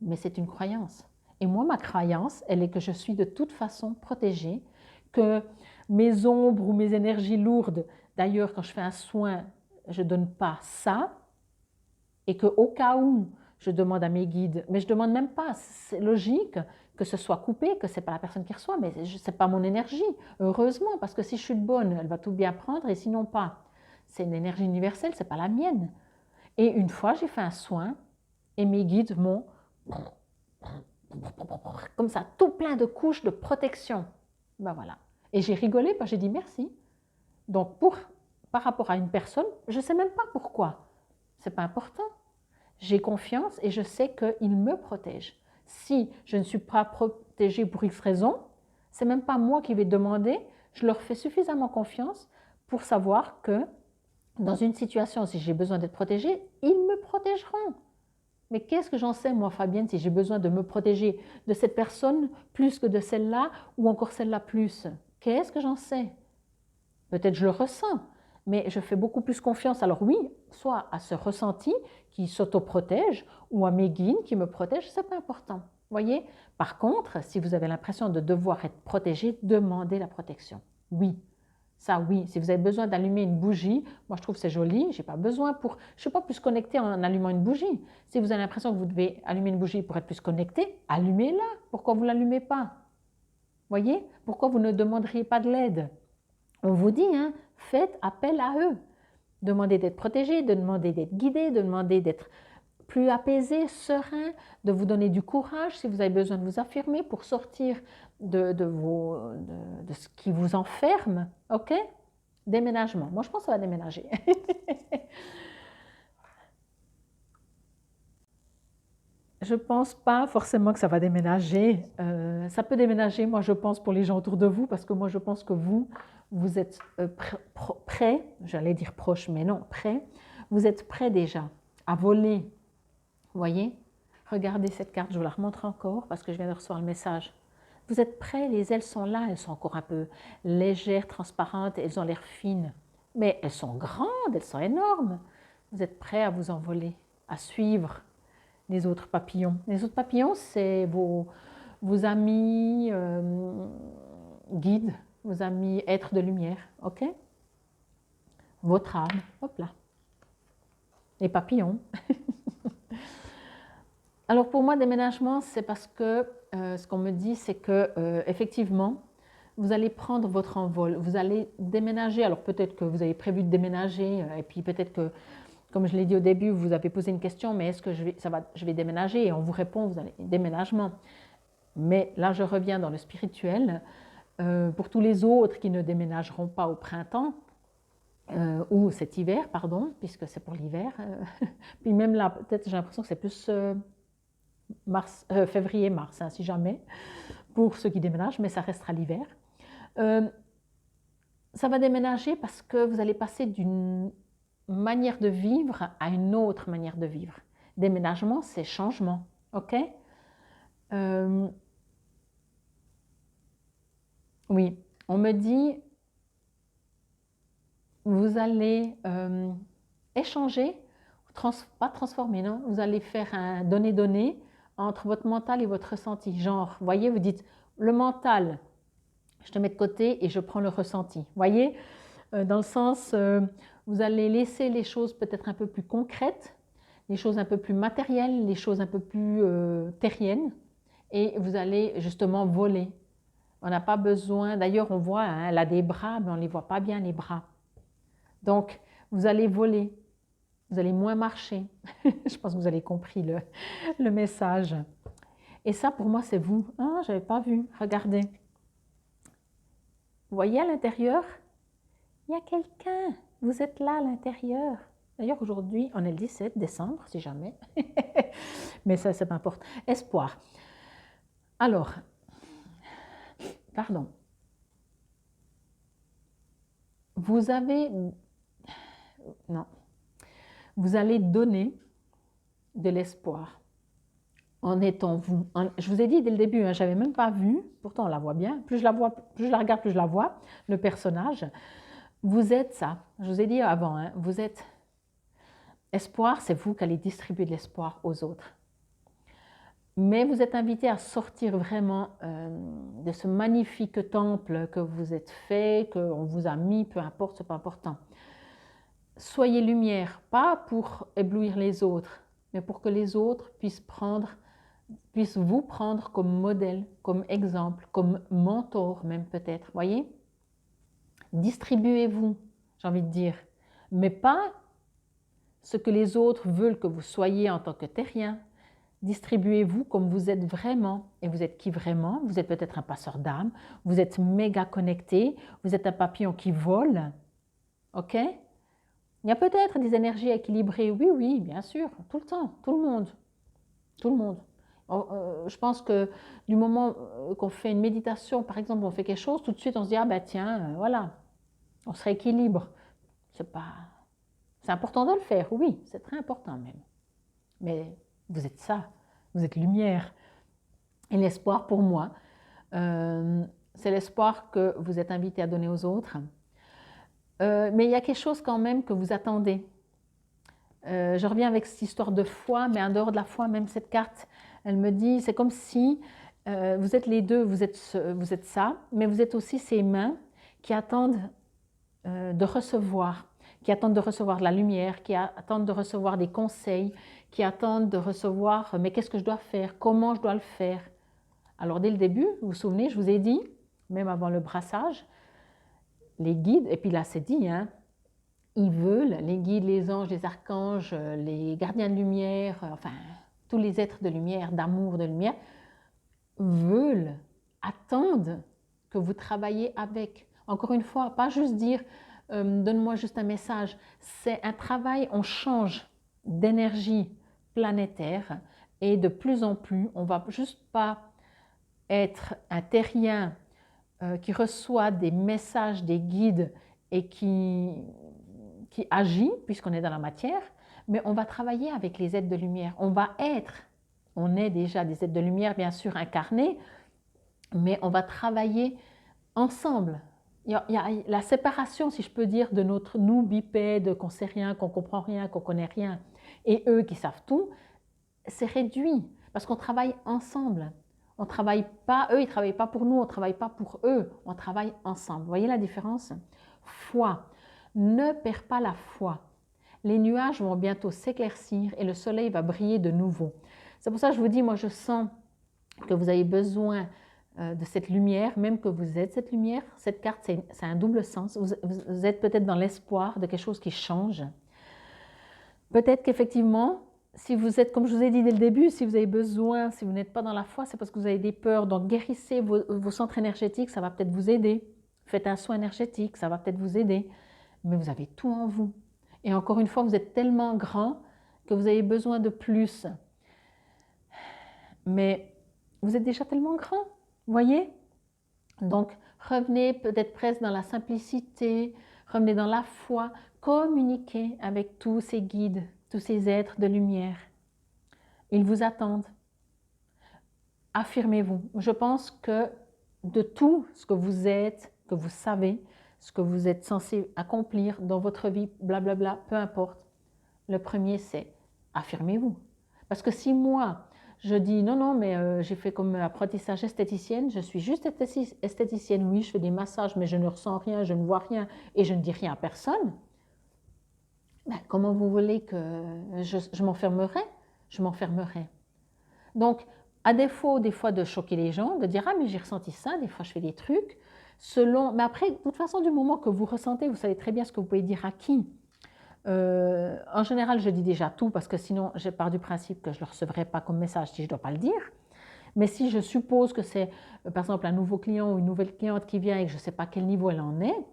mais c'est une croyance. Et moi, ma croyance, elle est que je suis de toute façon protégée, que mes ombres ou mes énergies lourdes, d'ailleurs, quand je fais un soin, je ne donne pas ça, et qu'au cas où, je demande à mes guides, mais je ne demande même pas, c'est logique que ce soit coupé, que ce n'est pas la personne qui reçoit, mais ce n'est pas mon énergie, heureusement, parce que si je suis bonne, elle va tout bien prendre, et sinon pas. C'est une énergie universelle, ce n'est pas la mienne. Et une fois, j'ai fait un soin, et mes guides m'ont comme ça, tout plein de couches de protection. Ben voilà. Et j'ai rigolé, j'ai dit merci. Donc, par rapport à une personne, je ne sais même pas pourquoi. Ce n'est pas important. J'ai confiance et je sais qu'il me protège. Si je ne suis pas protégée pour X raison, ce n'est même pas moi qui vais demander, je leur fais suffisamment confiance pour savoir que dans une situation, si j'ai besoin d'être protégée, ils me protégeront. Mais qu'est-ce que j'en sais, moi, Fabienne, si j'ai besoin de me protéger de cette personne plus que de celle-là, ou encore celle-là plus? Qu'est-ce que j'en sais? Peut-être je le ressens, mais je fais beaucoup plus confiance. Alors oui, soit à ce ressenti qui s'autoprotège, ou à mes guides qui me protègent, c'est pas important. Voyez? Par contre, si vous avez l'impression de devoir être protégé, demandez la protection. Oui. Ça, oui, si vous avez besoin d'allumer une bougie, moi je trouve que c'est joli, j'ai pas besoin pour... Je ne suis pas plus connectée en allumant une bougie. Si vous avez l'impression que vous devez allumer une bougie pour être plus connecté, allumez-la. Pourquoi vous ne l'allumez pas? Voyez? Pourquoi vous ne demanderiez pas de l'aide? On vous dit, hein, faites appel à eux. Demandez d'être protégé, de demander d'être guidé, de demander d'être plus apaisé, serein, de vous donner du courage si vous avez besoin de vous affirmer pour sortir de ce qui vous enferme. OK? Déménagement. Moi, je pense que ça va déménager. Je ne pense pas forcément que ça va déménager. Ça peut déménager, moi, je pense, pour les gens autour de vous, parce que moi, je pense que vous êtes prêts, j'allais dire proche, mais non, prêts. Vous êtes prêts déjà à voler. Vous voyez? Regardez cette carte, je vous la remontre encore parce que je viens de recevoir le message. Vous êtes prêts, les ailes sont là, elles sont encore un peu légères, transparentes, elles ont l'air fines. mais elles sont grandes, elles sont énormes. Vous êtes prêts à vous envoler, à suivre les autres papillons. Les autres papillons, c'est vos amis guides, vos amis êtres de lumière, ok? Votre âme, hop là. Les papillons. Alors pour moi, déménagement, c'est parce que ce qu'on me dit, c'est que effectivement, vous allez prendre votre envol, vous allez déménager. Alors peut-être que vous avez prévu de déménager, et puis peut-être que, comme je l'ai dit au début, vous avez posé une question, mais est-ce que je vais déménager? Et on vous répond, vous allez déménagement. Mais là, je reviens dans le spirituel. Pour tous les autres qui ne déménageront pas au printemps, ou cet hiver, pardon, puisque c'est pour l'hiver. Puis même là, peut-être j'ai l'impression que c'est plus février-mars, hein, si jamais, pour ceux qui déménagent, mais ça restera l'hiver. Ça va déménager parce que vous allez passer d'une manière de vivre à une autre manière de vivre. Déménagement, c'est changement, ok? Oui, on me dit, vous allez échanger, pas transformer, non? Vous allez faire un donner-donner entre votre mental et votre ressenti. Genre, voyez, vous dites, le mental, je te mets de côté et je prends le ressenti. Voyez, dans le sens, vous allez laisser les choses peut-être un peu plus concrètes, les choses un peu plus matérielles, les choses un peu plus terriennes, et vous allez justement voler. On n'a pas besoin, d'ailleurs on voit, hein, elle a des bras, mais on ne les voit pas bien les bras. Donc, vous allez voler, vous allez moins marcher. Je pense que vous avez compris le message. Et ça, pour moi, c'est vous. Ah, je n'avais pas vu. Regardez. Vous voyez à l'intérieur, il y a quelqu'un. Vous êtes là à l'intérieur. D'ailleurs, aujourd'hui, on est le 17 décembre, si jamais. Mais ça, c'est pas important. Espoir. Alors, pardon. Vous avez... Non. Vous allez donner de l'espoir en étant vous. Je vous ai dit dès le début, hein, je n'avais même pas vu, pourtant on la voit bien, plus je la regarde, plus je la vois, le personnage. Vous êtes ça, je vous ai dit avant, hein, vous êtes espoir, c'est vous qui allez distribuer de l'espoir aux autres. Mais vous êtes invité à sortir vraiment de ce magnifique temple que vous êtes fait, qu'on vous a mis, peu importe, ce n'est pas important. Soyez lumière, pas pour éblouir les autres, mais pour que les autres puissent vous prendre comme modèle, comme exemple, comme mentor même peut-être, voyez? Distribuez-vous, j'ai envie de dire, mais pas ce que les autres veulent que vous soyez en tant que terrien. Distribuez-vous comme vous êtes vraiment. Et vous êtes qui vraiment? Vous êtes peut-être un passeur d'âme, vous êtes méga connecté, vous êtes un papillon qui vole, ok? Il y a peut-être des énergies équilibrées, oui, oui, bien sûr, tout le temps, tout le monde, tout le monde. Je pense que du moment qu'on fait une méditation, par exemple, on fait quelque chose, tout de suite on se dit, ah ben tiens, voilà, on se rééquilibre. C'est important de le faire, oui, c'est très important même. Mais vous êtes ça, vous êtes lumière. Et l'espoir pour moi, c'est l'espoir que vous êtes invité à donner aux autres. Mais il y a quelque chose quand même que vous attendez. Je reviens avec cette histoire de foi, mais en dehors de la foi, même cette carte, elle me dit, c'est comme si vous êtes les deux, vous êtes ça, mais vous êtes aussi ces mains qui attendent de recevoir, qui attendent de recevoir de la lumière, qui attendent de recevoir des conseils, qui attendent de recevoir, mais qu'est-ce que je dois faire, comment je dois le faire. Alors dès le début, vous vous souvenez, je vous ai dit, même avant le brassage, les guides, et puis là c'est dit, hein, ils veulent, les guides, les anges, les archanges, les gardiens de lumière, enfin tous les êtres de lumière, d'amour, de lumière, veulent, attendent que vous travaillez avec. Encore une fois, pas juste dire donne-moi juste un message, c'est un travail, on change d'énergie planétaire et de plus en plus, on ne va juste pas être un terrien qui reçoit des messages des guides et qui agit, puisqu'on est dans la matière, mais on va travailler avec les êtres de lumière. On est déjà des êtres de lumière, bien sûr, incarnés, mais on va travailler ensemble. il y a la séparation, si je peux dire, de notre nous bipède, qu'on ne sait rien, qu'on ne comprend rien, qu'on ne connaît rien, et eux qui savent tout, c'est réduit parce qu'on travaille ensemble. On travaille pas, eux, ils ne travaillent pas pour nous, on ne travaille pas pour eux, on travaille ensemble. Vous voyez la différence? Foi. Ne perds pas la foi. Les nuages vont bientôt s'éclaircir et le soleil va briller de nouveau. C'est pour ça que je vous dis, moi je sens que vous avez besoin de cette lumière, même que vous êtes cette lumière. Cette carte, c'est un double sens. Vous êtes peut-être dans l'espoir de quelque chose qui change. Peut-être qu'effectivement, si vous êtes, comme je vous ai dit dès le début, si vous avez besoin, si vous n'êtes pas dans la foi, c'est parce que vous avez des peurs. Donc guérissez vos centres énergétiques, ça va peut-être vous aider. Faites un soin énergétique, ça va peut-être vous aider. Mais vous avez tout en vous. Et encore une fois, vous êtes tellement grand que vous avez besoin de plus. Mais vous êtes déjà tellement grand, voyez? Donc, revenez peut-être presque dans la simplicité, revenez dans la foi, communiquez avec tous ces guides, tous ces êtres de lumière. Ils vous attendent. Affirmez-vous. Je pense que de tout ce que vous êtes, que vous savez, ce que vous êtes censé accomplir dans votre vie, blablabla, peu importe, le premier c'est affirmez-vous. Parce que si moi, je dis non, non, mais j'ai fait comme apprentissage esthéticienne, je suis juste esthéticienne, oui, je fais des massages, mais je ne ressens rien, je ne vois rien et je ne dis rien à personne, ben, comment vous voulez que je m'enfermerai? Je m'enfermerai. Donc, à défaut des fois de choquer les gens, de dire « Ah, mais j'ai ressenti ça, des fois je fais des trucs », mais après, de toute façon, du moment que vous ressentez, vous savez très bien ce que vous pouvez dire à qui. En général, je dis déjà tout parce que sinon, je pars du principe que je ne le recevrai pas comme message si je ne dois pas le dire. Mais si je suppose que c'est, par exemple, un nouveau client ou une nouvelle cliente qui vient et que je ne sais pas à quel niveau elle en est,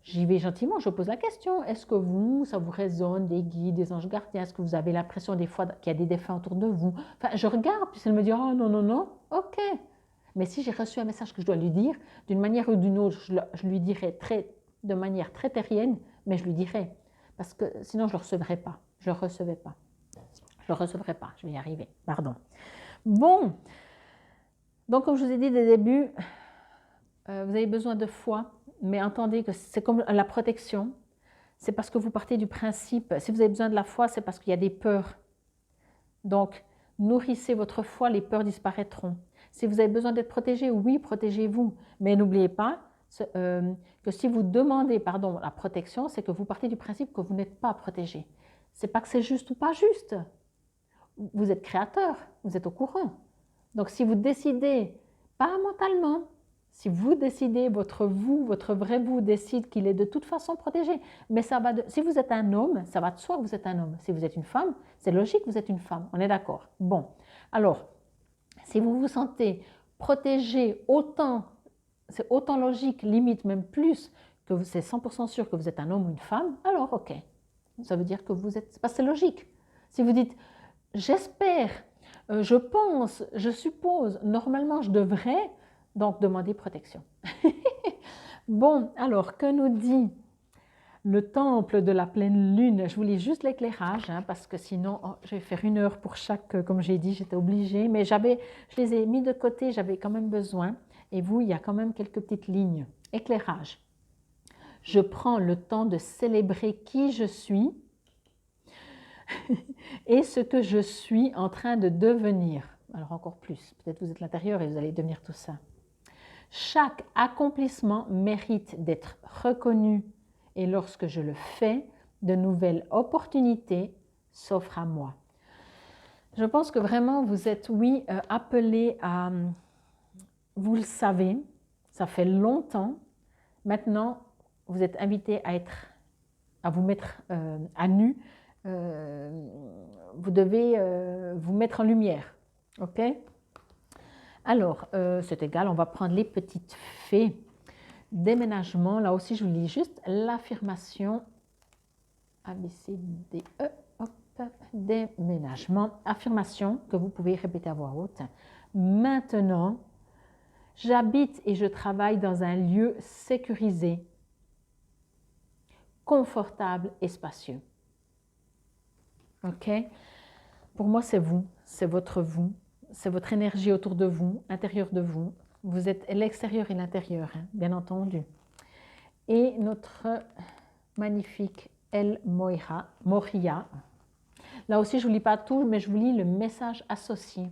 j'y vais gentiment, je pose la question. Est-ce que vous, ça vous résonne, des guides, des anges gardiens? Est-ce que vous avez l'impression des fois qu'il y a des défunts autour de vous? Enfin, je regarde, puis elle me dit « Oh non, non, non, ok ». Mais si j'ai reçu un message que je dois lui dire, d'une manière ou d'une autre, je lui dirai de manière très terrienne, mais je lui dirai. Parce que sinon, je ne le recevrai pas. Je ne le recevais pas. Je ne le recevrai pas. Je vais y arriver. Pardon. Bon. Donc, comme je vous ai dit dès le début, vous avez besoin de foi, mais entendez que c'est comme la protection. C'est parce que vous partez du principe, si vous avez besoin de la foi, c'est parce qu'il y a des peurs. Donc, nourrissez votre foi, les peurs disparaîtront. Si vous avez besoin d'être protégé, oui, protégez-vous. Mais n'oubliez pas que si vous demandez la protection, c'est que vous partez du principe que vous n'êtes pas protégé. Ce n'est pas que c'est juste ou pas juste. Vous êtes créateur, vous êtes au courant. Donc, si vous décidez, pas mentalement, si vous décidez, votre vrai vous décide qu'il est de toute façon protégé. Mais ça va si vous êtes un homme, ça va de soi que vous êtes un homme. Si vous êtes une femme, c'est logique que vous êtes une femme. On est d'accord? Bon. Alors, si vous vous sentez protégé autant, c'est autant logique, limite même plus, que c'est 100% sûr que vous êtes un homme ou une femme, alors ok. Ça veut dire que vous êtes... Parce que c'est logique. Si vous dites, j'espère, je pense, je suppose, normalement je devrais, donc demander protection. Bon, alors, que nous dit le temple de la pleine lune? Je vous lis juste l'éclairage, parce que sinon, je vais faire 1 heure pour chaque, comme j'ai dit, j'étais obligée. Mais je les ai mis de côté, j'avais quand même besoin. Et vous, il y a quand même quelques petites lignes. Éclairage. Je prends le temps de célébrer qui je suis et ce que je suis en train de devenir. Alors encore plus, peut-être vous êtes à l'intérieur et vous allez devenir tout ça. Chaque accomplissement mérite d'être reconnu et lorsque je le fais, de nouvelles opportunités s'offrent à moi. Je pense que vraiment vous êtes, oui, appelés à, vous le savez, ça fait longtemps, maintenant vous êtes invités à vous mettre à nu, vous devez vous mettre en lumière, ok? Alors, c'est égal, on va prendre les petites fées. Déménagement, là aussi je vous lis juste l'affirmation A, B, C, D, E, hop, déménagement, affirmation que vous pouvez répéter à voix haute. Maintenant, j'habite et je travaille dans un lieu sécurisé, confortable et spacieux. Ok? Pour moi, c'est vous, c'est votre énergie autour de vous, intérieur de vous. Vous êtes l'extérieur et l'intérieur, hein, bien entendu. et notre magnifique El Moria. Là aussi, je ne vous lis pas tout, mais je vous lis le message associé.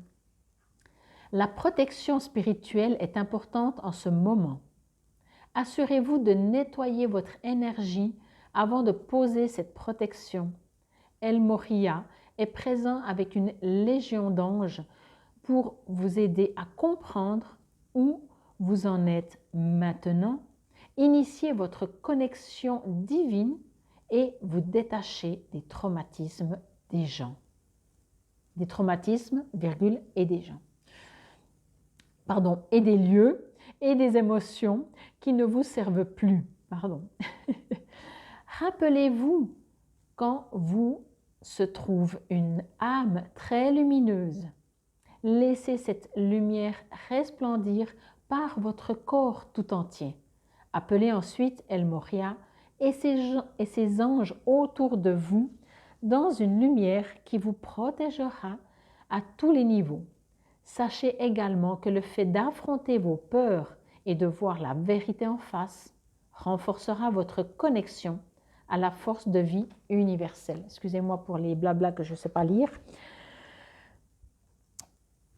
La protection spirituelle est importante en ce moment. Assurez-vous de nettoyer votre énergie avant de poser cette protection. El Moria est présent avec une légion d'anges pour vous aider à comprendre où vous en êtes maintenant, initier votre connexion divine et vous détacher des traumatismes des gens. Des traumatismes, virgule, et des gens. Pardon, et des lieux et des émotions qui ne vous servent plus. Pardon. Rappelez-vous quand vous se trouve une âme très lumineuse. Laissez cette lumière resplendir par votre corps tout entier. Appelez ensuite El Moria et ses anges autour de vous dans une lumière qui vous protégera à tous les niveaux. Sachez également que le fait d'affronter vos peurs et de voir la vérité en face renforcera votre connexion à la force de vie universelle. Excusez-moi pour les blablas que je ne sais pas lire.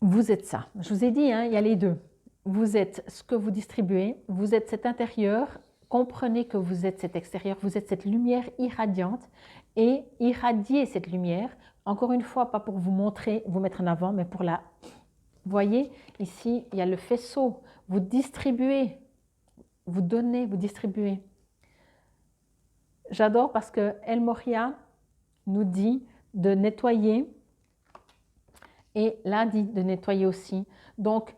Vous êtes ça. Je vous ai dit, hein, il y a les deux. Vous êtes ce que vous distribuez, vous êtes cet intérieur, comprenez que vous êtes cet extérieur, vous êtes cette lumière irradiante et irradiez cette lumière, encore une fois, pas pour vous montrer, vous mettre en avant, mais pour la... Vous voyez, ici, il y a le faisceau, vous distribuez, vous donnez, vous distribuez. J'adore parce que El Moria nous dit de nettoyer et là dit de nettoyer aussi. Donc,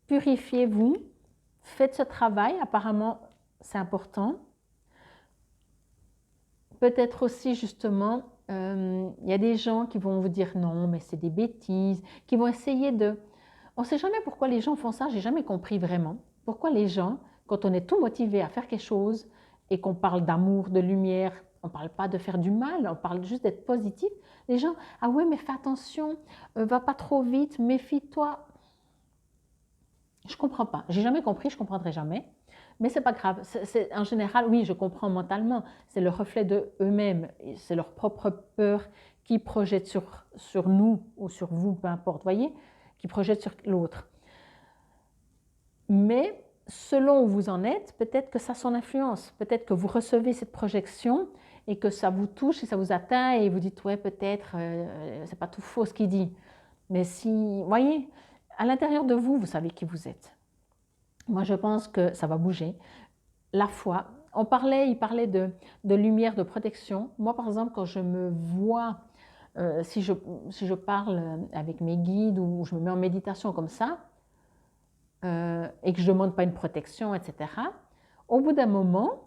purifiez-vous, faites ce travail, apparemment c'est important. Peut-être aussi justement, il y a des gens qui vont vous dire non, mais c'est des bêtises, qui vont essayer de... On ne sait jamais pourquoi les gens font ça, j'ai jamais compris vraiment. Pourquoi les gens, quand on est tout motivé à faire quelque chose et qu'on parle d'amour, de lumière, on ne parle pas de faire du mal, on parle juste d'être positif, les gens, ah ouais, mais fais attention, va pas trop vite, méfie-toi. Je ne comprends pas. J'ai jamais compris, je ne comprendrai jamais. Mais ce n'est pas grave. En général, oui, je comprends mentalement. C'est le reflet de eux-mêmes. C'est leur propre peur qui projette sur nous ou sur vous, peu importe, voyez, qui projette sur l'autre. Mais selon où vous en êtes, peut-être que ça a son influence. Peut-être que vous recevez cette projection et que ça vous touche et ça vous atteint et vous dites, ouais, peut-être, c'est pas tout faux ce qu'il dit. Mais si, voyez, à l'intérieur de vous, vous savez qui vous êtes. Moi, je pense que ça va bouger. La foi, il parlait de lumière, de protection. Moi, par exemple, quand je me vois, si je parle avec mes guides ou je me mets en méditation comme ça, et que je ne demande pas une protection, etc., au bout d'un moment,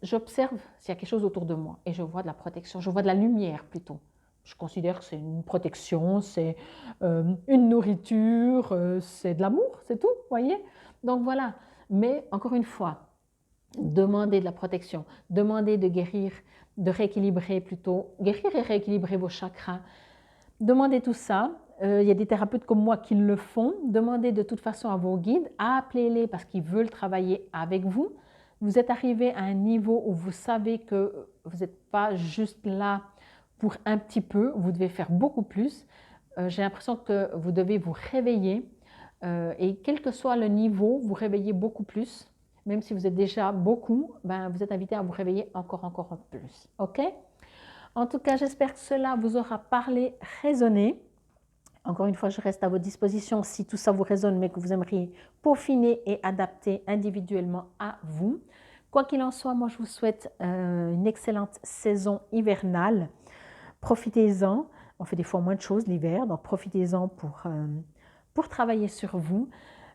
j'observe s'il y a quelque chose autour de moi et je vois de la protection, je vois de la lumière plutôt. Je considère que c'est une protection, c'est une nourriture, c'est de l'amour, c'est tout, voyez. Donc voilà, mais encore une fois, demandez de la protection, demandez de guérir, de rééquilibrer plutôt, guérir et rééquilibrer vos chakras. Demandez tout ça, il y a des thérapeutes comme moi qui le font, demandez de toute façon à vos guides, appelez-les parce qu'ils veulent travailler avec vous. Vous êtes arrivé à un niveau où vous savez que vous n'êtes pas juste là pour un petit peu, vous devez faire beaucoup plus. J'ai l'impression que vous devez vous réveiller et quel que soit le niveau, vous réveillez beaucoup plus. Même si vous êtes déjà beaucoup, ben, vous êtes invité à vous réveiller encore plus. OK? En tout cas, j'espère que cela vous aura parlé, résonné. Encore une fois, je reste à votre disposition si tout ça vous résonne, mais que vous aimeriez peaufiner et adapter individuellement à vous. Quoi qu'il en soit, moi, je vous souhaite une excellente saison hivernale. Profitez-en. On fait des fois moins de choses l'hiver, donc profitez-en pour travailler sur vous.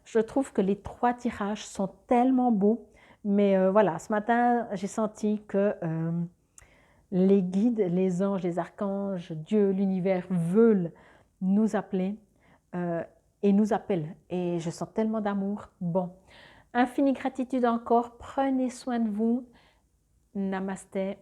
Je trouve que les 3 tirages sont tellement beaux. Mais voilà, ce matin, j'ai senti que les guides, les anges, les archanges, Dieu, l'univers veulent nous appeler et nous appellent. Et je sens tellement d'amour. Bon, infinie gratitude encore. Prenez soin de vous. Namasté.